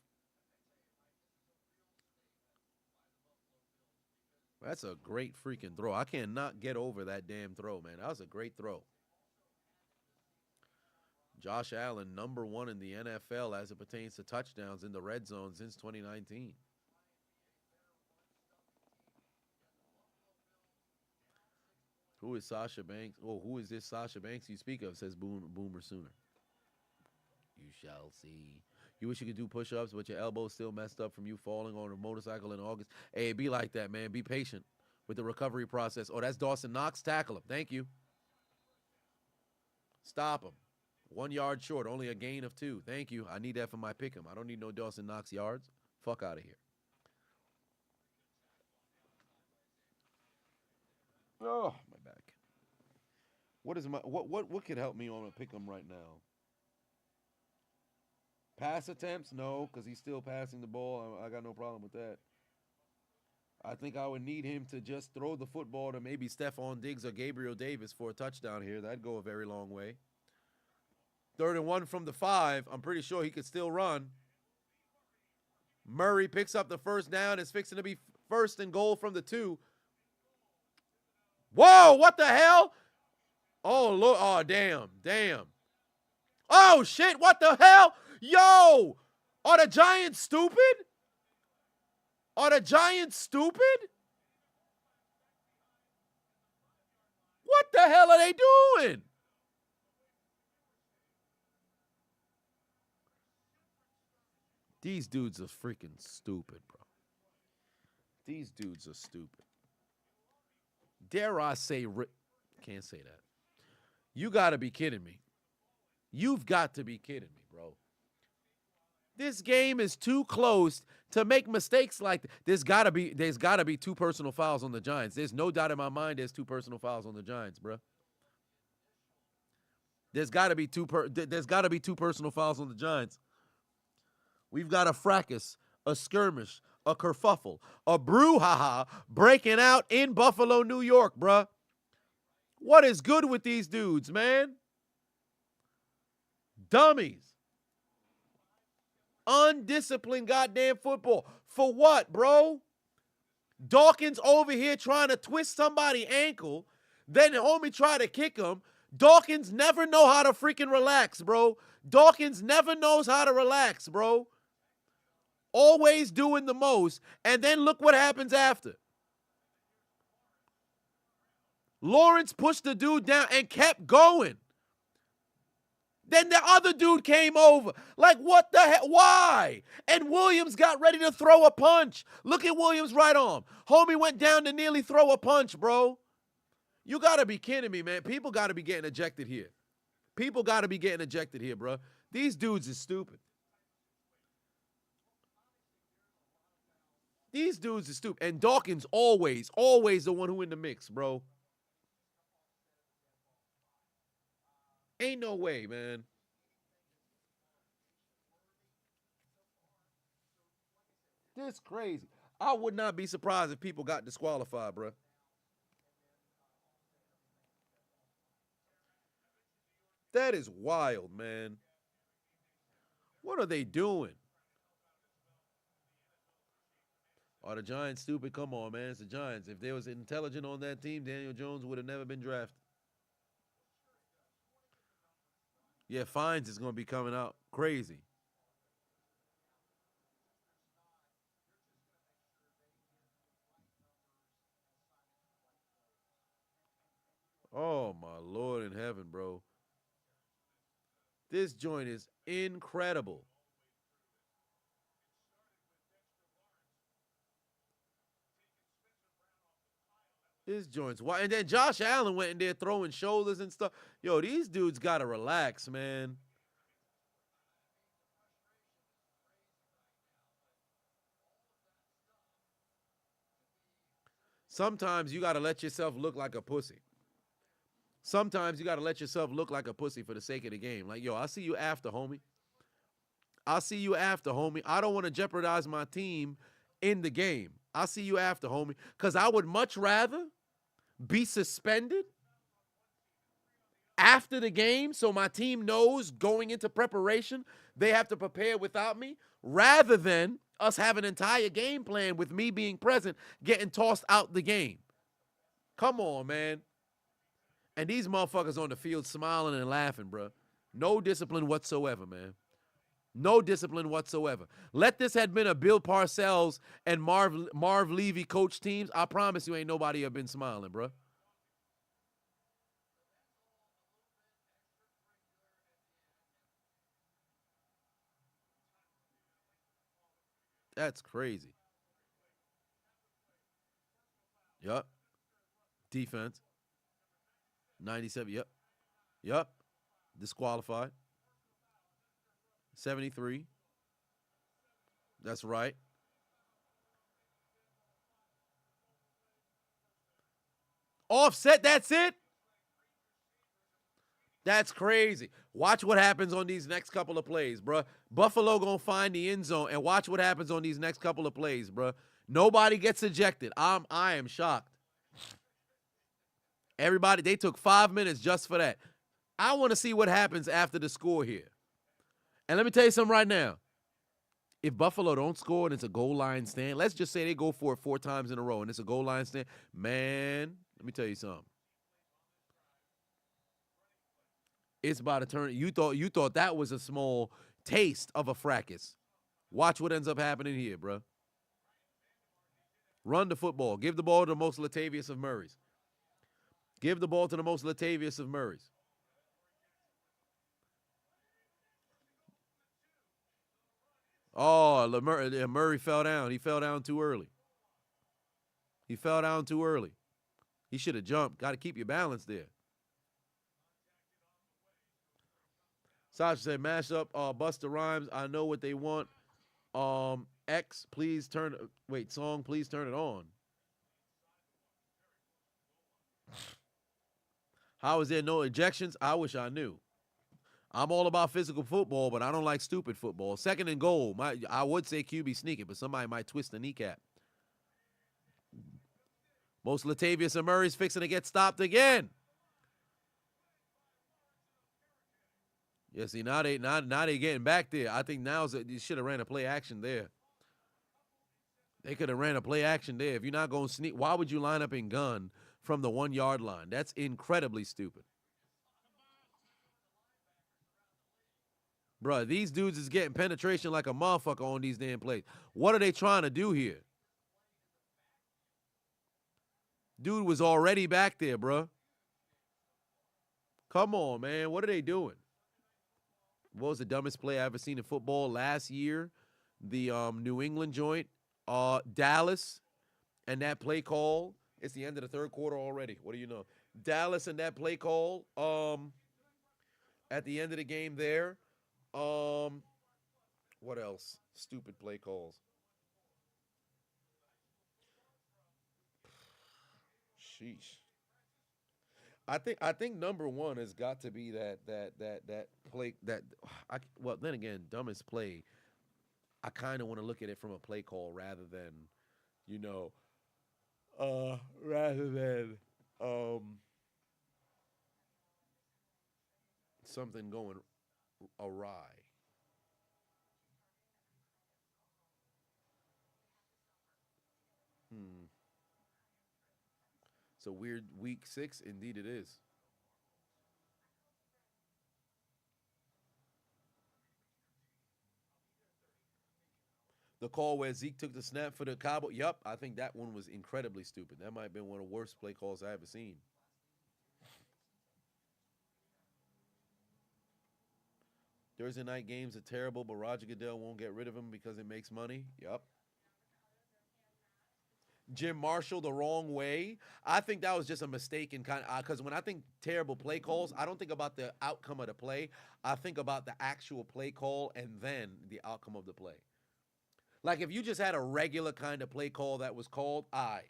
That's a great freaking throw. I cannot get over that damn throw, man. That was a great throw. Josh Allen, number 1 in the NFL as it pertains to touchdowns in the red zone since 2019. Who is Sasha Banks? Oh, who is this Sasha Banks you speak of, says Boomer Sooner. You shall see. You wish you could do push-ups, but your elbow's still messed up from you falling on a motorcycle in August. Hey, be like that, man. Be patient with the recovery process. Oh, that's Dawson Knox. Tackle him. Thank you. Stop him. 1 yard short. Only a gain of 2. Thank you. I need that for my pick 'em. I don't need no Dawson Knox yards. Fuck out of here. Oh, my back. What is my what could help me on a pick 'em right now? Pass attempts? No, because he's still passing the ball. I got no problem with that. I think I would need him to just throw the football to maybe Stephon Diggs or Gabriel Davis for a touchdown here. That'd go a very long way. 3rd and 1 from the 5. I'm pretty sure he could still run. Murray picks up the first down. It's fixing to be 1st and goal from the 2. Whoa, what the hell? Oh, Lord. Oh, damn. Damn. Oh, shit. What the hell? Yo, are the Giants stupid? Are the Giants stupid? What the hell are they doing? These dudes are freaking stupid, bro. These dudes are stupid. Dare I say, can't say that. You got to be kidding me. You've got to be kidding me, bro. This game is too close to make mistakes like that. There's got to be 2 personal fouls on the Giants. There's no doubt in my mind there's 2 personal fouls on the Giants, bro. There's got to be 2 personal fouls on the Giants. We've got a fracas, a skirmish, a kerfuffle, a brouhaha breaking out in Buffalo, New York, bruh. What is good with these dudes, man? Dummies. Undisciplined goddamn football. For what, bro? Dawkins over here trying to twist somebody's ankle. Then homie try to kick him. Dawkins never know how to freaking relax, bro. Dawkins never knows how to relax, bro. Always doing the most. And then look what happens after. Lawrence pushed the dude down and kept going. Then the other dude came over. Like, what the hell? Why? And Williams got ready to throw a punch. Look at Williams' right arm. Homie went down to nearly throw a punch, bro. You got to be kidding me, man. People got to be getting ejected here. People got to be getting ejected here, bro. These dudes are stupid. These dudes are stupid. And Dawkins always the one who in the mix, bro. Ain't no way, man. This crazy. I would not be surprised if people got disqualified, bro. That is wild, man. What are they doing? Are the Giants stupid? Come on, man. It's the Giants. If there was intelligent on that team, Daniel Jones would have never been drafted. Yeah, fines is going to be coming out crazy. Oh, my Lord in heaven, bro. This joint is incredible. This joint's wild. And then Josh Allen went in there throwing shoulders and stuff. Yo, these dudes got to relax, man. Sometimes you got to let yourself look like a pussy. Sometimes you got to let yourself look like a pussy for the sake of the game. Like, yo, I'll see you after, homie. I'll see you after, homie. I don't want to jeopardize my team in the game. I'll see you after, homie. Because I would much rather be suspended after the game so my team knows going into preparation they have to prepare without me rather than us have an entire game plan with me being present getting tossed out the game. Come on, man. And these motherfuckers on the field smiling and laughing, bro. No discipline whatsoever, man. No discipline whatsoever. Let this had been a Bill Parcells and Marv Levy coach teams. I promise you ain't nobody have been smiling, bro. That's crazy. Yup. Defense. 97. Yep. Yep. Disqualified. 73. That's right. Offset, that's it. That's crazy. Watch what happens on these next couple of plays, bruh. Buffalo gonna find the end zone, and watch what happens on these next couple of plays, bruh. Nobody gets ejected. I am shocked. Everybody, they took 5 minutes just for that. I want to see what happens after the score here. And let me tell you something right now. If Buffalo don't score and it's a goal line stand, let's just say they go for it 4 times in a row and it's a goal line stand, man, let me tell you something. It's about to turn. You thought that was a small taste of a fracas. Watch what ends up happening here, bro. Run the football. Give the ball to the most Latavius of Murrays. Give the ball to the most Latavius of Murrays. Oh, Murray fell down. He fell down too early. He fell down too early. He should have jumped. Got to keep your balance there. Sasha said, mash up Busta Rhymes. I know what they want. X, please turn. Wait, song, please turn it on. How is there no ejections? I wish I knew. I'm all about physical football, but I don't like stupid football. Second and goal. I would say QB sneaking, but somebody might twist the kneecap. Most Latavius and Murray's fixing to get stopped again. Yeah, see now they getting back there. I think you should have ran a play action there. They could have ran a play action there. If you're not going to sneak, why would you line up in gun from the 1 yard line? That's incredibly stupid. Bruh, these dudes is getting penetration like a motherfucker on these damn plays. What are they trying to do here? Dude was already back there, bruh. Come on, man. What are they doing? What was the dumbest play I ever seen in football last year? The New England joint, Dallas, and that play call. It's the end of the third quarter already. What do you know? Dallas and that play call. At the end of the game there. What else? Stupid play calls. Sheesh. I think number one has got to be that play that well then again dumbest play. I kind of want to look at it from a play call rather than you know rather than um something going awry. Hmm. So weird week 6 indeed it is. The call where Zeke took the snap for the Cowboy. Yup, I think that one was incredibly stupid. That might have been one of the worst play calls I ever seen. Thursday night games are terrible, but Roger Goodell won't get rid of him because it makes money. Yup. Jim Marshall the wrong way. I think that was just a mistake in kind of because when I think terrible play calls, I don't think about the outcome of the play. I think about the actual play call and then the outcome of the play. Like if you just had a regular kind of play call that was called, I. Right.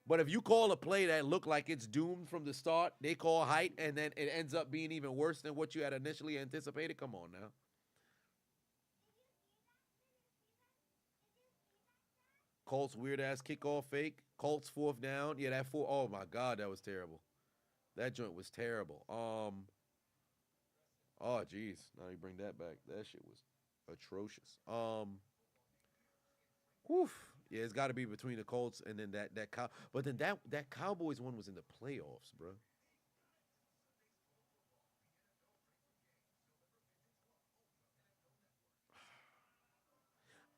But if you call a play that looked like it's doomed from the start, they call height, and then it ends up being even worse than what you had initially anticipated. Come on now. Colts weird ass kickoff fake. Colts fourth down. Yeah, that four. Oh my god, that was terrible. That joint was terrible. Oh jeez. Now you bring that back. That shit was atrocious. Whew. Yeah, it's got to be between the Colts and then but then that Cowboys one was in the playoffs, bro.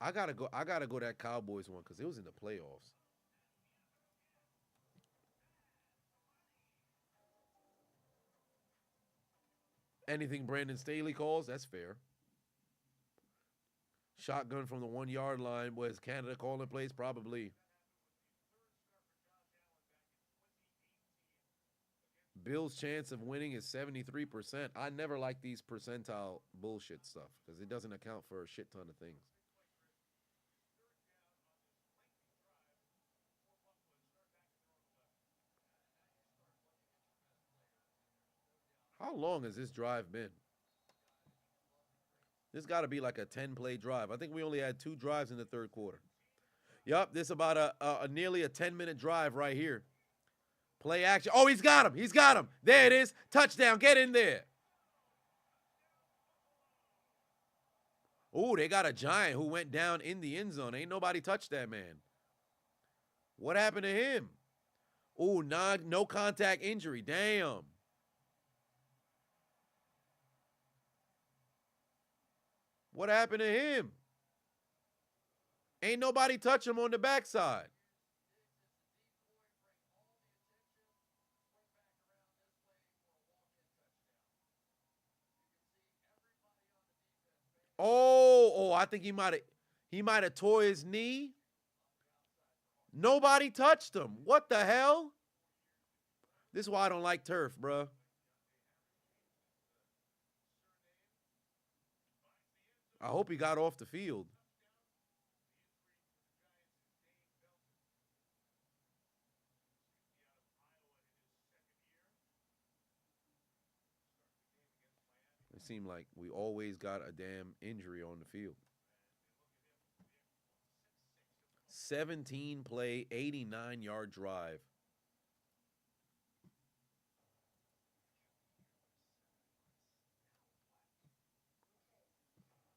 I gotta go. I gotta go that Cowboys one because it was in the playoffs. Anything Brandon Staley calls, that's fair. Shotgun from the 1 yard line. Was Canada calling plays? Probably. Bill's chance of winning is 73%. I never like these percentile bullshit stuff because it doesn't account for a shit ton of things. How long has this drive been? This got to be like a 10-play drive. I think we only had 2 drives in the third quarter. Yup, this is about a nearly a 10-minute drive right here. Play action. Oh, he's got him. He's got him. There it is. Touchdown. Get in there. Oh, they got a giant who went down in the end zone. Ain't nobody touched that man. What happened to him? Oh, no contact injury. Damn. What happened to him? Ain't nobody touch him on the backside. Oh, I think he might have tore his knee. Nobody touched him. What the hell? This is why I don't like turf, bruh. I hope he got off the field. It seemed like we always got a damn injury on the field. 17-play, 89-yard drive.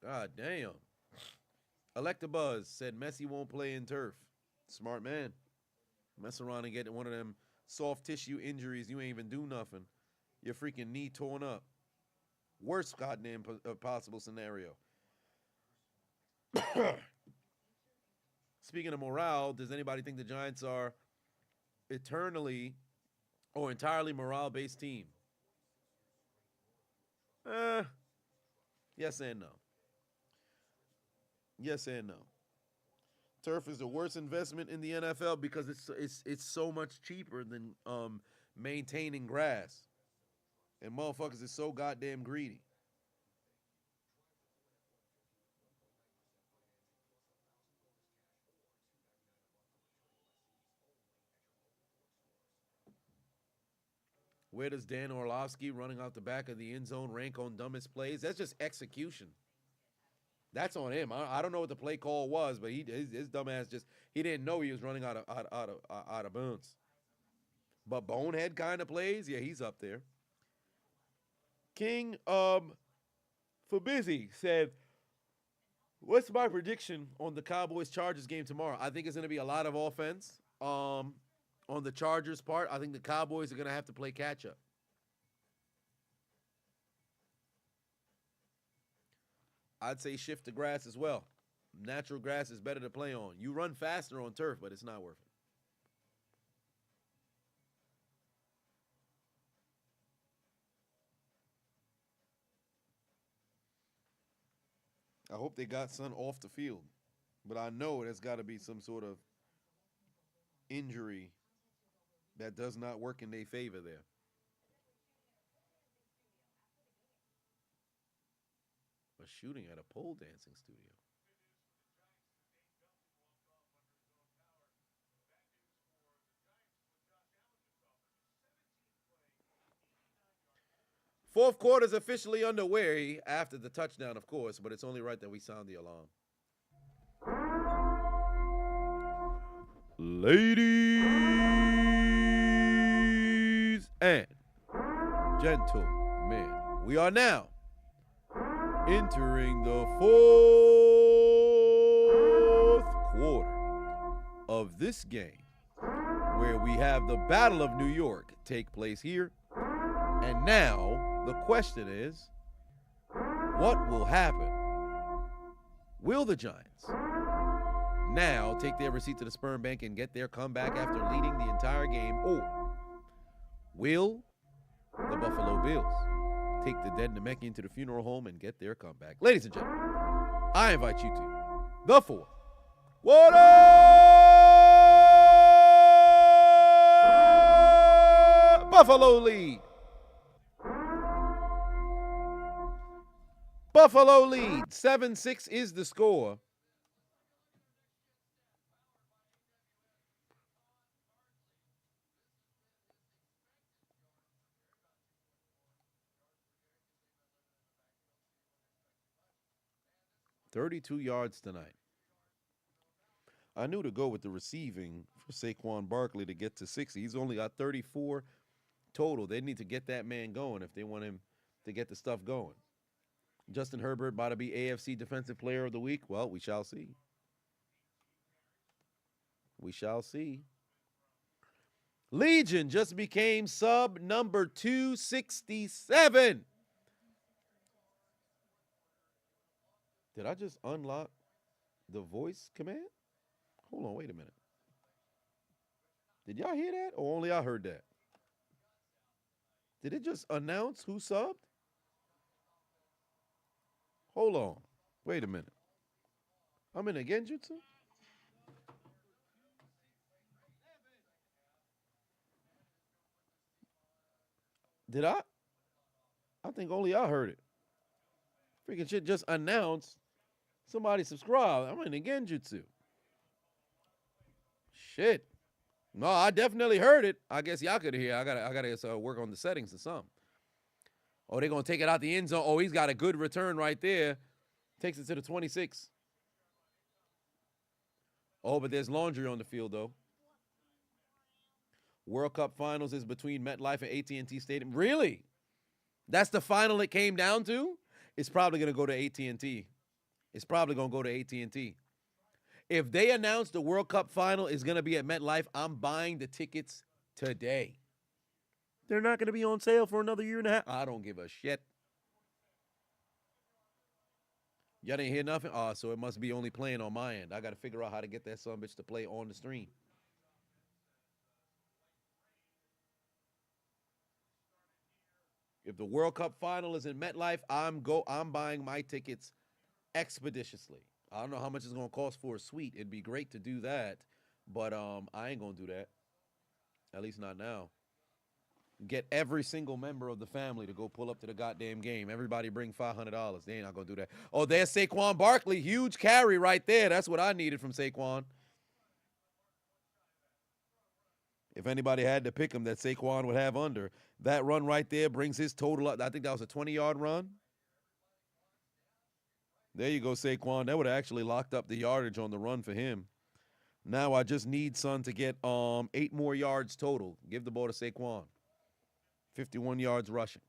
God damn. Electabuzz said Messi won't play in turf. Smart man. Mess around and get one of them soft tissue injuries. You ain't even do nothing. Your freaking knee torn up. Worst goddamn possible scenario. Speaking of morale, does anybody think the Giants are eternally or entirely morale-based team? Yes and no. Yes and no. Turf is the worst investment in the NFL because it's so much cheaper than maintaining grass. And motherfuckers is so goddamn greedy. Where does Dan Orlovsky running out the back of the end zone rank on dumbest plays? That's just execution. That's on him. I don't know what the play call was, but his dumb ass he didn't know he was running out of bounds. But bonehead kind of plays, yeah, he's up there. King for busy said, "What's my prediction on the Cowboys Chargers game tomorrow? I think it's going to be a lot of offense. On the Chargers' part, I think the Cowboys are going to have to play catch up. I'd say shift to grass as well. Natural grass is better to play on. You run faster on turf, but it's not worth it. I hope they got Son off the field, but I know there's got to be some sort of injury that does not work in their favor there. A shooting at a pole dancing studio. Fourth quarter is officially underway after the touchdown, of course, but it's only right that we sound the alarm. Ladies and gentlemen, we are now entering the fourth quarter of this game, where we have the Battle of New York take place here. And now the question is, what will happen? Will the Giants now take their receipt to the sperm bank and get their comeback after leading the entire game, or will the Buffalo Bills take the dead Namekian to the funeral home and get their comeback? Ladies and gentlemen, I invite you to the fourth quarter. Buffalo lead. Buffalo lead. 7-6 is the score. 32 yards tonight. I knew to go with the receiving for Saquon Barkley to get to 60. He's only got 34 total. They need to get that man going if they want him to get the stuff going. Justin Herbert about to be AFC Defensive Player of the Week. Well, we shall see. We shall see. Legion just became sub number 267. Did I just unlock the voice command? Hold on, wait a minute. Did y'all hear that or only I heard that? Did it just announce who subbed? Hold on. Wait a minute. I'm in a Genjutsu? Did I? I think only I heard it. Freaking shit just announced somebody subscribed. I'm in a Genjutsu. Shit. No, I definitely heard it. I guess y'all could hear. I gotta work on the settings or something. Oh, they're gonna take it out the end zone. Oh, he's got a good return right there. Takes it to the 26. Oh, but there's laundry on the field though. World Cup Finals is between MetLife and AT&T Stadium. Really? That's the final it came down to? It's probably gonna go to AT&T. It's probably gonna go to AT&T. If they announce the World Cup final is going to be at MetLife, I'm buying the tickets today. They're not going to be on sale for another year and a half. I don't give a shit. Y'all didn't hear nothing? Oh, so it must be only playing on my end. I got to figure out how to get that sumbitch to play on the stream. If the World Cup final is in MetLife, I'm buying my tickets expeditiously. I don't know how much it's going to cost for a suite. It'd be great to do that, but I ain't going to do that. At least not now. Get every single member of the family to go pull up to the goddamn game. Everybody bring $500. They ain't not going to do that. Oh, there's Saquon Barkley. Huge carry right there. That's what I needed from Saquon. If anybody had to pick him that Saquon would have under, that run right there brings his total up. I think that was a 20-yard run. There you go, Saquon. That would have actually locked up the yardage on the run for him. Now I just need Son to get 8 more yards total. Give the ball to Saquon. 51 yards rushing.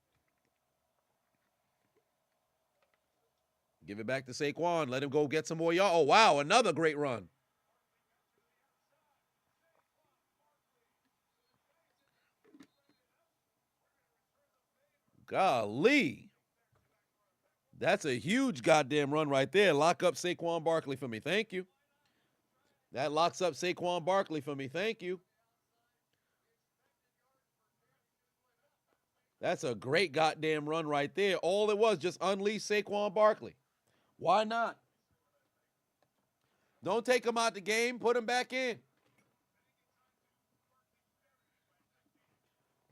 Give it back to Saquon. Let him go get some more yards. Oh, wow, another great run. Golly. That's a huge goddamn run right there. Lock up Saquon Barkley for me. Thank you. That locks up Saquon Barkley for me. Thank you. That's a great goddamn run right there. All it was, just unleash Saquon Barkley. Why not? Don't take him out the game. Put him back in.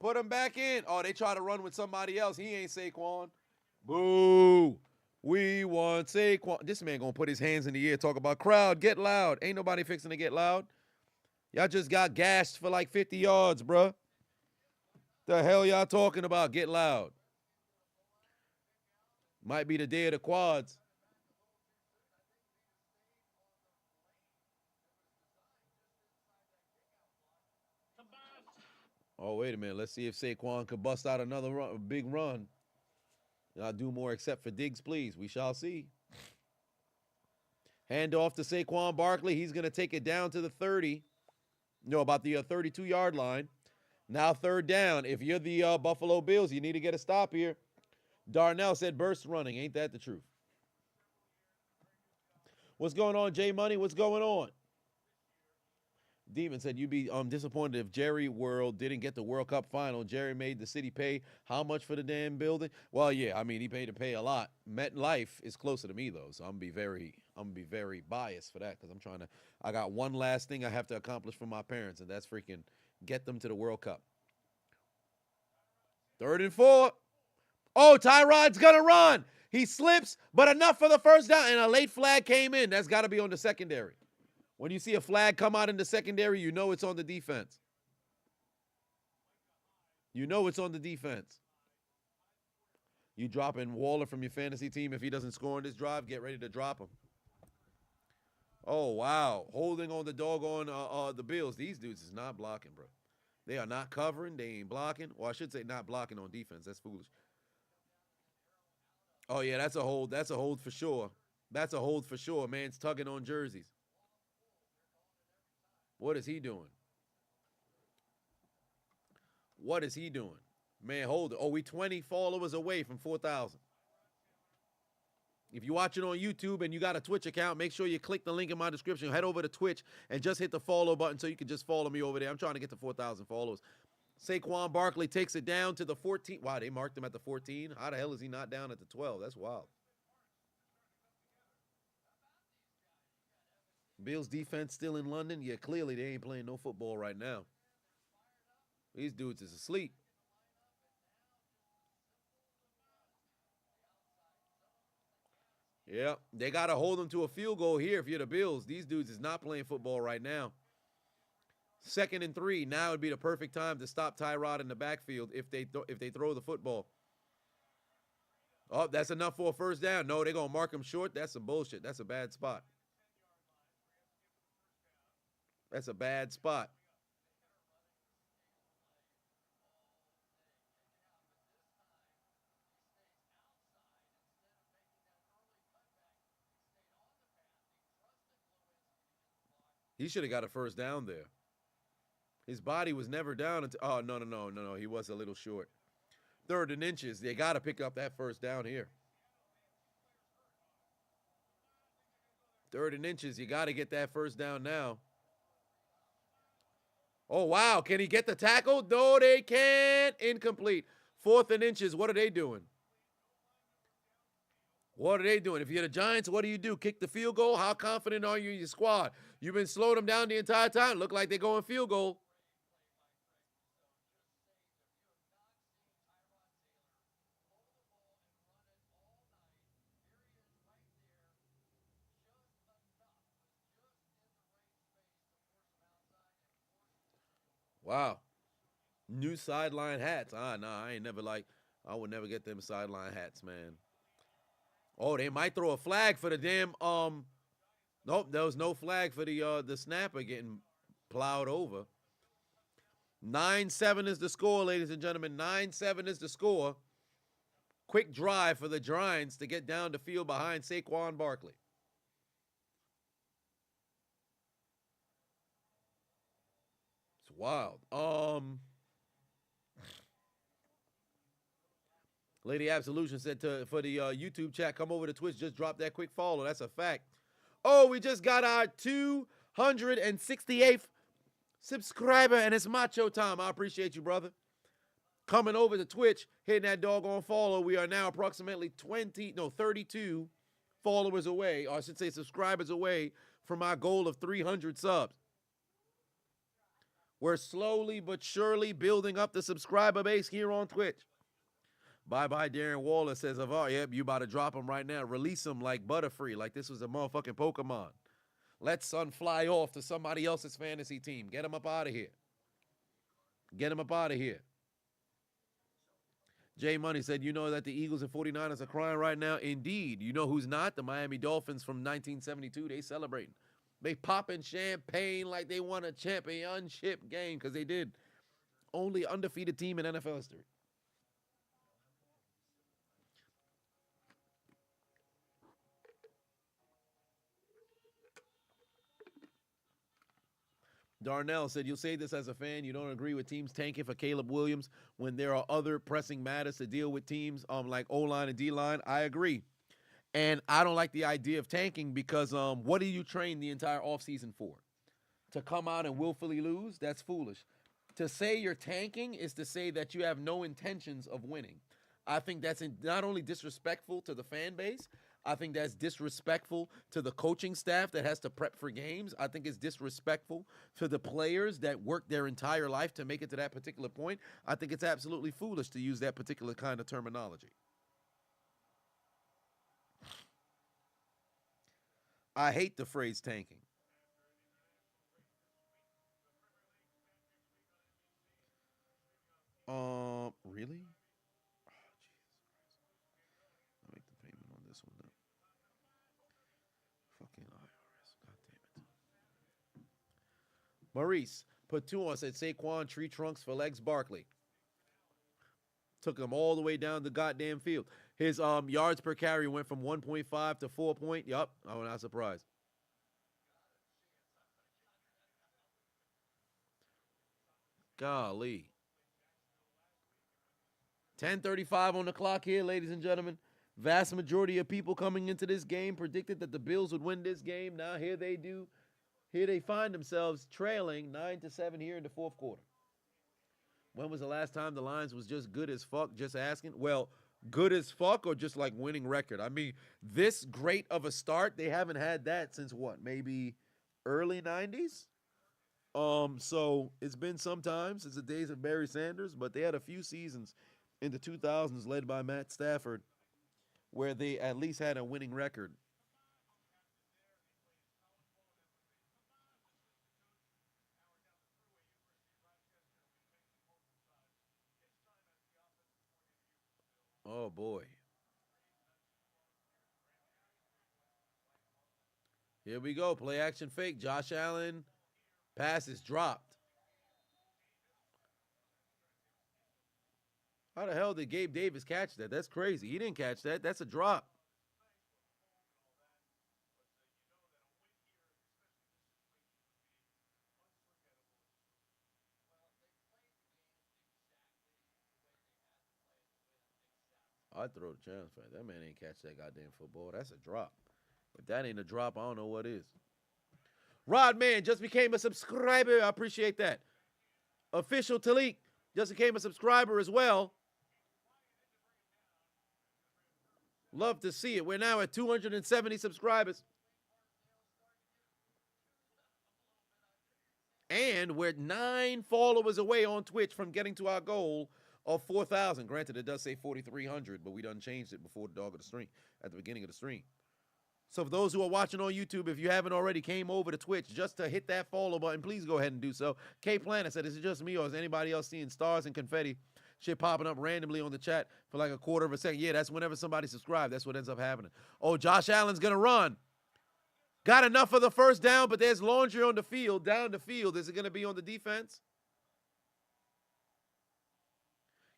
Put him back in. Oh, they try to run with somebody else. He ain't Saquon. Boo. We want Saquon. This man going to put his hands in the air, talk about crowd, get loud. Ain't nobody fixing to get loud. Y'all just got gashed for like 50 yards, bruh. The hell y'all talking about? Get loud. Might be the day of the quads. Oh, wait a minute. Let's see if Saquon could bust out another run, big run. Y'all do more except for Diggs, please. We shall see. Hand off to Saquon Barkley. He's going to take it down to the 30. No, about the 32-yard line. Now 3rd down. If you're the Buffalo Bills, you need to get a stop here. Darnell said burst running. Ain't that the truth? What's going on, J Money? What's going on? Demon said you'd be disappointed if Jerry World didn't get the World Cup final. Jerry made the city pay how much for the damn building? Well, yeah, I mean he paid to pay a lot. MetLife is closer to me though, so I'm gonna be very biased for that because I got one last thing I have to accomplish for my parents, and that's freaking get them to the World Cup. 3rd and 4. Oh, Tyrod's gonna run. He slips, but enough for the 1st down, and a late flag came in. That's got to be on the secondary. When you see a flag come out in the secondary, you know it's on the defense. You know it's on the defense. You dropping Waller from your fantasy team if he doesn't score on this drive, get ready to drop him. Oh wow, holding on the doggone the Bills. These dudes is not blocking, bro. They are not covering. They ain't blocking. Well, I should say not blocking on defense. That's foolish. Oh yeah, that's a hold. That's a hold for sure. That's a hold for sure. Man's tugging on jerseys. What is he doing? What is he doing? Man, hold it. Oh, we 20 followers away from 4,000. If you're watching on YouTube and you got a Twitch account, make sure you click the link in my description. Head over to Twitch and just hit the follow button so you can just follow me over there. I'm trying to get to 4,000 followers. Saquon Barkley takes it down to the 14. Wow, they marked him at the 14. How the hell is he not down at the 12? That's wild. Bills defense still in London. Yeah, clearly they ain't playing no football right now. These dudes is asleep. Yeah, they got to hold them to a field goal here if you're the Bills. These dudes is not playing football right now. 2nd and 3. Now would be the perfect time to stop Tyrod in the backfield if they throw the football. Oh, that's enough for a first down. No, they're gonna mark him short. That's some bullshit. That's a bad spot. That's a bad spot. He should have got a first down there. His body was never down until. Oh no. He was a little short. 3rd and inches. They got to pick up that first down here. 3rd and inches. You got to get that first down now. Oh wow, can he get the tackle? No, they can't. Incomplete. 4th and inches. What are they doing? What are they doing? If you're the Giants, what do you do? Kick the field goal? How confident are you in your squad? You've been slowing them down the entire time. Look like they're going field goal. Wow. New sideline hats. Nah, I ain't never like. I would never get them sideline hats, man. Oh, they might throw a flag for the damn. Nope, there was no flag for the snapper getting plowed over. 9-7 is the score, ladies and gentlemen. 9-7 is the score. Quick drive for the Giants to get down the field behind Saquon Barkley. It's wild. Lady Absolution said for the YouTube chat, come over to Twitch, just drop that quick follow. That's a fact. Oh, we just got our 268th subscriber, and it's Macho time. I appreciate you, brother. Coming over to Twitch, hitting that doggone follow. We are now approximately 32 followers away, or I should say subscribers away from our goal of 300 subs. We're slowly but surely building up the subscriber base here on Twitch. Bye Darren Waller says, oh, yep, you about to drop him right now. Release him like Butterfree, like this was a motherfucking Pokemon. Let Son fly off to somebody else's fantasy team. Get him up out of here. Get him up out of here. Jay Money said, you know that the Eagles and 49ers are crying right now? Indeed. You know who's not? The Miami Dolphins from 1972. They celebrating. They popping champagne like they won a championship game because they did. Only undefeated team in NFL history. Darnell said, you'll say this as a fan. You don't agree with teams tanking for Caleb Williams when there are other pressing matters to deal with teams like O-line and D-line. I agree. And I don't like the idea of tanking because what do you train the entire offseason for? To come out and willfully lose? That's foolish. To say you're tanking is to say that you have no intentions of winning. I think that's not only disrespectful to the fan base, I think that's disrespectful to the coaching staff that has to prep for games. I think it's disrespectful to the players that work their entire life to make it to that particular point. I think it's absolutely foolish to use that particular kind of terminology. I hate the phrase tanking. Really? Oh, Jesus Christ. I'll make the payment on this one now. Fucking IRS. God damn Maurice put 2 on, said Saquon, tree trunks for legs Barkley. Took him all the way down the goddamn field. His yards per carry went from 1.5 to 4 point. Yup, I'm not surprised. Golly. 10:35 on the clock here, ladies and gentlemen. Vast majority of people coming into this game predicted that the Bills would win this game. Now here they do. Here they find themselves trailing 9-7 here in the fourth quarter. When was the last time the Lions was just good as fuck? Just asking. Well, good as fuck or just like winning record? I mean, this great of a start, they haven't had that since what? Maybe early 90s? So it's been some time since the days of Barry Sanders, but they had a few seasons in the 2000s led by Matt Stafford where they at least had a winning record. Oh boy. Here we go. Play action fake. Josh Allen. Pass is dropped. How the hell did Gabe Davis catch that? That's crazy. He didn't catch that. That's a drop. I'd throw the challenge for that. That man ain't catch that goddamn football. That's a drop. If that ain't a drop, I don't know what is. Rod Man just became a subscriber. I appreciate that. Official Talik just became a subscriber as well. Love to see it. We're now at 270 subscribers. And we're 9 followers away on Twitch from getting to our goal of 4,000. Granted, it does say 4,300, but we done changed it before the dog of the stream, at the beginning of the stream. So for those who are watching on YouTube, if you haven't already came over to Twitch just to hit that follow button, please go ahead and do so. K Planet said, is it just me or is anybody else seeing stars and confetti shit popping up randomly on the chat for like a quarter of a second? Yeah, that's whenever somebody subscribes. That's what ends up happening. Oh, Josh Allen's going to run. Got enough for the first down, but there's laundry on the field. Down the field. Is it going to be on the defense?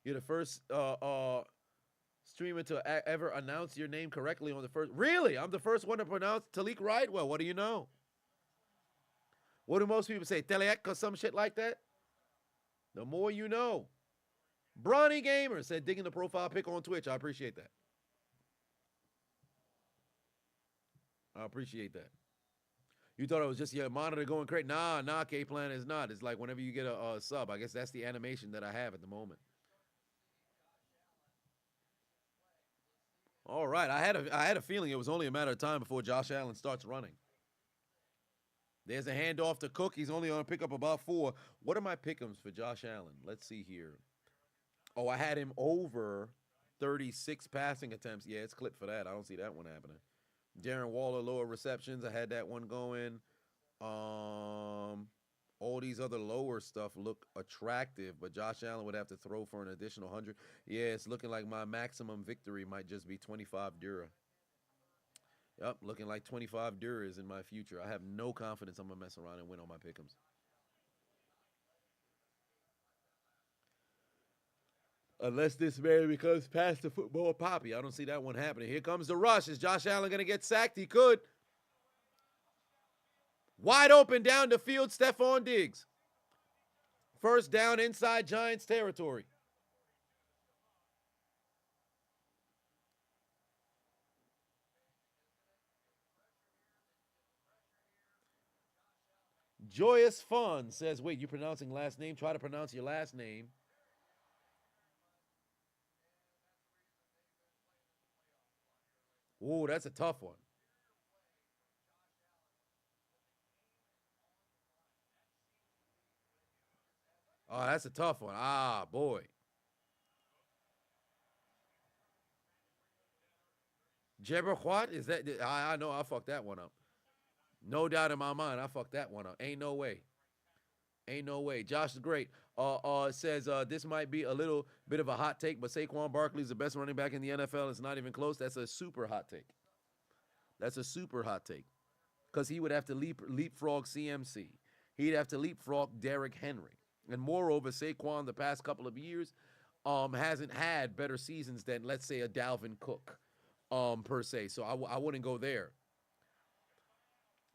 You're the first streamer to ever announce your name correctly on the first. Really? I'm the first one to pronounce Talik right? Well, what do you know? What do most people say? Teleak or some shit like that? The more you know. Bronny Gamer said, digging the profile pic on Twitch. I appreciate that. I appreciate that. You thought it was just your monitor going crazy? Nah, K-Plan is not. It's like whenever you get a sub. I guess that's the animation that I have at the moment. All right. I had a feeling it was only a matter of time before Josh Allen starts running. There's a handoff to Cook. He's only going to pick up about 4. What are my pick'ems for Josh Allen? Let's see here. Oh, I had him over 36 passing attempts. Yeah, it's clipped for that. I don't see that one happening. Darren Waller, lower receptions. I had that one going. All these other lower stuff look attractive, but Josh Allen would have to throw for an additional 100. Yeah, it's looking like my maximum victory might just be 25 Dura. Yep, looking like 25 Dura is in my future. I have no confidence I'm going to mess around and win on my pick'ems. Unless this man becomes past the football poppy. I don't see that one happening. Here comes the rush. Is Josh Allen going to get sacked? He could. Wide open down the field, Stephon Diggs. First down inside Giants territory. Joyous Fun says, wait, you pronouncing last name? Try to pronounce your last name. Ooh, that's a tough one. Oh, that's a tough one. Ah, boy. Jabber what? Is that? I know I fucked that one up. No doubt in my mind, I fucked that one up. Ain't no way. Ain't no way. Josh is great. Says this might be a little bit of a hot take, but Saquon Barkley is the best running back in the NFL. It's not even close. That's a super hot take. That's a super hot take. Because he would have to leapfrog CMC. he'd have to leapfrog Derrick Henry. And moreover, Saquon the past couple of years hasn't had better seasons than, let's say, a Dalvin Cook, per se. So I wouldn't go there.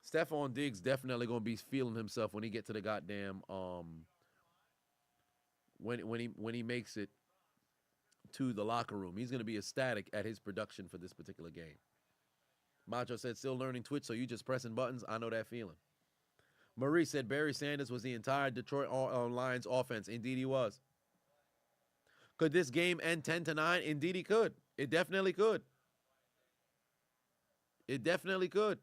Stephon Diggs definitely gonna be feeling himself when he get to the goddamn when he makes it to the locker room. He's gonna be ecstatic at his production for this particular game. Macho said, still learning Twitch, so you just pressing buttons. I know that feeling. Marie said Barry Sanders was the entire Detroit Lions offense. Indeed, he was. Could this game end 10-9? Indeed, he could. It definitely could. It definitely could.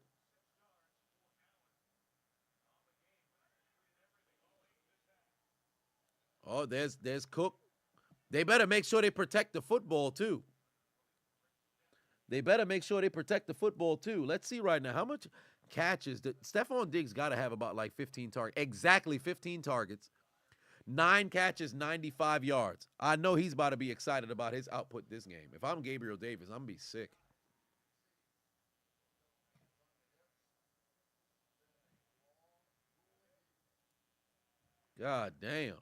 Oh, there's Cook. They better make sure they protect the football too. They better make sure they protect the football too. Let's see right now how much catches. Stephon Diggs got to have about like 15 targets. Exactly 15 targets. 9 catches, 95 yards. I know he's about to be excited about his output this game. If I'm Gabriel Davis, I'm going to be sick. God damn.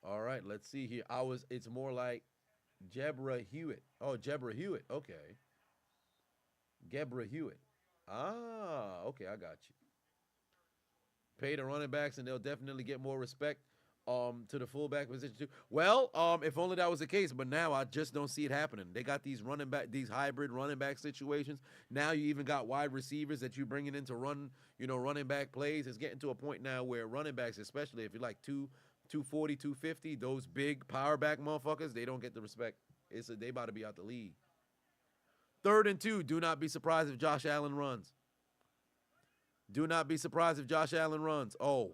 All right, let's see here. It's more like Jebra Hewitt. Oh, Jebra Hewitt. Okay. Gebra Hewitt. Ah, okay, I got you. Pay the running backs, and they'll definitely get more respect to the fullback position too. Well, if only that was the case, but now I just don't see it happening. They got these these hybrid running back situations. Now you even got wide receivers that you're bringing in to run, running back plays. It's getting to a point now where running backs, especially if you're like 240, 250, those big power back motherfuckers, they don't get the respect. They about to be out the league. 3rd and 2. Do not be surprised if Josh Allen runs. Do not be surprised if Josh Allen runs. Oh,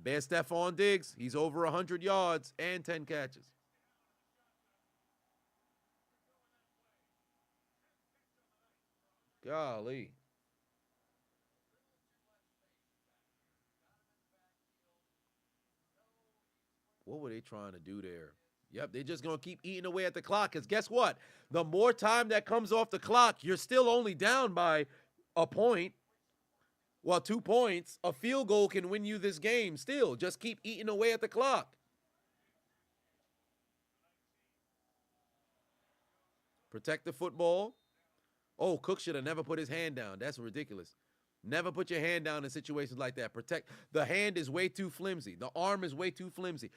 there's Stephon Diggs. He's over 100 yards and 10 catches. Golly. What were they trying to do there? Yep, they're just going to keep eating away at the clock because guess what? The more time that comes off the clock, you're still only down by a point. Well, 2 points. A field goal can win you this game still. Just keep eating away at the clock. Protect the football. Oh, Cook should have never put his hand down. That's ridiculous. Never put your hand down in situations like that. Protect. The hand is way too flimsy. The arm is way too flimsy.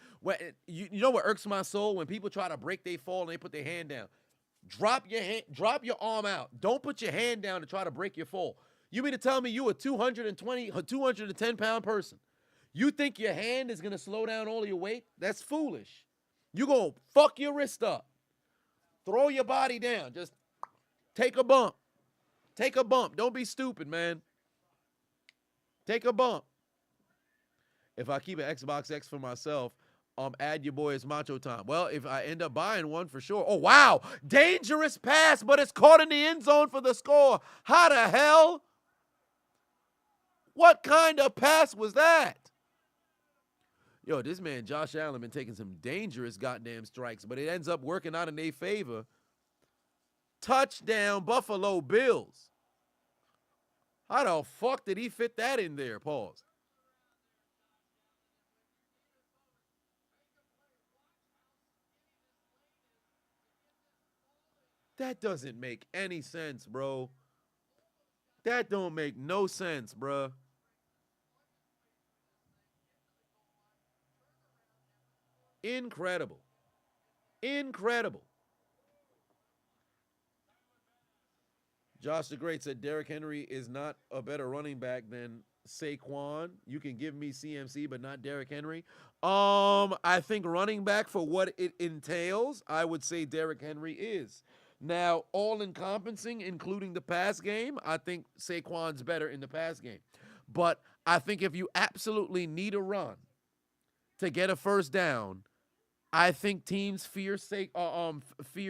You know what irks my soul? When people try to break their fall and they put their hand down. Drop your arm out. Don't put your hand down to try to break your fall. You mean to tell me you a 220, 210-pound person? You think your hand is going to slow down all of your weight? That's foolish. You're going to fuck your wrist up. Throw your body down. Just take a bump. Take a bump. Don't be stupid, man. Take a bump. If I keep an Xbox X for myself, add your boy as Macho Time. Well, if I end up buying one for sure. Oh, wow. Dangerous pass, but it's caught in the end zone for the score. How the hell? What kind of pass was that? Yo, this man, Josh Allen, been taking some dangerous goddamn strikes, but it ends up working out in their favor. Touchdown, Buffalo Bills. How the fuck did he fit that in there? Pause. That doesn't make any sense, bro. That don't make no sense, bro. Incredible. Incredible. Josh the Great said Derrick Henry is not a better running back than Saquon. You can give me CMC, but not Derrick Henry. I think running back for what it entails, I would say Derrick Henry is. Now, all encompassing, including the pass game, I think Saquon's better in the pass game. But I think if you absolutely need a run to get a first down, I think teams fear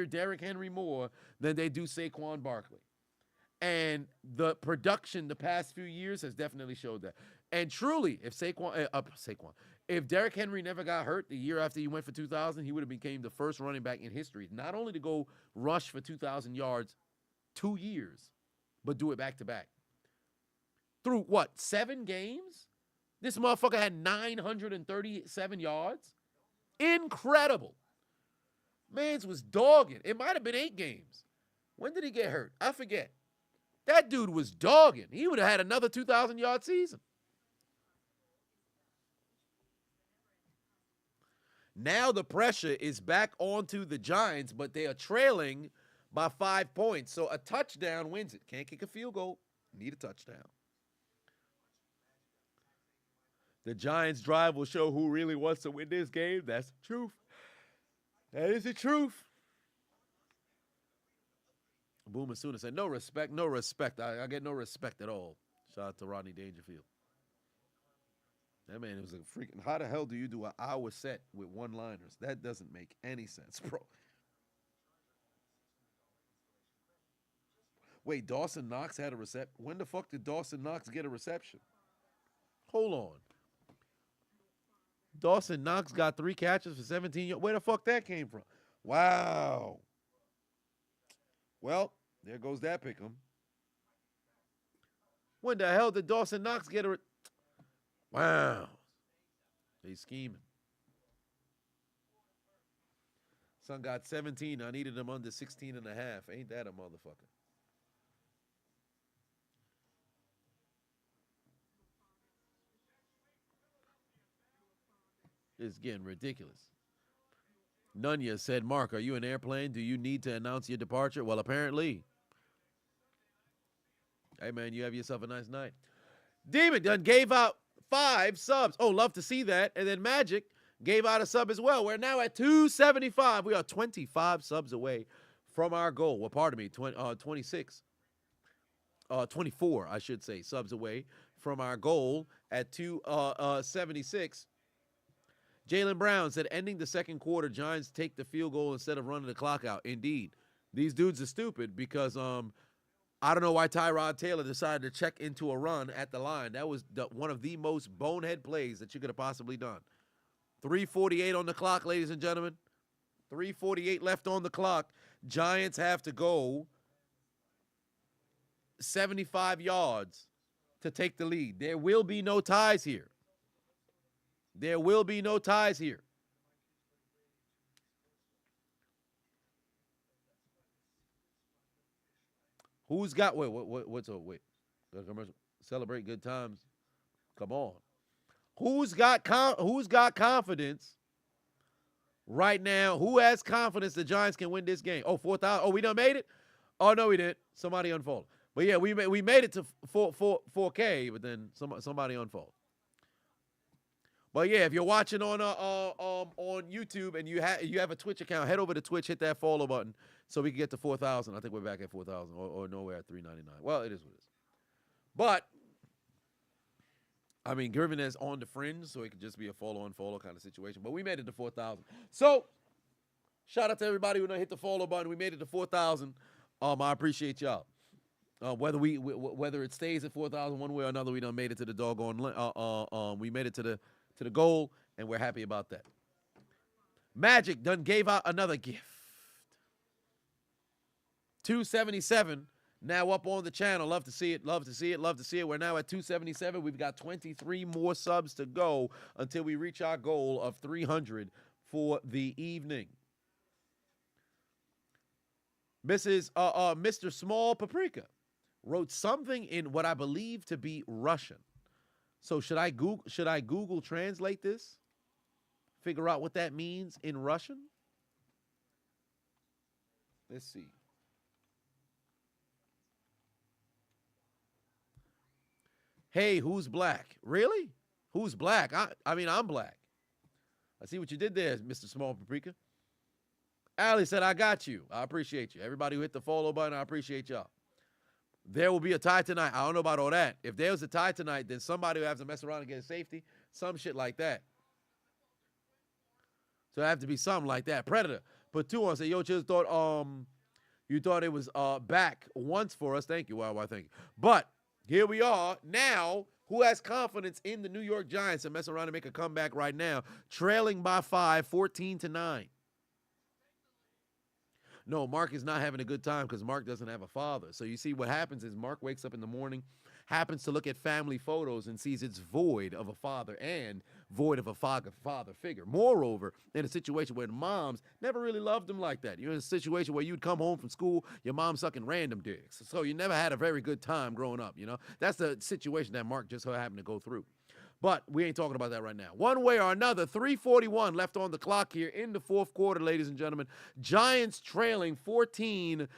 Derrick Henry more than they do Saquon Barkley. And the production the past few years has definitely showed that. And truly, if if Derrick Henry never got hurt the year after he went for 2,000, he would have became the first running back in history, not only to go rush for 2,000 yards 2 years, but do it back to back. through what, 7 games? This motherfucker had 937 yards. Incredible. Mans was dogging. It might have been 8 games. When did he get hurt? I forget. That dude was dogging. He would have had another 2,000-yard season. Now the pressure is back onto the Giants, but they are trailing by 5 points. So a touchdown wins it. Can't kick a field goal. Need a touchdown. The Giants' drive will show who really wants to win this game. That's the truth. That is the truth. Boomer Sooner said, no respect, no respect. I get no respect at all. Shout out to Rodney Dangerfield. That man was a freaking, how the hell do you do an hour set with one-liners? That doesn't make any sense, bro. Wait, Dawson Knox had a reception? When the fuck did Dawson Knox get a reception? Hold on. Dawson Knox got 3 catches for 17 yards. Where the fuck that came from? Wow. Well, there goes that pick'em. When the hell did Dawson Knox get a... Wow. They scheming. Son got 17. I needed him under 16 and a half. Ain't that a motherfucker? It's getting ridiculous. Nunya said, Mark, are you an airplane? Do you need to announce your departure? Well, apparently. Hey, man, you have yourself a nice night. Demon done gave out 5 subs. Oh, love to see that. And then Magic gave out a sub as well. We're now at 275. We are 25 subs away from our goal. Well, pardon me, 26. 24, I should say, subs away from our goal at 276. Jalen Brown said, ending the second quarter, Giants take the field goal instead of running the clock out. Indeed. These dudes are stupid because I don't know why Tyrod Taylor decided to check into a run at the line. That was one of the most bonehead plays that you could have possibly done. 3:48 on the clock, ladies and gentlemen. 3:48 left on the clock. Giants have to go 75 yards to take the lead. There will be no ties here. There will be no ties here. Who's got, what's up, wait. Celebrate good times. Come on. Who's got confidence right now? Who has confidence the Giants can win this game? Oh, 4,000. Oh, we done made it? Oh, no, we didn't. Somebody unfolded. But yeah, we made it to 4K, but then somebody unfolded. But yeah, if you're watching on YouTube and you have a Twitch account, head over to Twitch, hit that follow button so we can get to 4,000. I think we're back at 4,000 or no, we're at 399. Well, it is what it is. But I mean, Gervin is on the fringe, so it could just be a follow kind of situation. But we made it to 4,000. So shout out to everybody who hit the follow button. We made it to 4,000. I appreciate y'all. Whether it stays at 4,000 one way or another, we done made it to the doggone. We made it to the goal, and we're happy about that. Magic done gave out another gift. 277 now up on the channel. Love to see it. Love to see it. Love to see it. We're now at 277. We've got 23 more subs to go until we reach our goal of 300 for the evening. Mr. Small Paprika wrote something in what I believe to be Russian. So should I Google translate this? Figure out what that means in Russian? Let's see. Hey, who's black? Really? Who's black? I mean, I'm black. I see what you did there, Mr. Small Paprika. Allie said, I got you. I appreciate you. Everybody who hit the follow button, I appreciate y'all. There will be a tie tonight. I don't know about all that. If there was a tie tonight, then somebody will have to mess around and get a safety. Some shit like that. So it have to be something like that. Predator put 2 on. Say, yo, just thought you thought it was back once for us. Thank you. Why thank you. But here we are now. Who has confidence in the New York Giants to mess around and make a comeback right now? Trailing by 5, 14-9. No, Mark is not having a good time because Mark doesn't have a father. So you see, what happens is Mark wakes up in the morning, happens to look at family photos, and sees it's void of a father and void of a father figure. Moreover, in a situation where the moms never really loved him like that. You're in a situation where you'd come home from school, your mom sucking random dicks. So you never had a very good time growing up, you know? That's the situation that Mark just happened to go through. But we ain't talking about that right now. One way or another, 3:41 left on the clock here in the fourth quarter, ladies and gentlemen. Giants trailing 14-9.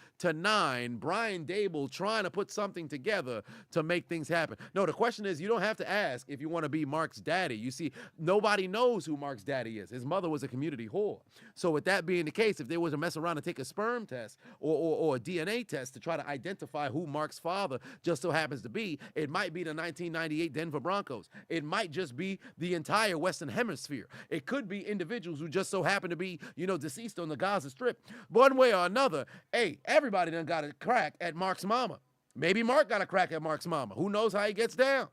Brian Dable trying to put something together to make things happen. No, the question is, you don't have to ask if you want to be Mark's daddy. You see, nobody knows who Mark's daddy is. His mother was a community whore. So with that being the case, if they was to mess around and take a sperm test or a DNA test to try to identify who Mark's father just so happens to be, it might be the 1998 Denver Broncos. It might just be the entire Western Hemisphere. It could be individuals who just so happen to be, deceased on the Gaza Strip. One way or another, hey, everybody done got a crack at Mark's mama. Maybe Mark got a crack at Mark's mama. Who knows how he gets down?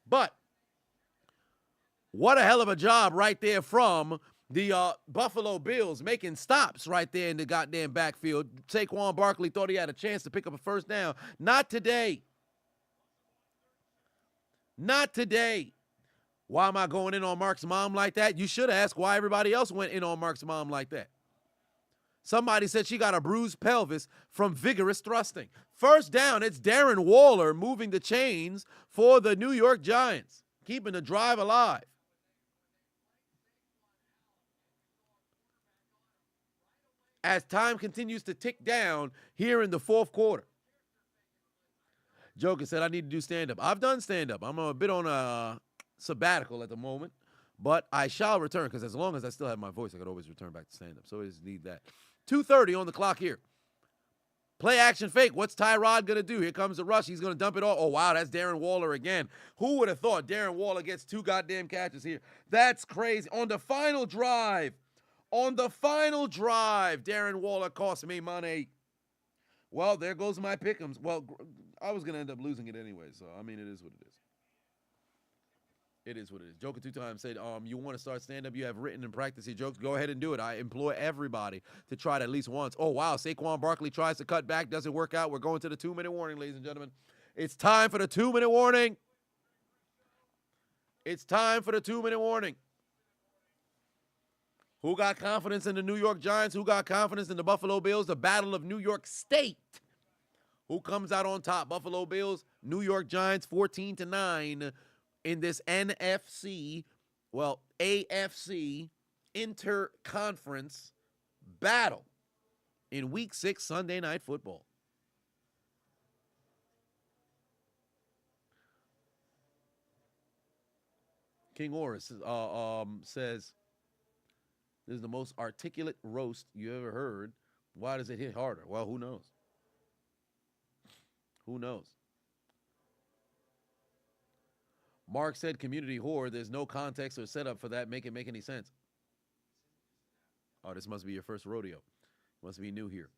But what a hell of a job right there from the Buffalo Bills, making stops right there in the goddamn backfield. Saquon Barkley thought he had a chance to pick up a first down. Not today. Not today. Why am I going in on Mark's mom like that? You should ask why everybody else went in on Mark's mom like that. Somebody said she got a bruised pelvis from vigorous thrusting. First down, it's Darren Waller moving the chains for the New York Giants, keeping the drive alive. As time continues to tick down here in the fourth quarter. Joker said, I need to do stand-up. I've done stand-up. I'm a bit on a sabbatical at the moment, but I shall return because as long as I still have my voice, I could always return back to stand-up. So I just need that. 2:30 on the clock here. Play action fake. What's Tyrod going to do? Here comes the rush. He's going to dump it off. Oh, wow, that's Darren Waller again. Who would have thought Darren Waller gets 2 goddamn catches here? That's crazy. On the final drive, Darren Waller cost me money. Well, there goes my pick'ems. Well, I was going to end up losing it anyway, so, I mean, it is what it is. It is what it is. Joker 2 times said, you want to start stand-up, you have written and practiced your jokes, go ahead and do it. I implore everybody to try it at least once. Oh, wow, Saquon Barkley tries to cut back, doesn't work out. We're going to the 2-minute warning, ladies and gentlemen. It's time for the 2-minute warning. It's time for the 2-minute warning. Who got confidence in the New York Giants? Who got confidence in the Buffalo Bills? The Battle of New York State. Who comes out on top? Buffalo Bills, New York Giants, 14-9. In this NFC, AFC interconference battle in Week 6 Sunday Night Football. King Oris says, this is the most articulate roast you ever heard. Why does it hit harder? Well, who knows? Who knows? Mark said community whore. There's no context or setup for that. Make it make any sense. Oh, this must be your first rodeo. Must be new here.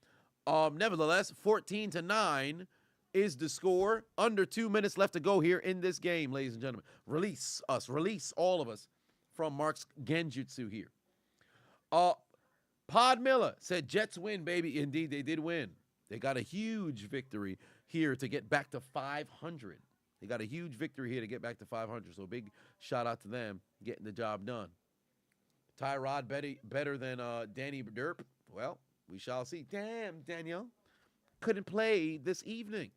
Nevertheless, 14-9 is the score. Under 2 minutes left to go here in this game, ladies and gentlemen. Release us. Release all of us from Mark's genjutsu here. Pod Miller said Jets win, baby. Indeed, they did win. They got a huge victory here to get back to 500. They got a huge victory here to get back to 500. So big shout out to them getting the job done. Tyrod better than Danny Derp. Well, we shall see. Damn, Daniel. Couldn't play this evening.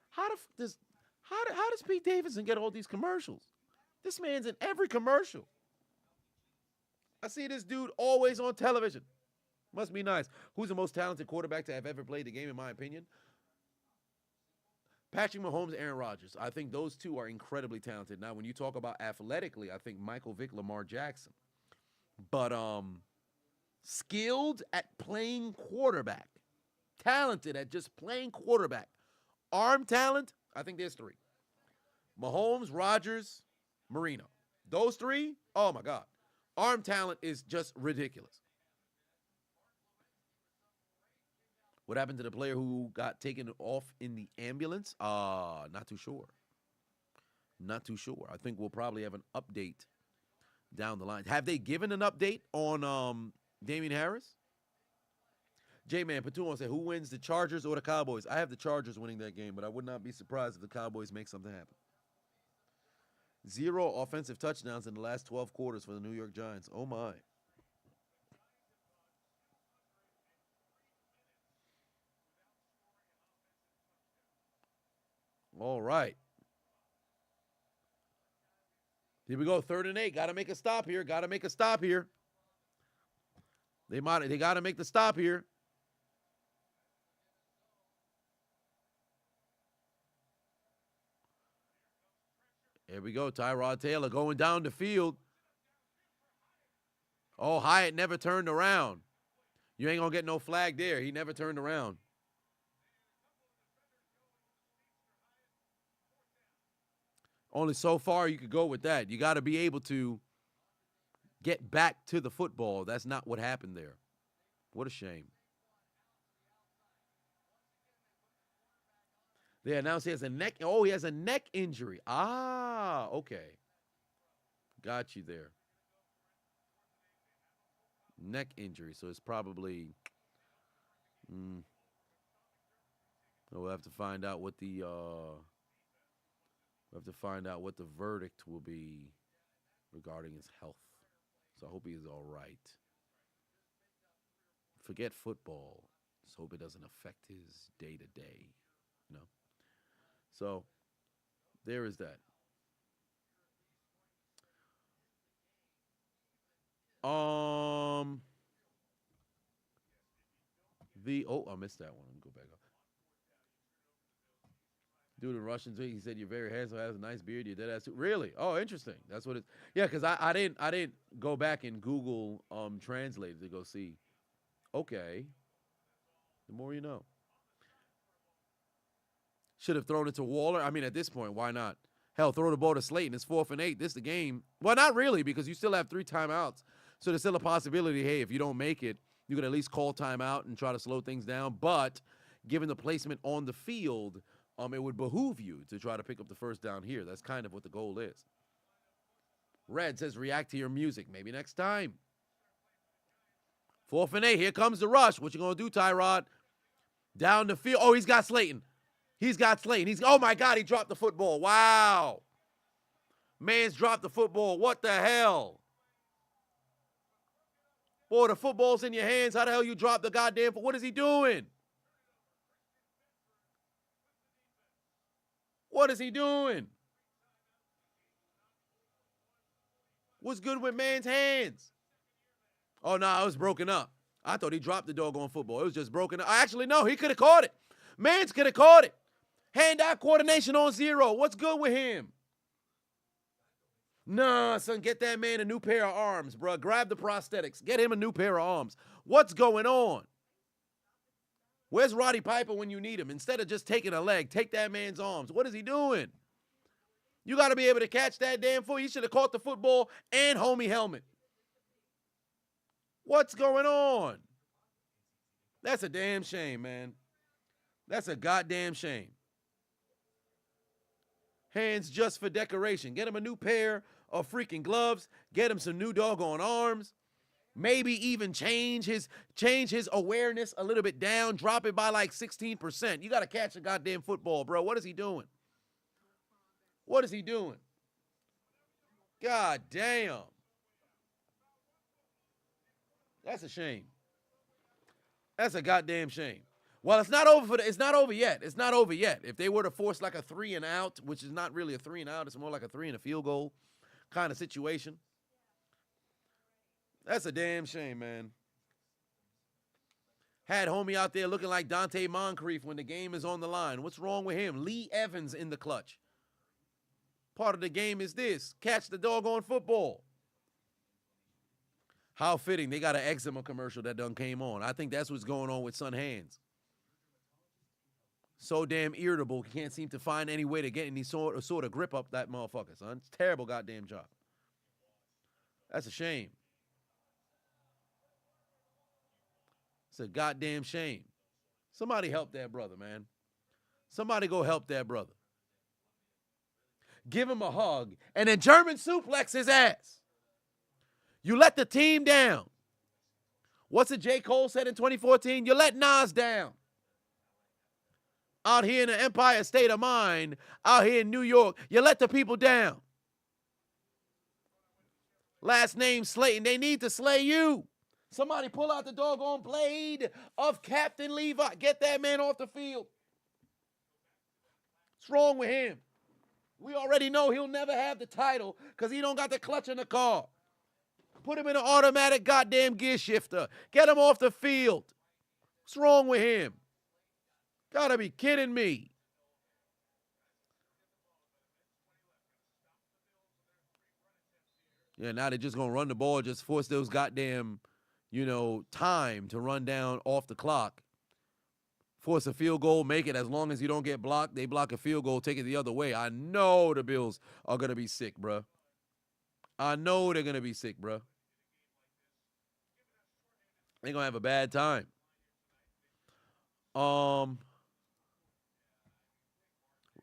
How does Pete Davidson get all these commercials? This man's in every commercial. I see this dude always on television. Must be nice. Who's the most talented quarterback to have ever played the game, in my opinion? Patrick Mahomes, Aaron Rodgers. I think those two are incredibly talented. Now, when you talk about athletically, I think Michael Vick, Lamar Jackson. But skilled at playing quarterback. Talented at just playing quarterback. Arm talent, I think there's 3. Mahomes, Rodgers, Marino. Those 3, oh my God. Arm talent is just ridiculous. What happened to the player who got taken off in the ambulance? Not too sure. Not too sure. I think we'll probably have an update down the line. Have they given an update on Damian Harris? J-Man Patuon said, who wins, the Chargers or the Cowboys? I have the Chargers winning that game, but I would not be surprised if the Cowboys make something happen. 0 offensive touchdowns in the last 12 quarters for the New York Giants. Oh, my. All right. Here we go, 3rd and 8. Got to make a stop here. Got to make a stop here. They got to make the stop here. Here we go, Tyrod Taylor going down the field. Oh, Hyatt never turned around. You ain't going to get no flag there. He never turned around. Only so far you could go with that. You got to be able to get back to the football. That's not what happened there. What a shame. They announced he has a neck. Oh, he has a neck injury. Ah, okay. Got you there. Neck injury. So it's probably. We'll have to find out what the. We'll have to find out what the verdict will be regarding his health. So I hope he is all right. Forget football. Just hope it doesn't affect his day-to-day, you know. So there is that. I missed that one. Let me go back up. Dude in Russian too. He said you're very handsome, has a nice beard, you're dead ass too. Really? Oh, interesting. That's what it's. Yeah, because I didn't go back and Google translate to go see. Okay. The more you know. Should have thrown it to Waller. I mean, at this point, why not? Hell, throw the ball to Slayton. It's 4th and 8. This is the game. Well, not really, because you still have 3 timeouts. So there's still a possibility, hey, if you don't make it, you can at least call timeout and try to slow things down. But given the placement on the field, it would behoove you to try to pick up the first down here. That's kind of what the goal is. Red says, react to your music. Maybe next time. 4th and 8. Here comes the rush. What you going to do, Tyrod? Down the field. Oh, he's got Slayton. He's got Slayton. Oh, my God, he dropped the football. Wow. Man's dropped the football. What the hell? Boy, the football's in your hands. How the hell you drop the goddamn football? What is he doing? What is he doing? What's good with man's hands? Oh, no, it was broken up. I thought he dropped the doggone football. It was just broken up. Actually, no, he could have caught it. Mans could have caught it. Hand-eye coordination on 0. What's good with him? Nah, son, get that man a new pair of arms, bro. Grab the prosthetics. Get him a new pair of arms. What's going on? Where's Roddy Piper when you need him? Instead of just taking a leg, take that man's arms. What is he doing? You got to be able to catch that damn foot. He should have caught the football and homie helmet. What's going on? That's a damn shame, man. That's a goddamn shame. Hands just for decoration. Get him a new pair of freaking gloves. Get him some new doggone arms. Maybe even change his awareness a little bit down. Drop it by like 16%. You got to catch a goddamn football, bro. What is he doing? What is he doing? God damn. That's a shame. That's a goddamn shame. Well, it's not over it's not over yet. It's not over yet. If they were to force like a 3 and out, which is not really a 3 and out, it's more like a 3 and a field goal kind of situation. That's a damn shame, man. Had homie out there looking like Dante Moncrief when the game is on the line. What's wrong with him? Lee Evans in the clutch. Part of the game is this. Catch the doggone football. How fitting. They got an eczema commercial that done came on. I think that's what's going on with Son Hands. So damn irritable, he can't seem to find any way to get any sort of grip up that motherfucker, son. It's a terrible goddamn job. That's a shame. It's a goddamn shame. Somebody help that brother, man. Somebody go help that brother. Give him a hug and then German suplex his ass. You let the team down. What's it J. Cole said in 2014? You let Nas down. Out here in the Empire State of Mind, out here in New York, you let the people down. Last name Slayton, they need to slay you. Somebody pull out the doggone blade of Captain Levi. Get that man off the field. What's wrong with him? We already know he'll never have the title because he don't got the clutch in the car. Put him in an automatic goddamn gear shifter. Get him off the field. What's wrong with him? Gotta be kidding me. Yeah, now they're just going to run the ball, just force those goddamn, time to run down off the clock. Force a field goal, make it as long as you don't get blocked. They block a field goal, take it the other way. I know the Bills are going to be sick, bro. I know they're going to be sick, bro. They're going to have a bad time. I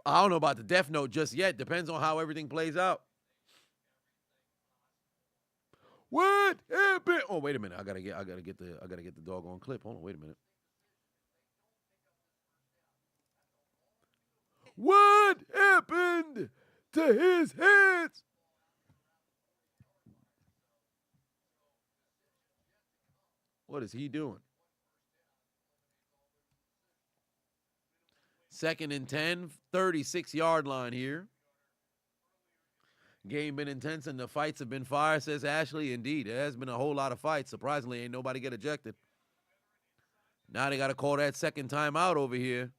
don't know about the death note just yet. Depends on how everything plays out. What happened? Oh, wait a minute. I gotta get the doggone clip. Hold on, wait a minute. What happened to his hands? What is he doing? 2nd and 10, 36-yard line here. Game been intense and the fights have been fire, says Ashley. Indeed, there has been a whole lot of fights. Surprisingly, ain't nobody get ejected. Now they got to call that second timeout over here.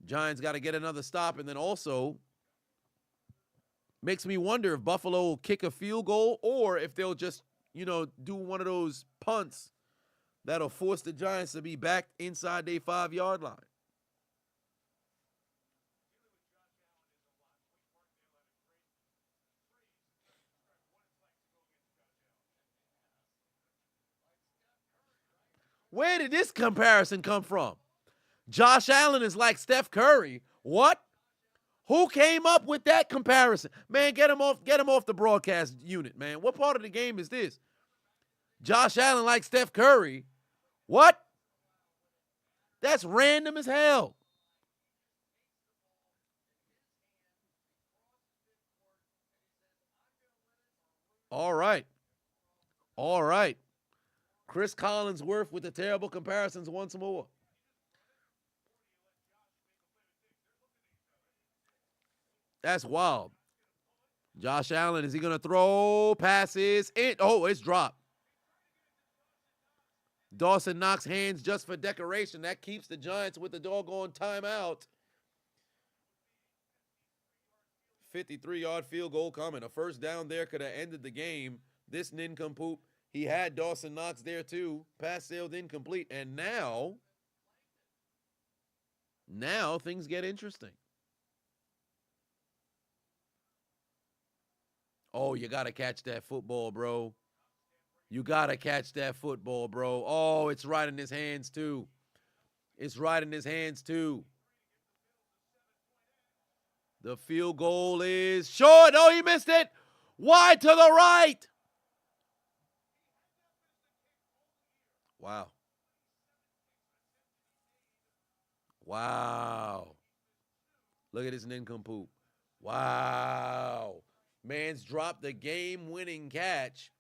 Giants got to get another stop, and then also makes me wonder if Buffalo will kick a field goal or if they'll just, do one of those punts that'll force the Giants to be back inside their 5-yard line. Where did this comparison come from? Josh Allen is like Steph Curry. What? Who came up with that comparison? Man, get him off the broadcast unit, man. What part of the game is this? Josh Allen like Steph Curry. What? That's random as hell. All right. Chris Collinsworth with the terrible comparisons once more. That's wild. Josh Allen, is he going to throw passes? It's dropped. Dawson Knox hands just for decoration. That keeps the Giants with the doggone timeout. 53-yard field goal coming. A first down there could have ended the game. This nincompoop, he had Dawson Knox there too. Pass sailed incomplete. And now things get interesting. Oh, you got to catch that football, bro. You got to catch that football, bro. Oh, it's right in his hands, too. The field goal is short. Oh, he missed it. Wide to the right. Wow. Look at this nincompoop. Wow. Man's dropped the game-winning catch.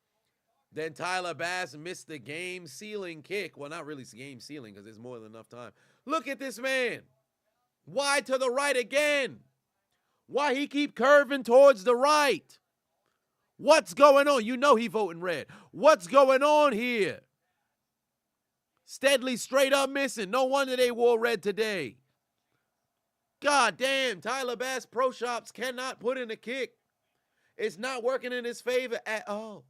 Then Tyler Bass missed the game-sealing kick. Well, not really game-sealing because there's more than enough time. Look at this man. Wide to the right again. Why he keep curving towards the right? What's going on? You know he voting red. What's going on here? Steadley straight up missing. No wonder they wore red today. God damn, Tyler Bass Pro Shops cannot put in a kick. It's not working in his favor at all.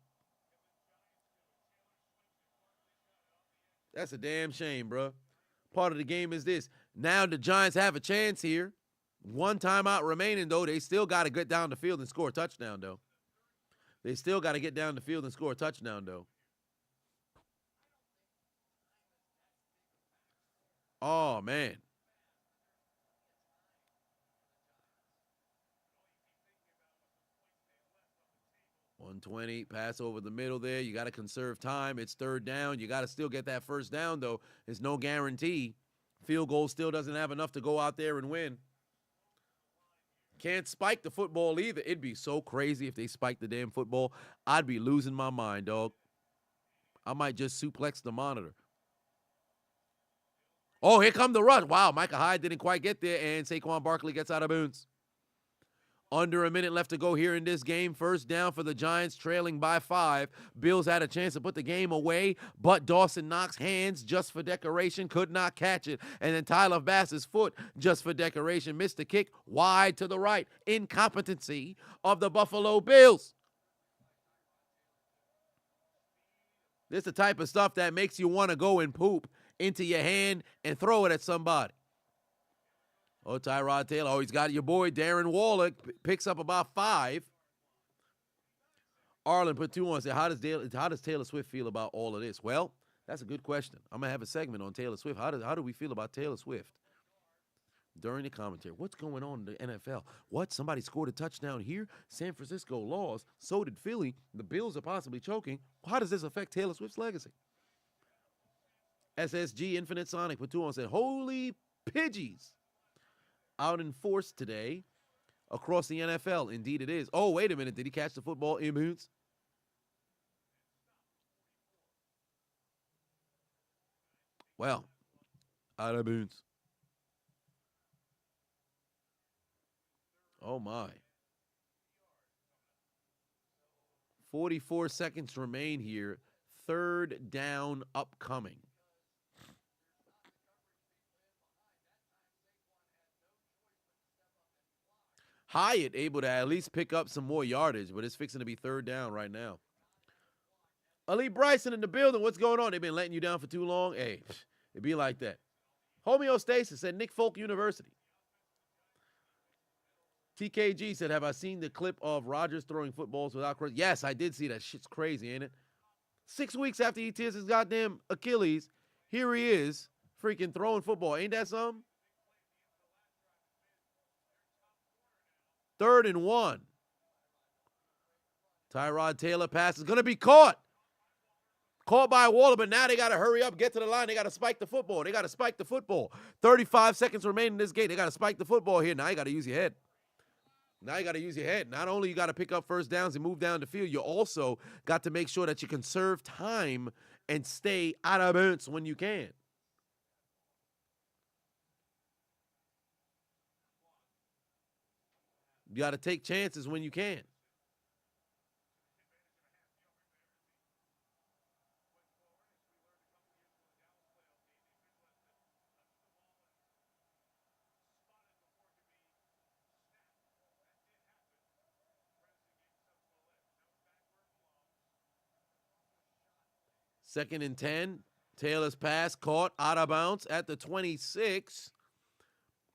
That's a damn shame, bro. Part of the game is this. Now the Giants have a chance here. One timeout remaining, though. They still got to get down the field and score a touchdown, though. Oh, man. 20, pass over the middle there. You got to conserve time. It's third down. You got to still get that first down, though. There's no guarantee. Field goal still doesn't have enough to go out there and win. Can't spike the football either. It'd be so crazy if they spiked the damn football. I'd be losing my mind, dog. I might just suplex the monitor. Oh, here come the rush. Wow, Micah Hyde didn't quite get there, and Saquon Barkley gets out of bounds. Under a minute left to go here in this game. First down for the Giants, trailing by 5. Bills had a chance to put the game away, but Dawson Knox hands just for decoration, could not catch it. And then Tyler Bass's foot just for decoration, missed the kick wide to the right. Incompetency of the Buffalo Bills. This is the type of stuff that makes you want to go and poop into your hand and throw it at somebody. Oh, Tyrod Taylor. Oh, he's got your boy Darren Waller. Picks up about 5. Arlen put 2 on. Said, how does Taylor Swift feel about all of this? Well, that's a good question. I'm going to have a segment on Taylor Swift. How do we feel about Taylor Swift? During the commentary. What's going on in the NFL? What? Somebody scored a touchdown here? San Francisco lost. So did Philly. The Bills are possibly choking. How does this affect Taylor Swift's legacy? SSG Infinite Sonic put 2 on. Said, holy Pidgeys. Out in force today across the NFL. Indeed it is. Oh, wait a minute. Did he catch the football in bounds? Well, out of bounds. Oh, my. 44 seconds remain here. Third down upcoming. Hyatt able to at least pick up some more yardage, but it's fixing to be third down right now. Ali Bryson in the building. What's going on? They've been letting you down for too long? Hey, it be like that. Homeostasis said Nick Folk University. TKG said, have I seen the clip of Rodgers throwing footballs without cross? Yes, I did see that. Shit's crazy, ain't it? 6 weeks after he tears his goddamn Achilles, here he is freaking throwing football. Ain't that something? 3rd and 1. Tyrod Taylor pass is going to be caught. Caught by Waller, but now they got to hurry up, get to the line. They got to spike the football. 35 seconds remaining in this game. They got to spike the football here. Now you got to use your head. Not only you got to pick up first downs and move down the field, you also got to make sure that you conserve time and stay out of bounds when you can. You got to take chances when you can. Second and 10. Taylor's pass caught out of bounds at the 26.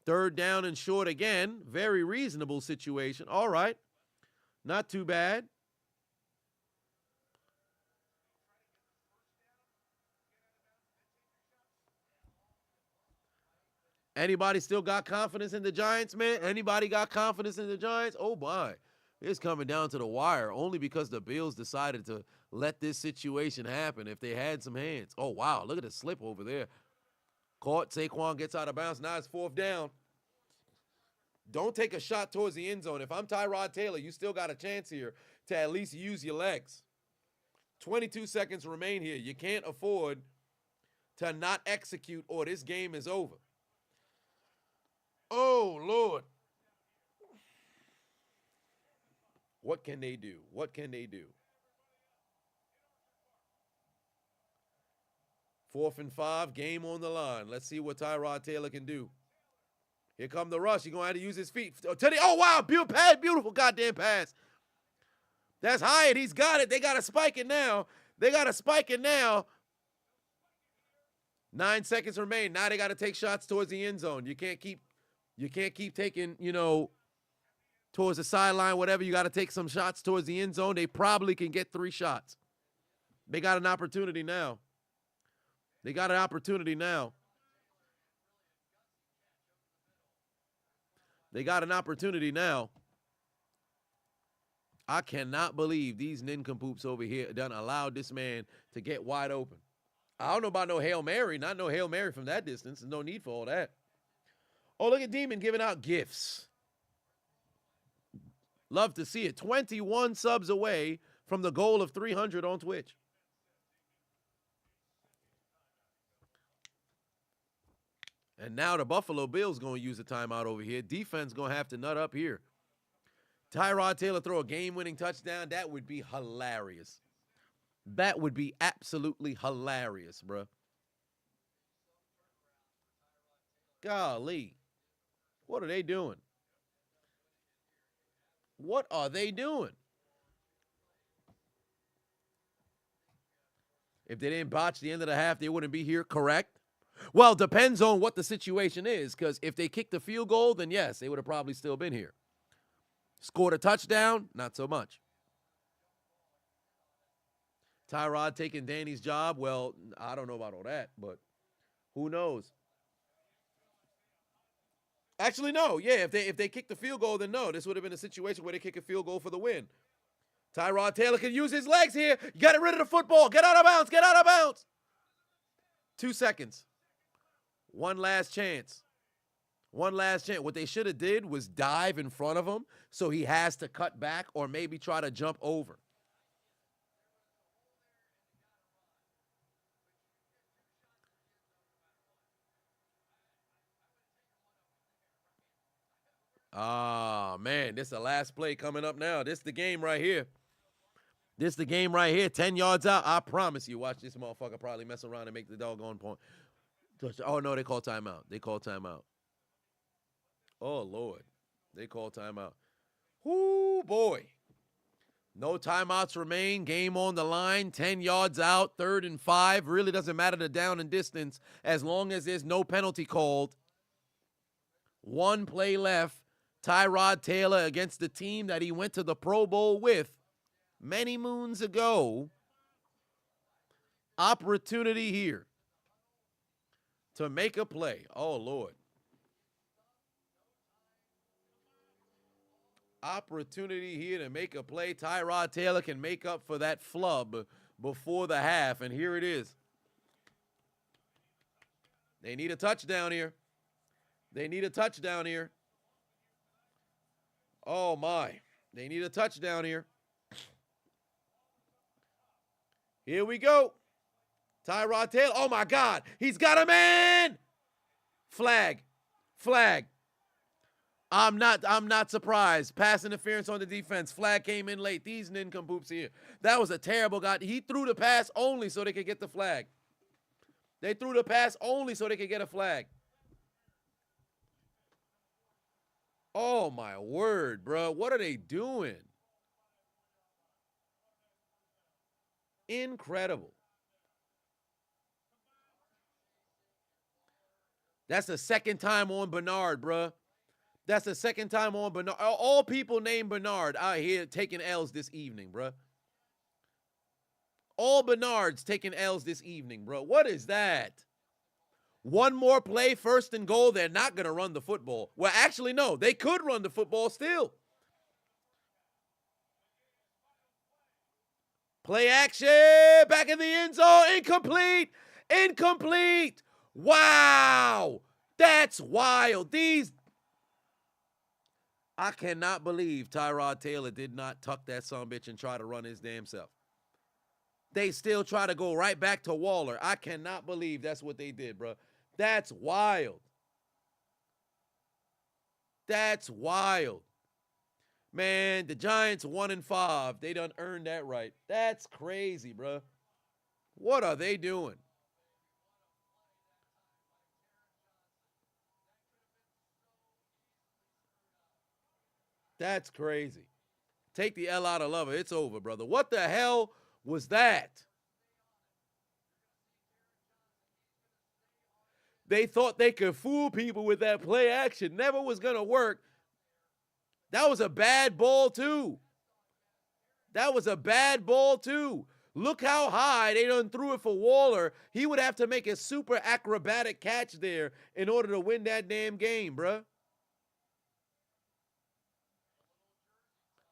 Third down and short again. Very reasonable situation. All right. Not too bad. Anybody still got confidence in the Giants, man? Anybody got confidence in the Giants? Oh, my. It's coming down to the wire only because the Bills decided to let this situation happen if they had some hands. Oh, wow. Look at the slip over there. Caught. Saquon gets out of bounds. Now it's 4th down. Don't take a shot towards the end zone. If I'm Tyrod Taylor, you still got a chance here to at least use your legs. 22 seconds remain here. You can't afford to not execute or this game is over. Oh, Lord. What can they do? What can they do? 4th and 5, game on the line. Let's see what Tyrod Taylor can do. Here come the rush. He's going to have to use his feet. Oh, wow. Beautiful goddamn pass. That's Hyatt. He's got it. They got to spike it now. 9 seconds remain. Now they got to take shots towards the end zone. You can't keep taking, towards the sideline, whatever. You got to take some shots towards the end zone. They probably can get 3 shots. They got an opportunity now. I cannot believe these nincompoops over here done allowed this man to get wide open. I don't know about no Hail Mary. Not no Hail Mary from that distance. There's no need for all that. Oh, look at Demon giving out gifts. Love to see it. 21 subs away from the goal of 300 on Twitch. And now the Buffalo Bills going to use a timeout over here. Defense going to have to nut up here. Tyrod Taylor throw a game-winning touchdown. That would be hilarious. That would be absolutely hilarious, bro. Golly. What are they doing? What are they doing? If they didn't botch the end of the half, they wouldn't be here, correct? Well, depends on what the situation is, because if they kicked the field goal, then yes, they would have probably still been here. Scored a touchdown, not so much. Tyrod taking Danny's job, well, I don't know about all that, but who knows? Actually, no. Yeah, if they kick the field goal, then no. This would have been a situation where they kick a field goal for the win. Tyrod Taylor can use his legs here. You got rid of the football. Get out of bounds. Get out of bounds. 2 seconds. One last chance. One last chance. What they should have did was dive in front of him so he has to cut back or maybe try to jump over. Ah, man, this is the last play coming up now. This is the game right here. This is the game right here. 10 yards out. I promise you. Watch this motherfucker probably mess around and make the doggone point. Oh, no, they call timeout. They call timeout. Oh, Lord. They call timeout. Whoo, boy. No timeouts remain. Game on the line. 10 yards out. 3rd and 5. Really doesn't matter the down and distance as long as there's no penalty called. One play left. Tyrod Taylor against the team that he went to the Pro Bowl with many moons ago. Opportunity here to make a play. Oh, Lord. Opportunity here to make a play. Tyrod Taylor can make up for that flub before the half, and here it is. They need a touchdown here. They need a touchdown here. Oh, my. They need a touchdown here. Here we go. Tyrod Taylor. Oh, my God. He's got a man. Flag. Flag. I'm not surprised. Pass interference on the defense. Flag came in late. These nincompoops here. That was a terrible guy. He threw the pass only so they could get the flag. They threw the pass only so they could get a flag. Oh, my word, bro. What are they doing? Incredible. That's the second time on Bernard, bro. That's the second time on Bernard. All people named Bernard out here taking L's this evening, bro. All Bernards taking L's this evening, bro. What is that? One more play, 1st and goal. They're not going to run the football. Well, actually, no. They could run the football still. Play action. Back in the end zone. Incomplete. Incomplete. Wow. That's wild. I cannot believe Tyrod Taylor did not tuck that sumbitch and try to run his damn self. They still try to go right back to Waller. I cannot believe that's what they did, bro. That's wild. That's wild. Man, the Giants 1-5. They done earned that right. That's crazy, bro. What are they doing? That's crazy. Take the L out of lover. It's over, brother. What the hell was that? They thought they could fool people with that play action. Never was going to work. That was a bad ball, too. That was a bad ball, too. Look how high they done threw it for Waller. He would have to make a super acrobatic catch there in order to win that damn game, bruh.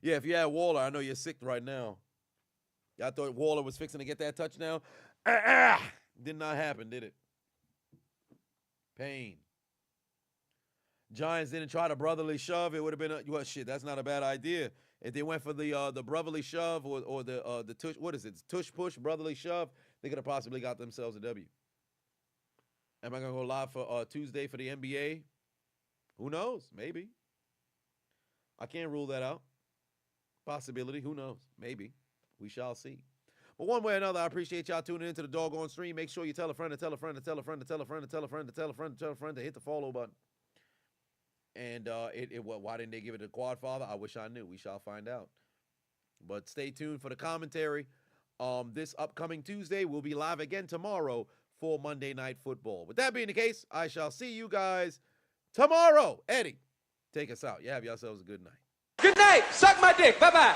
Yeah, if you had Waller, I know you're sick right now. Y'all thought Waller was fixing to get that touchdown? Did not happen, did it? Pain. Giants didn't try to brotherly shove. It would have been well, shit. That's not a bad idea. If they went for the brotherly shove or the tush, what is it? Tush push brotherly shove. They could have possibly got themselves a W. Am I gonna go live for Tuesday for the NBA? Who knows? Maybe. I can't rule that out. Possibility. Who knows? Maybe. We shall see. But one way or another, I appreciate y'all tuning into the doggone stream. Make sure you tell a friend to tell a friend to tell a friend to tell a friend to tell a friend to tell a friend to tell a friend to hit the follow button. And why didn't they give it to Quadfather? I wish I knew. We shall find out. But stay tuned for the commentary. This upcoming Tuesday, we'll be live again tomorrow for Monday Night Football. With that being the case, I shall see you guys tomorrow. Eddie, take us out. You have yourselves a good night. Good night. Suck my dick. Bye-bye.